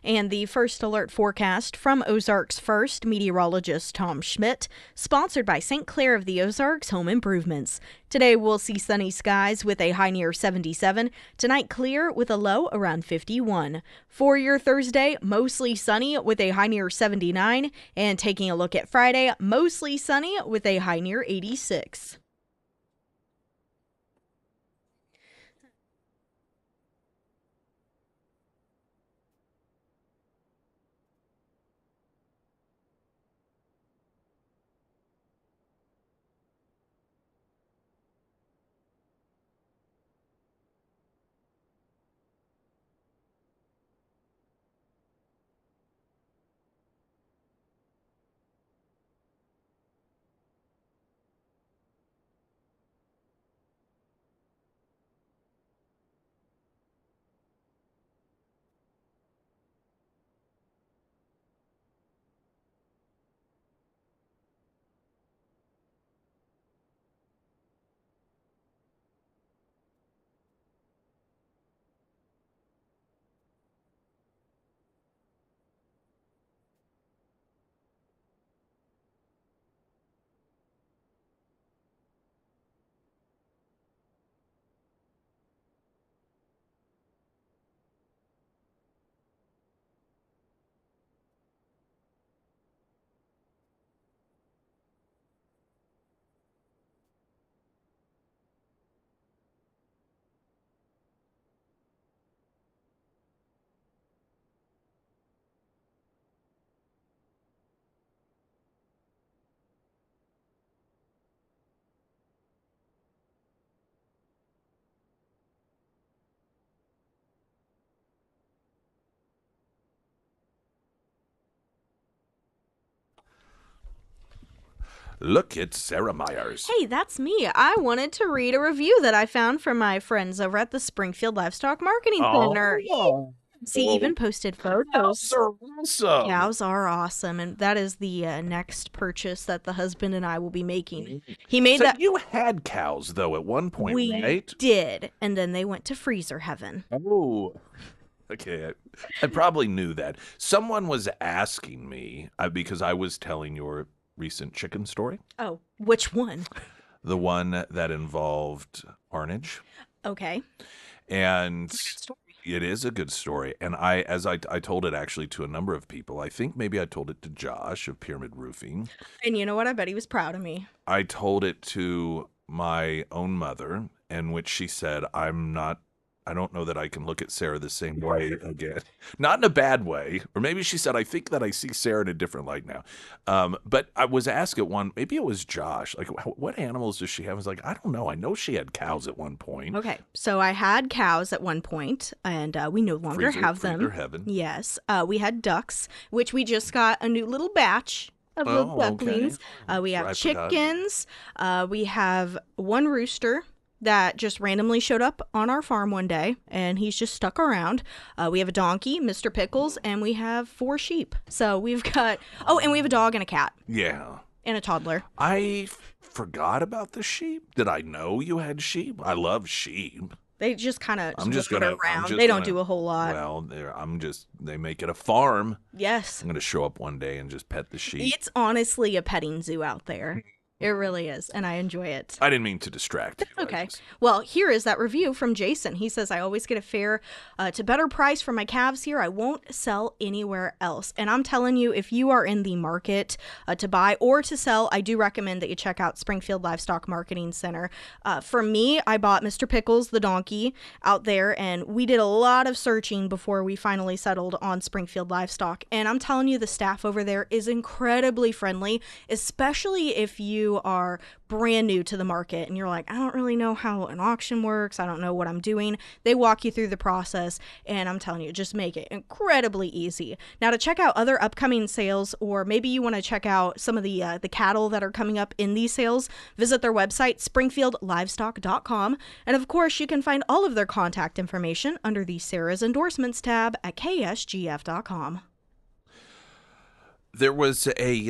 And the first alert forecast from Ozarks First meteorologist Tom Schmidt, sponsored by St. Clair of the Ozarks Home Improvements. Today we'll see sunny skies with a high near 77. Tonight clear with a low around 51. For your Thursday, mostly sunny with a high near 79. And taking a look at Friday, mostly sunny with a high near 86. Look at Sarah Myers. Hey, that's me. I wanted to read a review that I found from my friends over at the Springfield Livestock Marketing Center. He even posted photos. Cows are awesome. Cows are awesome, and that is the next purchase that the husband and I will be making. He made So that. you had cows, though, at one point, We right? did, and then they went to freezer heaven. Oh. Okay, I probably knew that. Someone was asking me, because I was telling your recent chicken story, Oh, which one? the one that involved Arnage. Okay. And it is a good story. And I told it actually to a number of people. I think maybe I told it to Josh of Pyramid Roofing. And you know what? I bet he was proud of me. I told it to my own mother, in which she said, I don't know that I can look at Sarah the same way again. Not in a bad way. Or maybe she said, I think that I see Sarah in a different light now. But I was asked at one, maybe it was Josh, like, what animals does she have? I was like, I don't know. I know she had cows at one point. Okay, so I had cows at one point, and we no longer have them. Freezer heaven. Yes. We had ducks, which we just got a new little batch of the ducklings. Okay. We have I forgot. chickens. We have one rooster that just randomly showed up on our farm one day, and he's just stuck around. We have a donkey, Mr. Pickles, and we have 4 sheep. So we've got, and we have a dog and a cat Yeah. and a toddler. I forgot about the sheep. Did I know you had sheep? I love sheep. They just kind of I'm just wander gonna. I'm around. just They don't gonna- do a whole lot. Well, they make it a farm. Yes. I'm gonna show up one day and just pet the sheep. It's honestly a petting zoo out there. It really is, and I enjoy it. I didn't mean to distract you. Okay. Well, here is that review from Jason. He says, I always get a fair to better price for my calves here. I won't sell anywhere else. And I'm telling you, if you are in the market to buy or to sell, I do recommend that you check out Springfield Livestock Marketing Center. For me, I bought Mr. Pickles, the donkey, out there, and we did a lot of searching before we finally settled on Springfield Livestock. And I'm telling you, the staff over there is incredibly friendly, especially if you are brand new to the market and you're like, I don't really know how an auction works. I don't know what I'm doing. They walk you through the process, and I'm telling you, just make it incredibly easy. Now, to check out other upcoming sales, or maybe you want to check out some of the cattle that are coming up in these sales, visit their website, springfieldlivestock.com. And of course, you can find all of their contact information under the Sarah's Endorsements tab at ksgf.com. There was a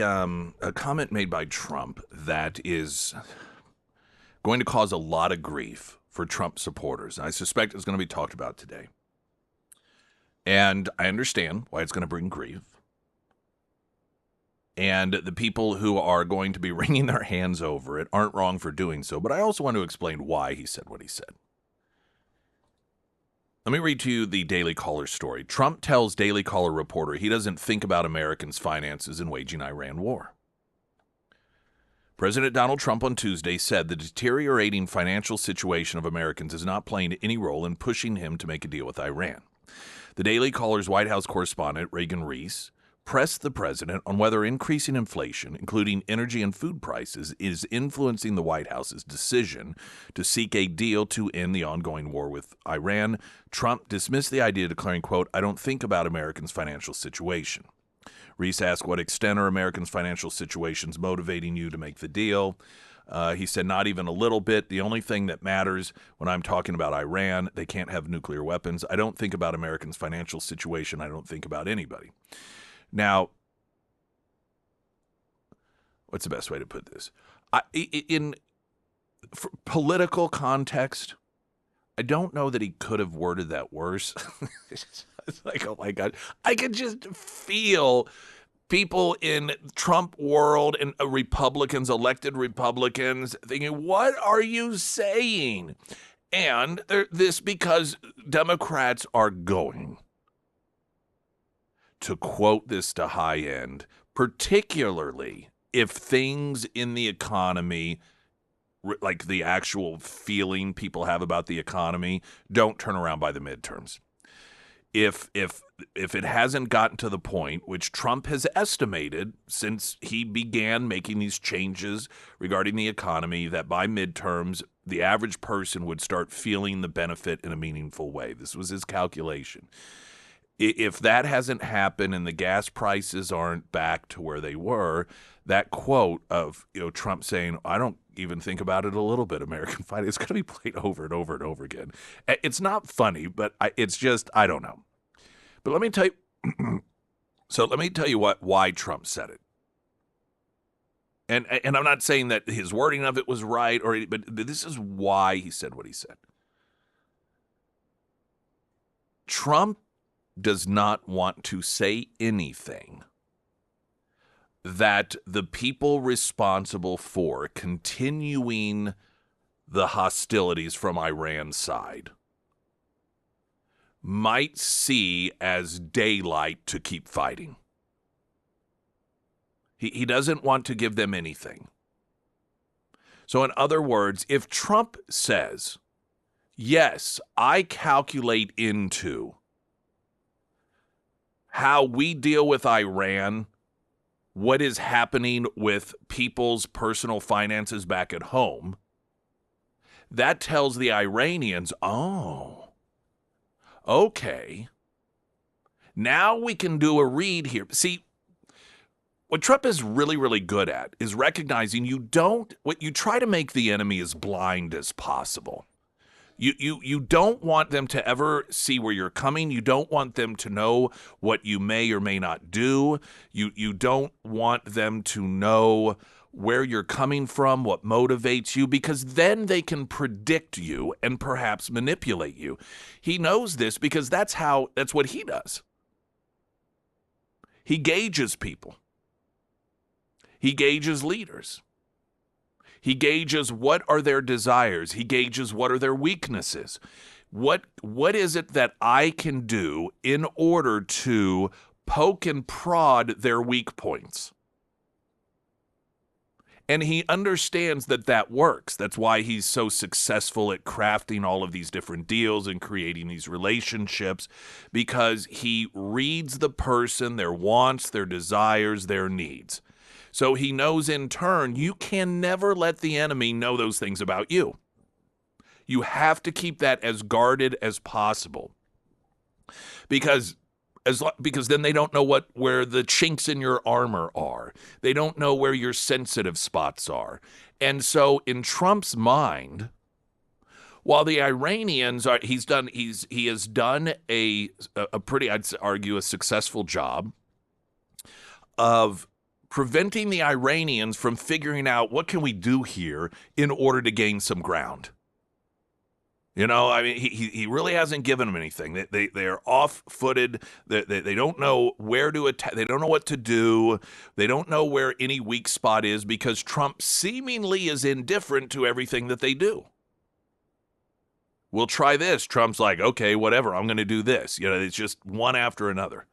comment made by Trump that is going to cause a lot of grief for Trump supporters. I suspect it's going to be talked about today. And I understand why it's going to bring grief. And the people who are going to be wringing their hands over it aren't wrong for doing so. But I also want to explain why he said what he said. Let me read to you the Daily Caller story. Trump tells Daily Caller reporter he doesn't think about Americans' finances in waging Iran war. President Donald Trump on Tuesday said the deteriorating financial situation of Americans is not playing any role in pushing him to make a deal with Iran. The Daily Caller's White House correspondent, Reagan Reese, pressed the president on whether increasing inflation, including energy and food prices, is influencing the White House's decision to seek a deal to end the ongoing war with Iran. Trump dismissed the idea, declaring, quote, I don't think about Americans' financial situation. Reese asked what extent are Americans' financial situations motivating you to make the deal? He said, not even a little bit. The only thing that matters when I'm talking about Iran, they can't have nuclear weapons. I don't think about Americans' financial situation. I don't think about anybody. Now, what's the best way to put this? In political context, I don't know that he could have worded that worse. It's like, oh my God, I could just feel people in Trump world and Republicans, elected Republicans, thinking, what are you saying? And this because Democrats are going to quote this to high end, particularly if things in the economy, like the actual feeling people have about the economy, don't turn around by the midterms. If it hasn't gotten to the point, which Trump has estimated since he began making these changes regarding the economy, that by midterms, the average person would start feeling the benefit in a meaningful way. This was his calculation. If that hasn't happened and the gas prices aren't back to where they were, that quote of Trump saying, I don't even think about it a little bit, American fight, it's going to be played over and over and over again. It's not funny, but it's just, I don't know. But let me tell you, let me tell you why Trump said it. And I'm not saying that his wording of it was right, but this is why he said what he said. Trump does not want to say anything that the people responsible for continuing the hostilities from Iran's side might see as daylight to keep fighting. He doesn't want to give them anything. So in other words, if Trump says, yes, I calculate into how we deal with Iran, what is happening with people's personal finances back at home, that tells the Iranians, oh, okay, now we can do a read here. See, what Trump is really, really good at is recognizing what you try to make the enemy as blind as possible. You don't want them to ever see where you're coming. You don't want them to know what you may or may not do. You don't want them to know where you're coming from, what motivates you, because then they can predict you and perhaps manipulate you. He knows this because that's what he does. He gauges people. He gauges leaders. He gauges what are their desires. He gauges what are their weaknesses. What is it that I can do in order to poke and prod their weak points? And he understands that works. That's why he's so successful at crafting all of these different deals and creating these relationships, because he reads the person, their wants, their desires, their needs. So he knows in turn, you can never let the enemy know those things about you. You have to keep that as guarded as possible, because then they don't know where the chinks in your armor are. They don't know where your sensitive spots are. And so in Trump's mind, while the Iranians are, he has done a pretty, I'd argue, a successful job of preventing the Iranians from figuring out what can we do here in order to gain some ground. You know, I mean, he really hasn't given them anything. They are off-footed. They don't know where to attack. They don't know what to do. They don't know where any weak spot is, because Trump seemingly is indifferent to everything that they do. We'll try this. Trump's like, okay, whatever, I'm going to do this. You know, it's just one after another.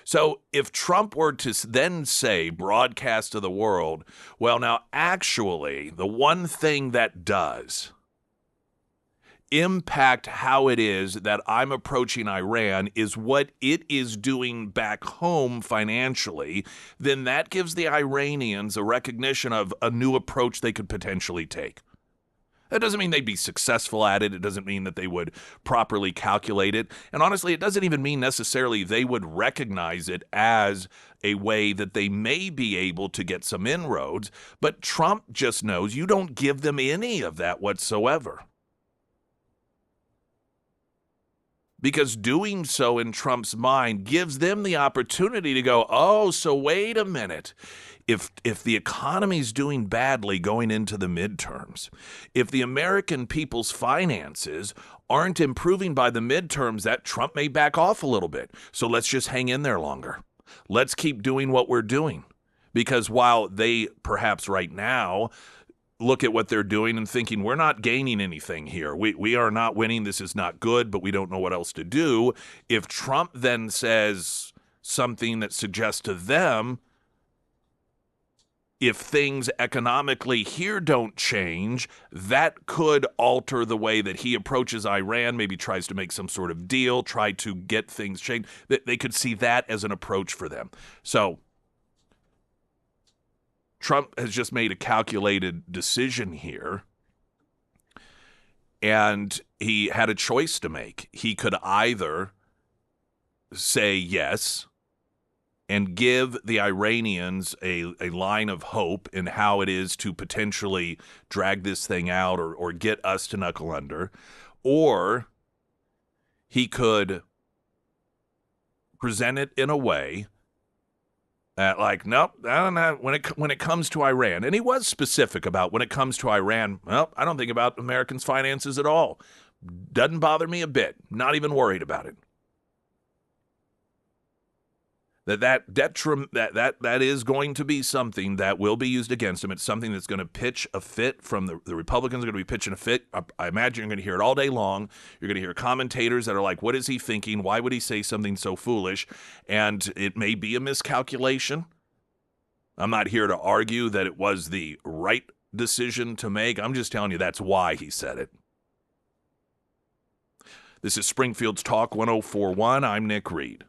So if Trump were to then say, broadcast to the world, well, now actually, the one thing that does impact how it is that I'm approaching Iran is what it is doing back home financially, then that gives the Iranians a recognition of a new approach they could potentially take. That doesn't mean they'd be successful at it. It doesn't mean that they would properly calculate it. And honestly, it doesn't even mean necessarily they would recognize it as a way that they may be able to get some inroads. But Trump just knows you don't give them any of that whatsoever. Because doing so in Trump's mind gives them the opportunity to go, oh, so wait a minute. If the economy's doing badly going into the midterms, if the American people's finances aren't improving by the midterms, that Trump may back off a little bit. So let's just hang in there longer. Let's keep doing what we're doing. Because while they perhaps right now look at what they're doing and thinking, we're not gaining anything here. We are not winning. This is not good, but we don't know what else to do. If Trump then says something that suggests to them, if things economically here don't change, that could alter the way that he approaches Iran, maybe tries to make some sort of deal, try to get things changed. They could see that as an approach for them. So Trump has just made a calculated decision here, and he had a choice to make. He could either say yes and give the Iranians a line of hope in how it is to potentially drag this thing out or get us to knuckle under, or he could present it in a way like, nope, I don't know. When it comes to Iran, and he was specific about when it comes to Iran, well, I don't think about Americans' finances at all. Doesn't bother me a bit. Not even worried about it. That is going to be something that will be used against him. It's something that's going to pitch a fit from the Republicans are going to be pitching a fit. I imagine you're going to hear it all day long. You're going to hear commentators that are like, what is he thinking? Why would he say something so foolish? And it may be a miscalculation. I'm not here to argue that it was the right decision to make. I'm just telling you that's why he said it. This is Springfield's Talk 1041. I'm Nick Reed.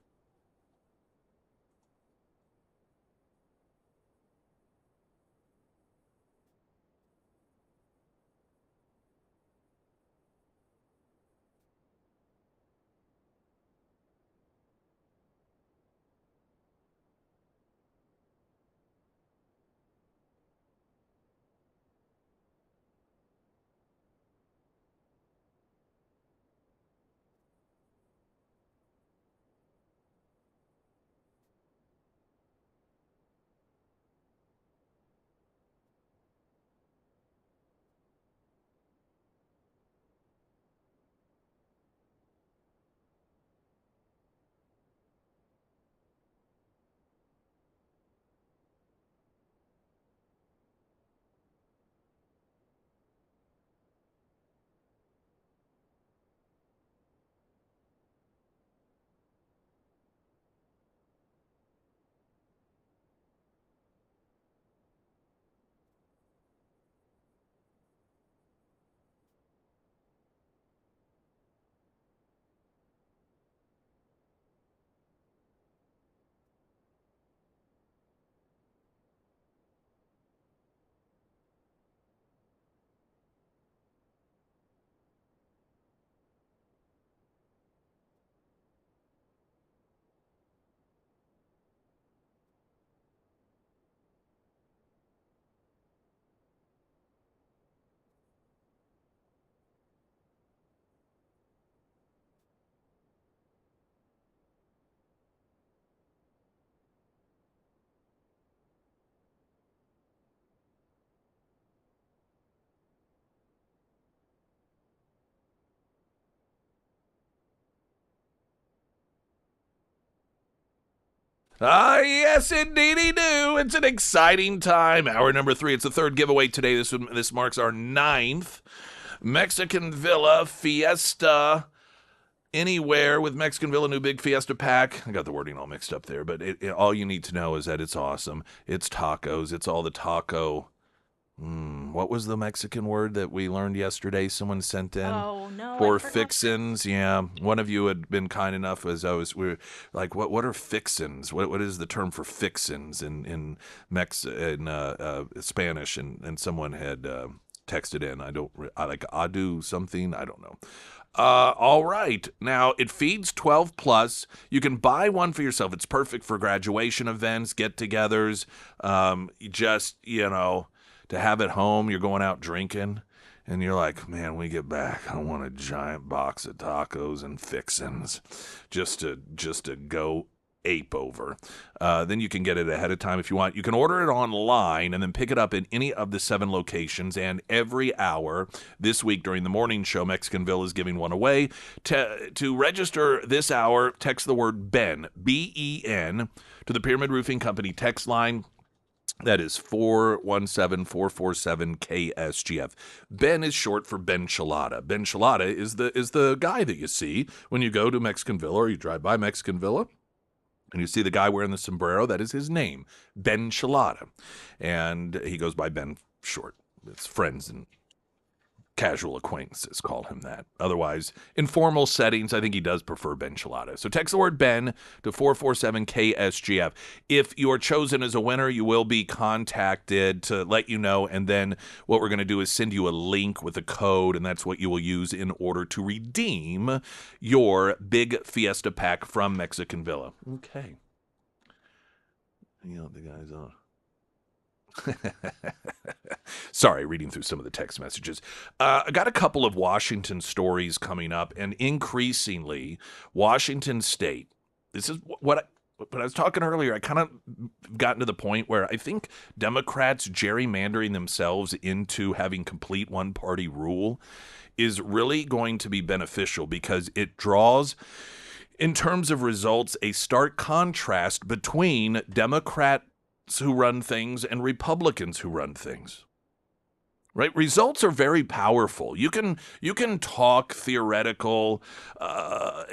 Yes, indeedy do. It's an exciting time. Hour number 3. It's the third giveaway today. This marks our 9th Mexican Villa Fiesta Anywhere with Mexican Villa New Big Fiesta Pack. I got the wording all mixed up there, but all you need to know is that it's awesome. It's tacos. It's all the taco. What was the Mexican word that we learned yesterday? Someone sent in. Oh no! For fixins. Yeah, one of you had been kind enough we were like, what are fixins? What is the term for fixins in Spanish? And someone had texted in. I like adu something. I don't know. All right. Now, it feeds 12 plus. You can buy one for yourself. It's perfect for graduation events, get-togethers. To have at home, you're going out drinking, and you're like, man, when we get back, I want a giant box of tacos and fixins just to go ape over. Then you can get it ahead of time if you want. You can order it online and then pick it up in any of the 7 locations. And every hour this week during the morning show, Mexicanville is giving one away. To register this hour, text the word Ben, B-E-N, to the Pyramid Roofing Company text line. That is 417-447-KSGF. Ben is short for Ben Chilada. Ben Chilada is the guy that you see when you go to Mexican Villa or you drive by Mexican Villa. And you see the guy wearing the sombrero, that is his name, Ben Chilada. And he goes by Ben short. His friends and casual acquaintances call him that. Otherwise, in formal settings, I think he does prefer Ben Chilada. So text the word Ben to 447-KSGF. If you are chosen as a winner, you will be contacted to let you know. And then what we're going to do is send you a link with a code, and that's what you will use in order to redeem your big Fiesta pack from Mexican Villa. Okay. You know what the guy's on. Sorry, reading through some of the text messages. I got a couple of Washington stories coming up, and increasingly, Washington State. This is what I was talking earlier. I kind of gotten to the point where I think Democrats gerrymandering themselves into having complete one-party rule is really going to be beneficial because it draws, in terms of results, a stark contrast between Democrats who run things and Republicans who run things. Right? Results are very powerful. You can talk theoretical, and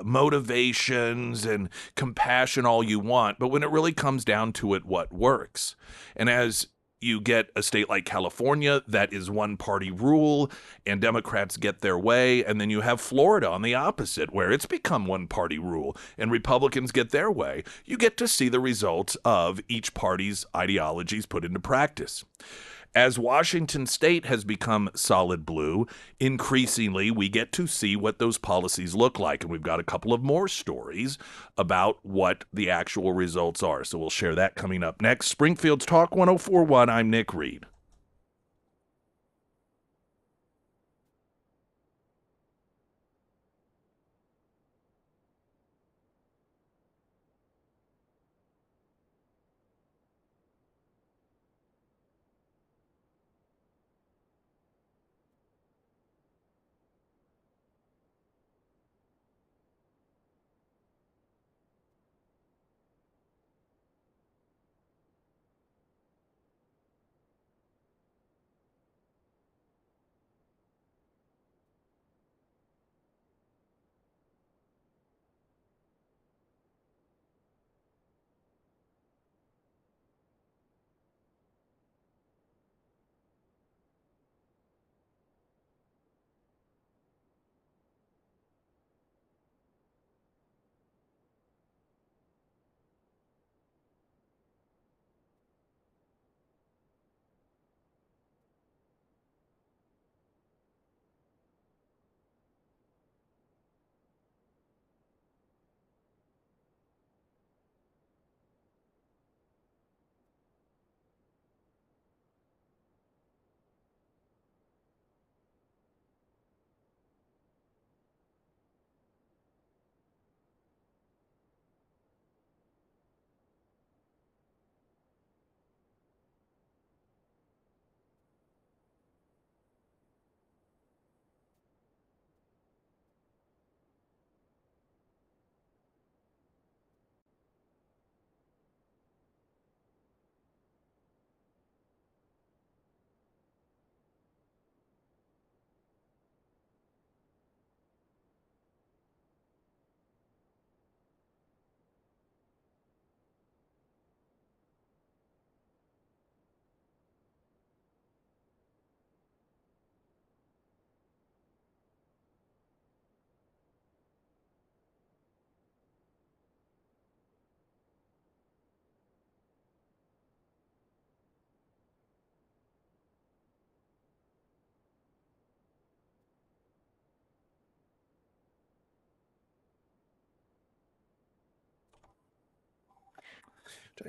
motivations and compassion all you want, but when it really comes down to it, what works? And as you get a state like California that is one-party rule and Democrats get their way, and then you have Florida on the opposite where it's become one-party rule and Republicans get their way. You get to see the results of each party's ideologies put into practice. As Washington State has become solid blue, increasingly we get to see what those policies look like. And we've got a couple of more stories about what the actual results are. So we'll share that coming up next. Springfield's Talk 104.1. I'm Nick Reed.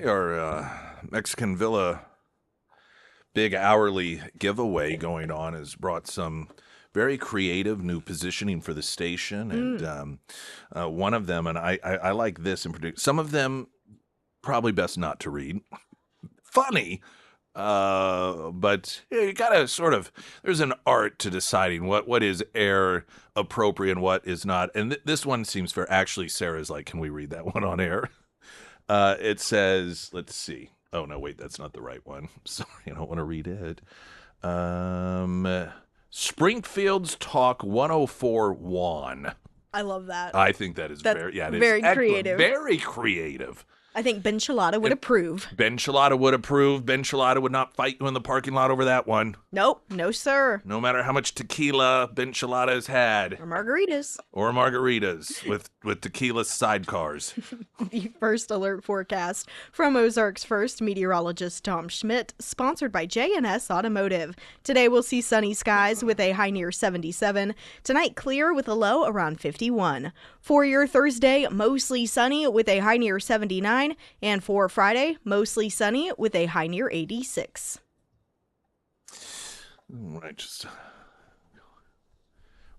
Our Mexican Villa big hourly giveaway going on has brought some very creative new positioning for the station. And one of them, and I like this in particular, some of them probably best not to read. Funny. But you gotta sort of, there's an art to deciding what is air appropriate and what is not. And this one seems fair. Actually, Sarah's like, can we read that one on air? It says, let's see. Oh, no, wait, that's not the right one. Sorry, I don't want to read it. Springfield's Talk 104.1. I love that. I think that is That's very, yeah, it is very excellent. creative. Very creative. I think Ben Chilada would approve. Ben Chilada would approve. Ben Chilada would not fight you in the parking lot over that one. Nope, no sir. No matter how much tequila Ben Chilada has had. Or margaritas. Or margaritas with tequila sidecars. The first alert forecast from Ozarks First meteorologist Tom Schmidt, sponsored by J&S Automotive. Today we'll see sunny skies with a high near 77. Tonight clear with a low around 51. For your Thursday, mostly sunny with a high near 79. And for Friday, mostly sunny with a high near 86. Right, just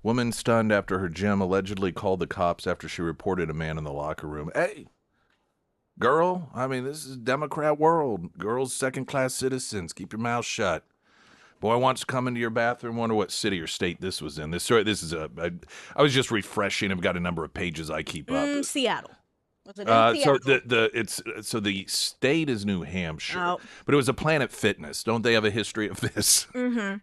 woman stunned after her gym allegedly called the cops after she reported a man in the locker room. Hey, girl, I mean, this is Democrat world. Girls, second-class citizens. Keep your mouth shut. Boy wants to come into your bathroom. Wonder what city or state this was in. This is I was just refreshing. I've got a number of pages I keep up. Seattle. Was it in So Seattle? the state is New Hampshire, Oh. but it was a Planet Fitness. Don't they have a history of this? Mm-hmm.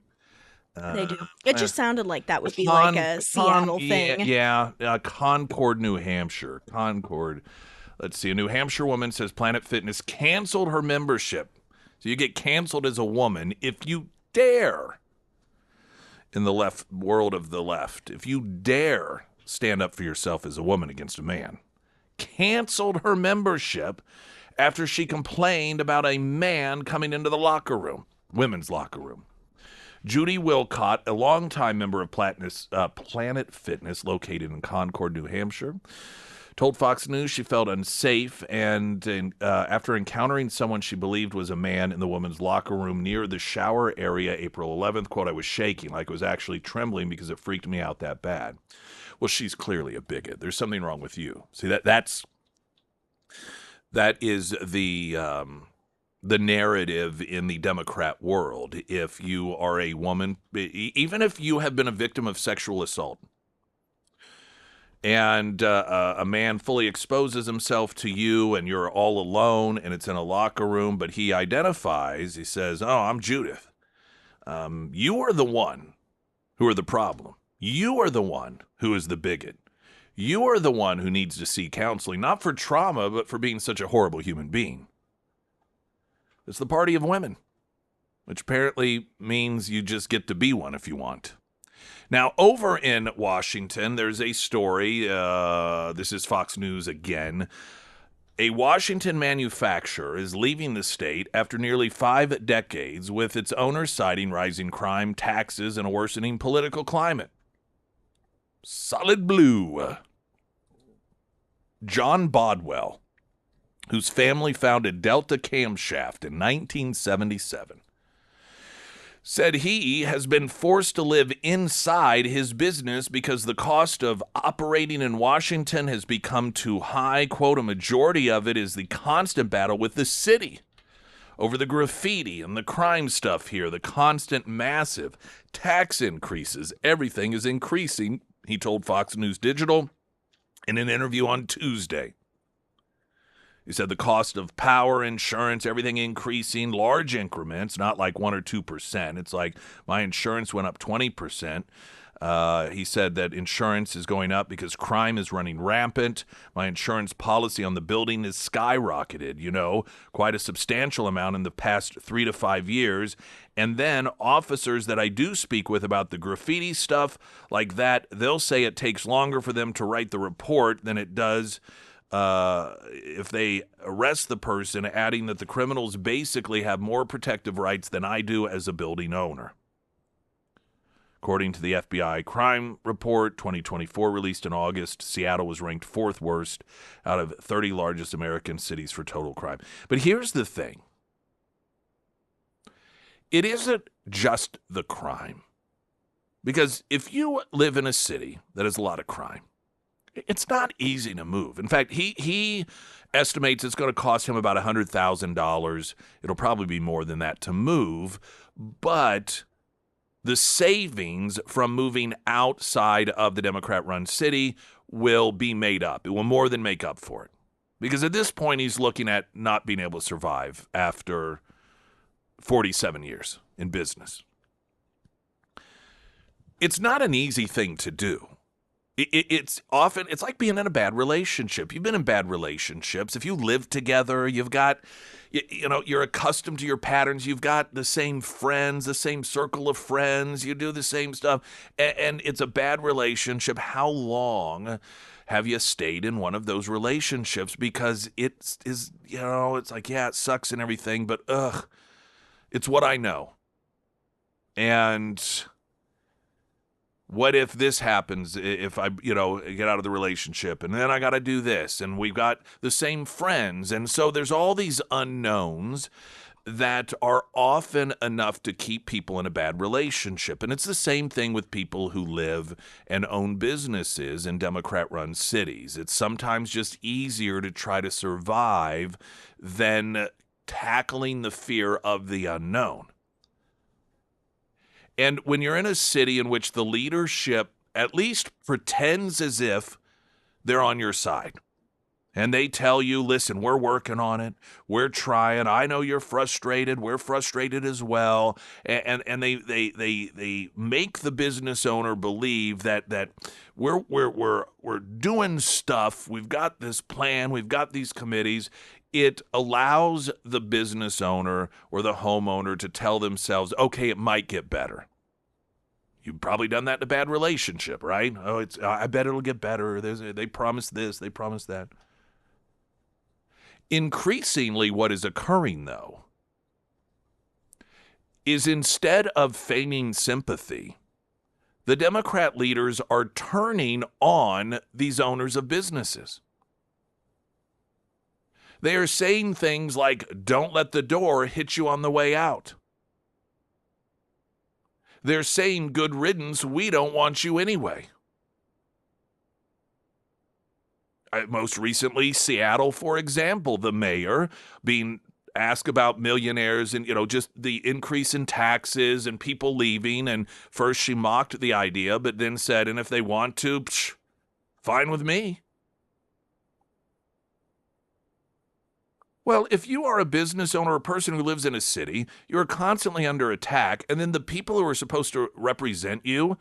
They do. It just sounded like that would be like a Seattle thing. Yeah, Concord, New Hampshire. Concord. Let's see. A New Hampshire woman says Planet Fitness canceled her membership. So you get canceled as a woman if you dare, in the left world of the left, if you dare stand up for yourself as a woman against a man. Canceled her membership after she complained about a man coming into the locker room, women's locker room. Judy Wilcott, a longtime member of Planet Fitness located in Concord, New Hampshire, told Fox News she felt unsafe and after encountering someone she believed was a man in the women's locker room near the shower area April 11th. Quote, I was shaking like I was actually trembling because it freaked me out that bad. Well, she's clearly a bigot. There's something wrong with you. See, that is the narrative in the Democrat world. If you are a woman, even if you have been a victim of sexual assault, and a man fully exposes himself to you and you're all alone and it's in a locker room, but he identifies, he says, oh, I'm Judith. You are the one who are the problem. You are the one who is the bigot. You are the one who needs to see counseling, not for trauma, but for being such a horrible human being. It's the party of women, which apparently means you just get to be one if you want. Now, over in Washington, there's a story. This is Fox News again. A Washington manufacturer is leaving the state after nearly 5 decades, with its owners citing rising crime, taxes, and a worsening political climate. Solid Blue. John Bodwell, whose family founded Delta Camshaft in 1977, said he has been forced to live inside his business because the cost of operating in Washington has become too high. Quote, a majority of it is the constant battle with the city over the graffiti and the crime stuff here, the constant massive tax increases. Everything is increasing, he told Fox News Digital in an interview on Tuesday. He said the cost of power, insurance, everything increasing, large increments, not like 1 or 2%. It's like my insurance went up 20%. He said that insurance is going up because crime is running rampant. My insurance policy on the building is skyrocketed, quite a substantial amount in the past 3 to 5 years. And then officers that I do speak with about the graffiti stuff like that, they'll say it takes longer for them to write the report than it does if they arrest the person, adding that the criminals basically have more protective rights than I do as a building owner. According to the FBI crime report 2024 released in August, Seattle was ranked 4th worst out of 30 largest American cities for total crime. But here's the thing. It isn't just the crime. Because if you live in a city that has a lot of crime, it's not easy to move. In fact, he estimates it's going to cost him about $100,000. It'll probably be more than that to move, but the savings from moving outside of the Democrat-run city will be made up. It will more than make up for it. Because at this point, he's looking at not being able to survive after 47 years in business. It's not an easy thing to do. It's like being in a bad relationship. You've been in bad relationships. If you live together, you've got, you're accustomed to your patterns. You've got the same friends, the same circle of friends. You do the same stuff. And it's a bad relationship. How long have you stayed in one of those relationships? Because it's like, yeah, it sucks and everything, but it's what I know. And what if this happens, if I, get out of the relationship, and then I got to do this, and we've got the same friends. And so there's all these unknowns that are often enough to keep people in a bad relationship. And it's the same thing with people who live and own businesses in Democrat-run cities. It's sometimes just easier to try to survive than tackling the fear of the unknown. And when you're in a city in which the leadership at least pretends as if they're on your side, and they tell you, listen, we're working on it, we're trying, I know you're frustrated, we're frustrated as well, and they make the business owner believe that we're doing stuff, we've got this plan, we've got these committees. It allows the business owner or the homeowner to tell themselves, okay, it might get better. You've probably done that in a bad relationship, right? Oh, I bet it'll get better. They promised this, they promised that. Increasingly, what is occurring, though, is instead of feigning sympathy, the Democrat leaders are turning on these owners of businesses. They are saying things like, don't let the door hit you on the way out. They're saying, good riddance, we don't want you anyway. Most recently, Seattle, for example, the mayor being asked about millionaires and, just the increase in taxes and people leaving. And first she mocked the idea, but then said, and if they want to, fine with me. Well, if you are a business owner or a person who lives in a city, you're constantly under attack, and then the people who are supposed to represent you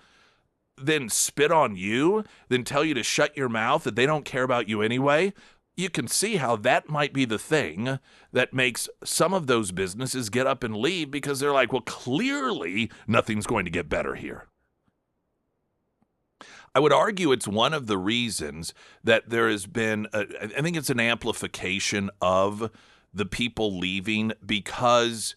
then spit on you, then tell you to shut your mouth, that they don't care about you anyway, you can see how that might be the thing that makes some of those businesses get up and leave because they're like, well, clearly nothing's going to get better here. I would argue it's one of the reasons that there has been, I think it's an amplification of the people leaving because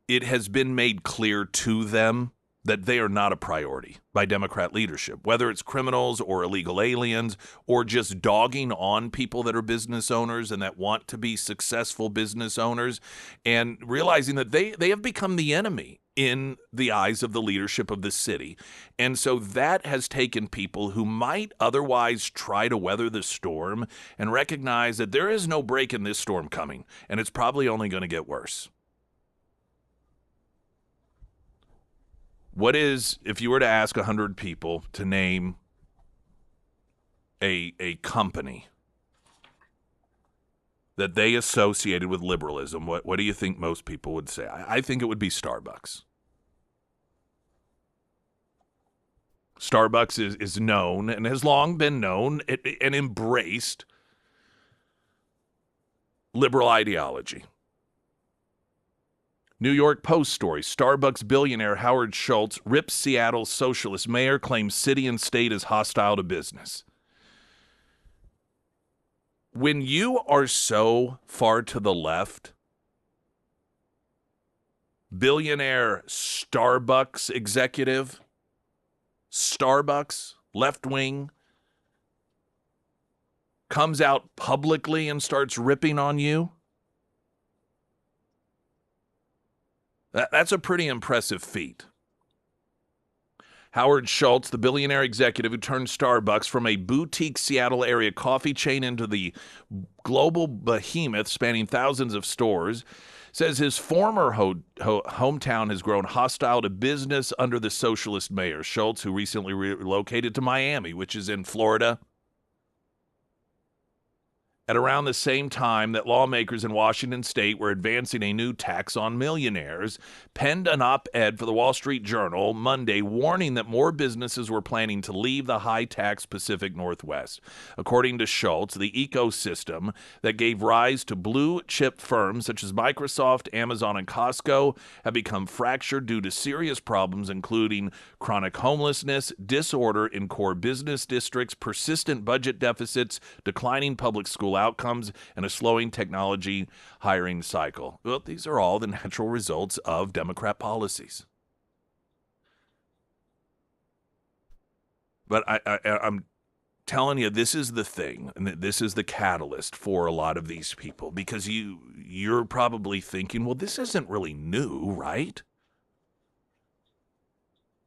it has been made clear to them that they are not a priority by Democrat leadership, whether it's criminals or illegal aliens or just dogging on people that are business owners and that want to be successful business owners, and realizing that they have become the enemy in the eyes of the leadership of the city. And so that has taken people who might otherwise try to weather the storm and recognize that there is no break in this storm coming, and it's probably only going to get worse. What is, if you were to ask 100 people to name a company that they associated with liberalism, what do you think most people would say? I think it would be Starbucks. Starbucks is known and has long been known and embraced liberal ideology. New York Post story, Starbucks billionaire Howard Schultz rips Seattle's socialist mayor, claims city and state is hostile to business. When you are so far to the left, billionaire Starbucks executive Starbucks, left wing, comes out publicly and starts ripping on you? That's a pretty impressive feat. Howard Schultz, the billionaire executive who turned Starbucks from a boutique Seattle area coffee chain into the global behemoth spanning thousands of stores, says his former hometown has grown hostile to business under the socialist mayor. Schultz, who recently relocated to Miami, which is in Florida, at around the same time that lawmakers in Washington state were advancing a new tax on millionaires, penned an op-ed for the Wall Street Journal Monday warning that more businesses were planning to leave the high-tax Pacific Northwest. According to Schultz, the ecosystem that gave rise to blue-chip firms such as Microsoft, Amazon, and Costco have become fractured due to serious problems including chronic homelessness, disorder in core business districts, persistent budget deficits, declining public school outcomes, and a slowing technology hiring cycle. Well, these are all the natural results of Democrat policies. But I'm telling you, this is the thing, and this is the catalyst for a lot of these people, because you're probably thinking, well, this isn't really new, right?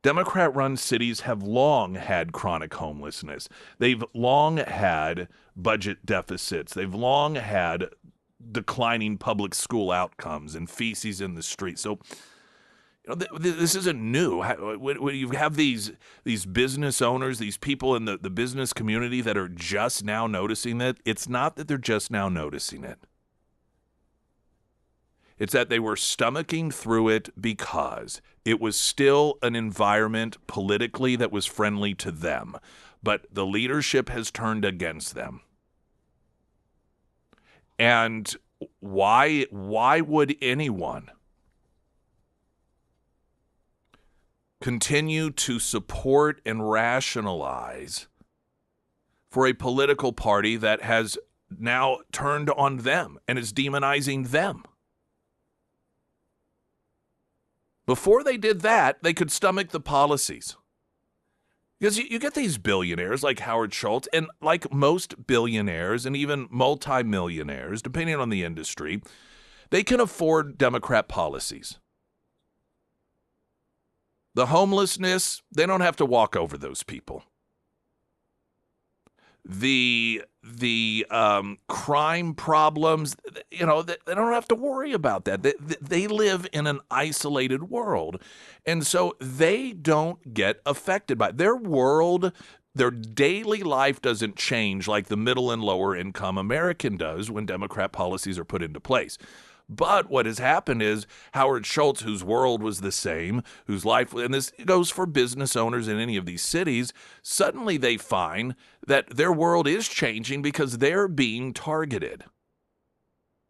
Democrat-run cities have long had chronic homelessness. They've long had budget deficits. They've long had declining public school outcomes and feces in the street. So, this isn't new. When you have these business owners, these people in the business community that are just now noticing it, it's not that they're just now noticing it. It's that they were stomaching through it because it was still an environment politically that was friendly to them, but the leadership has turned against them. And why would anyone continue to support and rationalize for a political party that has now turned on them and is demonizing them? Before they did that, they could stomach the policies. Because you get these billionaires like Howard Schultz, and like most billionaires and even multimillionaires, depending on the industry, they can afford Democrat policies. The homelessness, they don't have to walk over those people. The crime problems, they don't have to worry about that. They live in an isolated world. And so they don't get affected by it. Their world, their daily life doesn't change like the middle and lower income American does when Democrat policies are put into place. But what has happened is Howard Schultz, whose world was the same, whose life, and this goes for business owners in any of these cities, suddenly they find that their world is changing because they're being targeted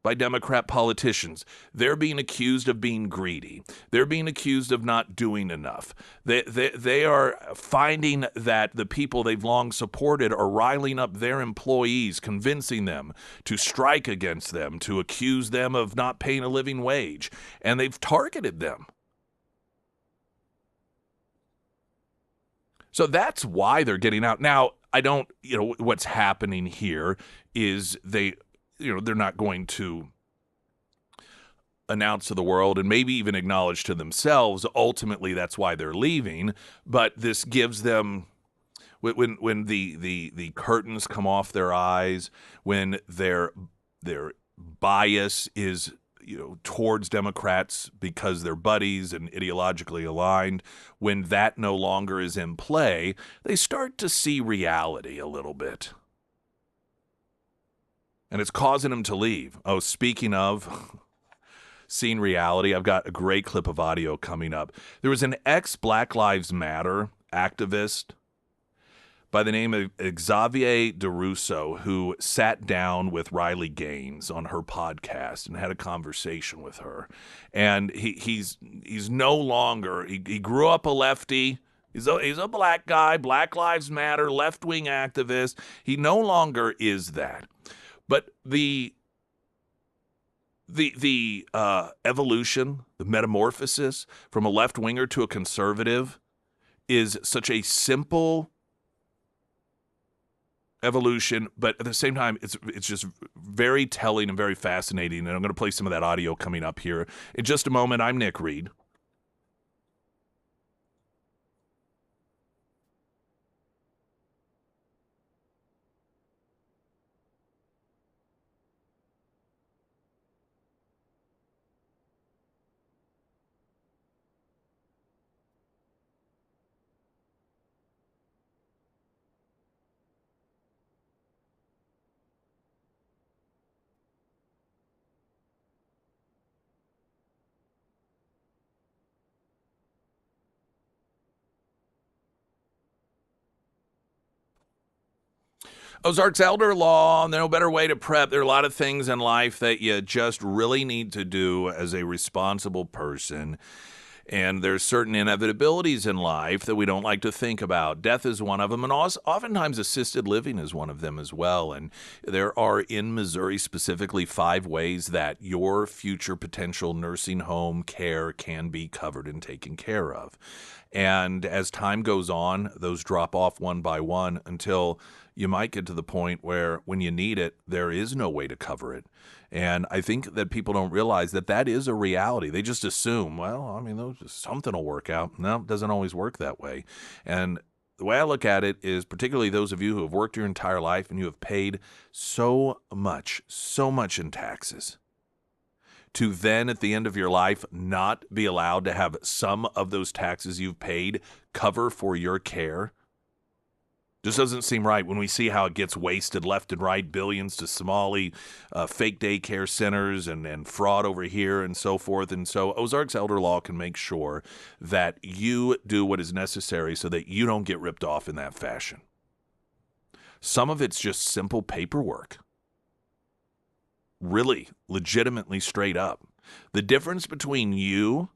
by Democrat politicians. They're being accused of being greedy. They're being accused of not doing enough. They are finding that the people they've long supported are riling up their employees, convincing them to strike against them, to accuse them of not paying a living wage, and they've targeted them. So that's why they're getting out. Now, what's happening here is they're not going to announce to the world and maybe even acknowledge to themselves, ultimately that's why they're leaving. But this gives them, when the curtains come off their eyes, when their bias is towards Democrats because they're buddies and ideologically aligned, when that no longer is in play, they start to see reality a little bit. And it's causing them to leave. Oh, speaking of seeing reality, I've got a great clip of audio coming up. There was an ex-Black Lives Matter activist by the name of Xavier DeRusso who sat down with Riley Gaines on her podcast and had a conversation with her. And he's no longer, he grew up a lefty. He's a black guy, Black Lives Matter, left-wing activist. He no longer is that. But the evolution, the metamorphosis from a left-winger to a conservative is such a simple evolution, but at the same time, it's just very telling and very fascinating. And I'm going to play some of that audio coming up here in just a moment. I'm Nick Reed. Ozarks elder law, no better way to prep. There are a lot of things in life that you just really need to do as a responsible person. And there's certain inevitabilities in life that we don't like to think about. Death is one of them, and oftentimes assisted living is one of them as well. And there are, in Missouri specifically, 5 ways that your future potential nursing home care can be covered and taken care of. And as time goes on, those drop off one by one until you might get to the point where when you need it, there is no way to cover it. And I think that people don't realize that that is a reality. They just assume, well, I mean, something will work out. No, it doesn't always work that way. And the way I look at it is, particularly those of you who have worked your entire life and you have paid so much in taxes, to then at the end of your life not be allowed to have some of those taxes you've paid cover for your care, just doesn't seem right when we see how it gets wasted left and right, billions to Somali fake daycare centers and fraud over here and so forth. And so Ozarks Elder Law can make sure that you do what is necessary so that you don't get ripped off in that fashion. Some of it's just simple paperwork. Really, legitimately straight up. The difference between you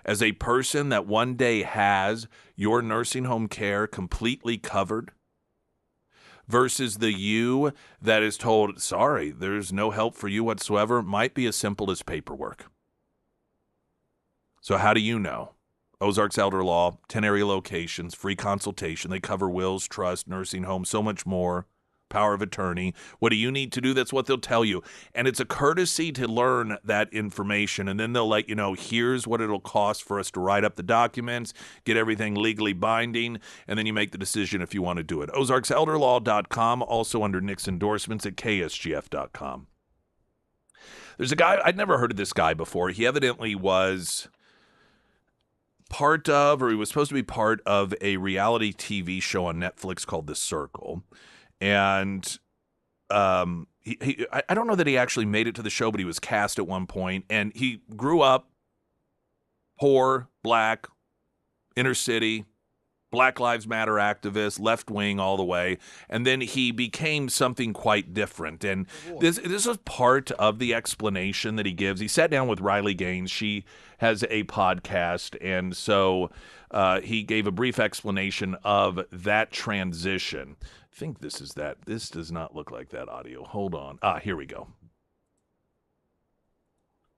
as a person that one day has your nursing home care completely covered versus the you that is told, sorry, there's no help for you whatsoever, might be as simple as paperwork. So how do you know? Ozarks Elder Law, 10 area locations, free consultation. They cover wills, trust, nursing home, so much more. Power of attorney. What do you need to do? That's what they'll tell you. And it's a courtesy to learn that information. And then they'll let you know, here's what it'll cost for us to write up the documents, get everything legally binding, and then you make the decision if you want to do it. OzarksElderLaw.com, also under Nick's endorsements at KSGF.com. There's a guy, I'd never heard of this guy before. He evidently was part of, or he was supposed to be part of a reality TV show on Netflix called The Circle. And I don't know that he actually made it to the show, but he was cast at one point. And he grew up poor, black, inner city, Black Lives Matter activist, left wing all the way. And then he became something quite different. And this is part of the explanation that he gives. He sat down with Riley Gaines. She has a podcast. And so he gave a brief explanation of that transition. I think this is that. This does not look like that audio. Hold on. Here we go.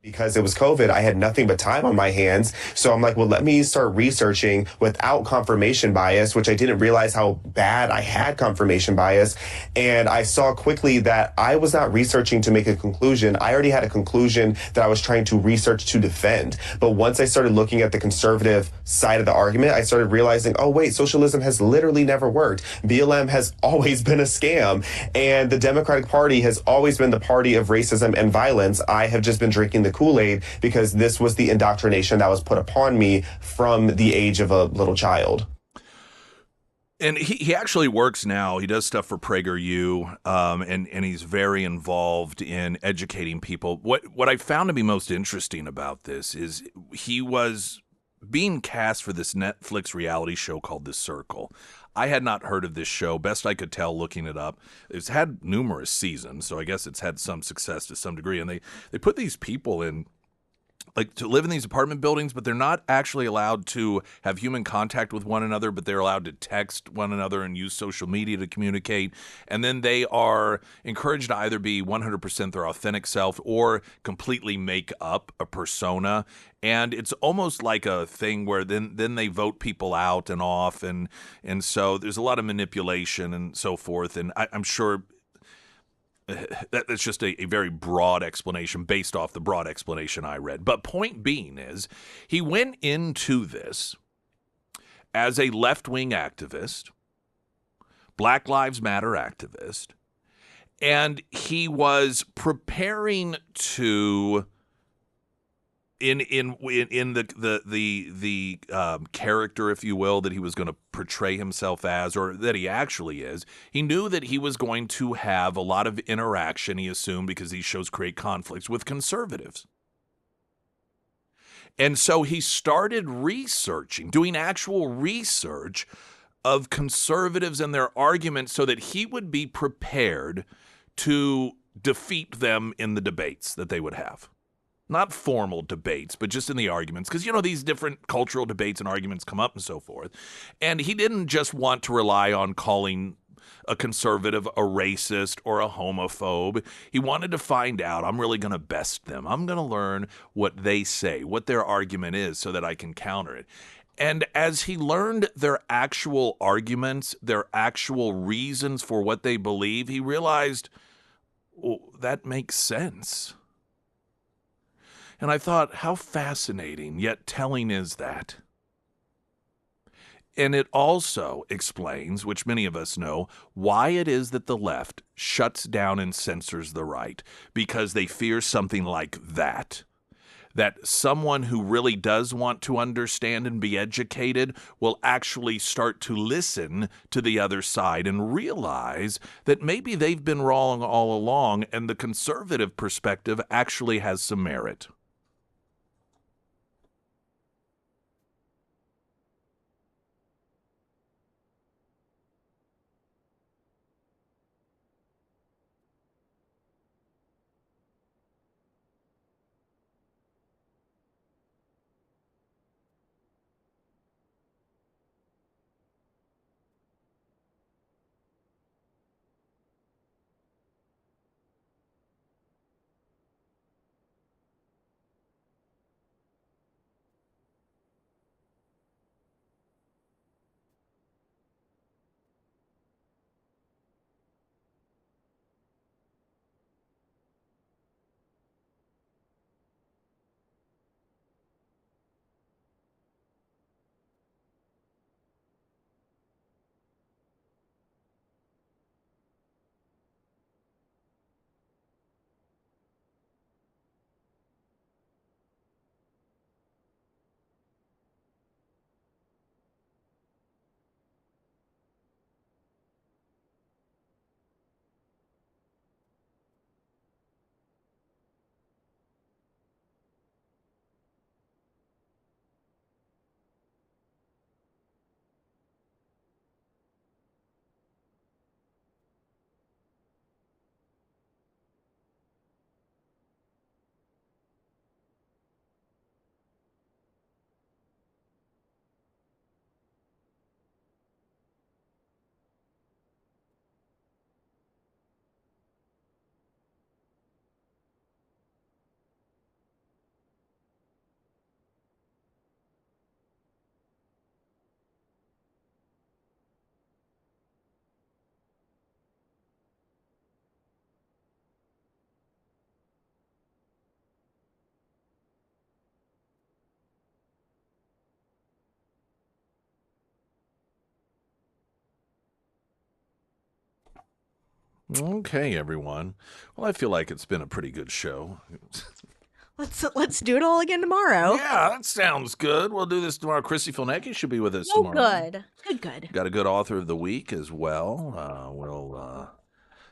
Because it was COVID, I had nothing but time on my hands. So I'm like, well, let me start researching without confirmation bias, which I didn't realize how bad I had confirmation bias. And I saw quickly that I was not researching to make a conclusion. I already had a conclusion that I was trying to research to defend. But once I started looking at the conservative side of the argument, I started realizing, oh, wait, socialism has literally never worked. BLM has always been a scam. And the Democratic Party has always been the party of racism and violence. I have just been drinking the Kool-Aid because this was the indoctrination that was put upon me from the age of a little child. And he actually works now. He does stuff for PragerU, and he's very involved in educating people. What I found to be most interesting about this is he was being cast for this Netflix reality show called The Circle. I had not heard of this show. Best I could tell looking it up, it's had numerous seasons, so I guess it's had some success to some degree. And they put these people in like to live in these apartment buildings, but they're not actually allowed to have human contact with one another, but they're allowed to text one another and use social media to communicate. And then they are encouraged to either be 100% their authentic self or completely make up a persona. And it's almost like a thing where then they vote people out and off. And so there's a lot of manipulation and so forth. And I'm sure that's just a very broad explanation based off the broad explanation I read. But point being is, he went into this as a left-wing activist, Black Lives Matter activist, and he was preparing to in the character, if you will, that he was going to portray himself as, or that he actually is. He knew that he was going to have a lot of interaction, he assumed, because these shows create conflicts with conservatives. And so he started researching, doing actual research of conservatives and their arguments so that he would be prepared to defeat them in the debates that they would have. Not formal debates, but just in the arguments. Because, these different cultural debates and arguments come up and so forth. And he didn't just want to rely on calling a conservative a racist or a homophobe. He wanted to find out, I'm really going to best them. I'm going to learn what they say, what their argument is, so that I can counter it. And as he learned their actual arguments, their actual reasons for what they believe, he realized, that makes sense. And I thought, how fascinating yet telling is that? And it also explains, which many of us know, why it is that the left shuts down and censors the right, because they fear something like that. That someone who really does want to understand and be educated will actually start to listen to the other side and realize that maybe they've been wrong all along and the conservative perspective actually has some merit. Okay, everyone. Well, I feel like it's been a pretty good show. Let's do it all again tomorrow. Yeah, that sounds good. We'll do this tomorrow. Chrissy Filnecki should be with us tomorrow. Good. Got a good author of the week as well. We'll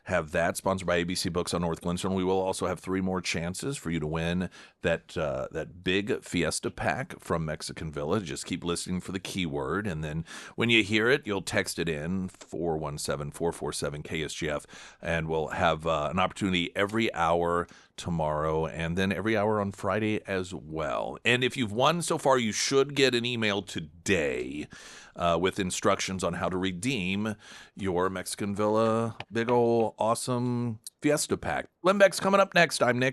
have that sponsored by ABC Books on North Glenstone. We will also have 3 more chances for you to win that big Fiesta pack from Mexican Villa. Just keep listening for the keyword, and then when you hear it, you'll text it in 417-447-KSGF, and we'll have an opportunity every hour tomorrow, and then every hour on Friday as well. And if you've won so far, you should get an email today with instructions on how to redeem your Mexican Villa big ol' awesome Fiesta pack. Limbeck's coming up next. I'm Nick.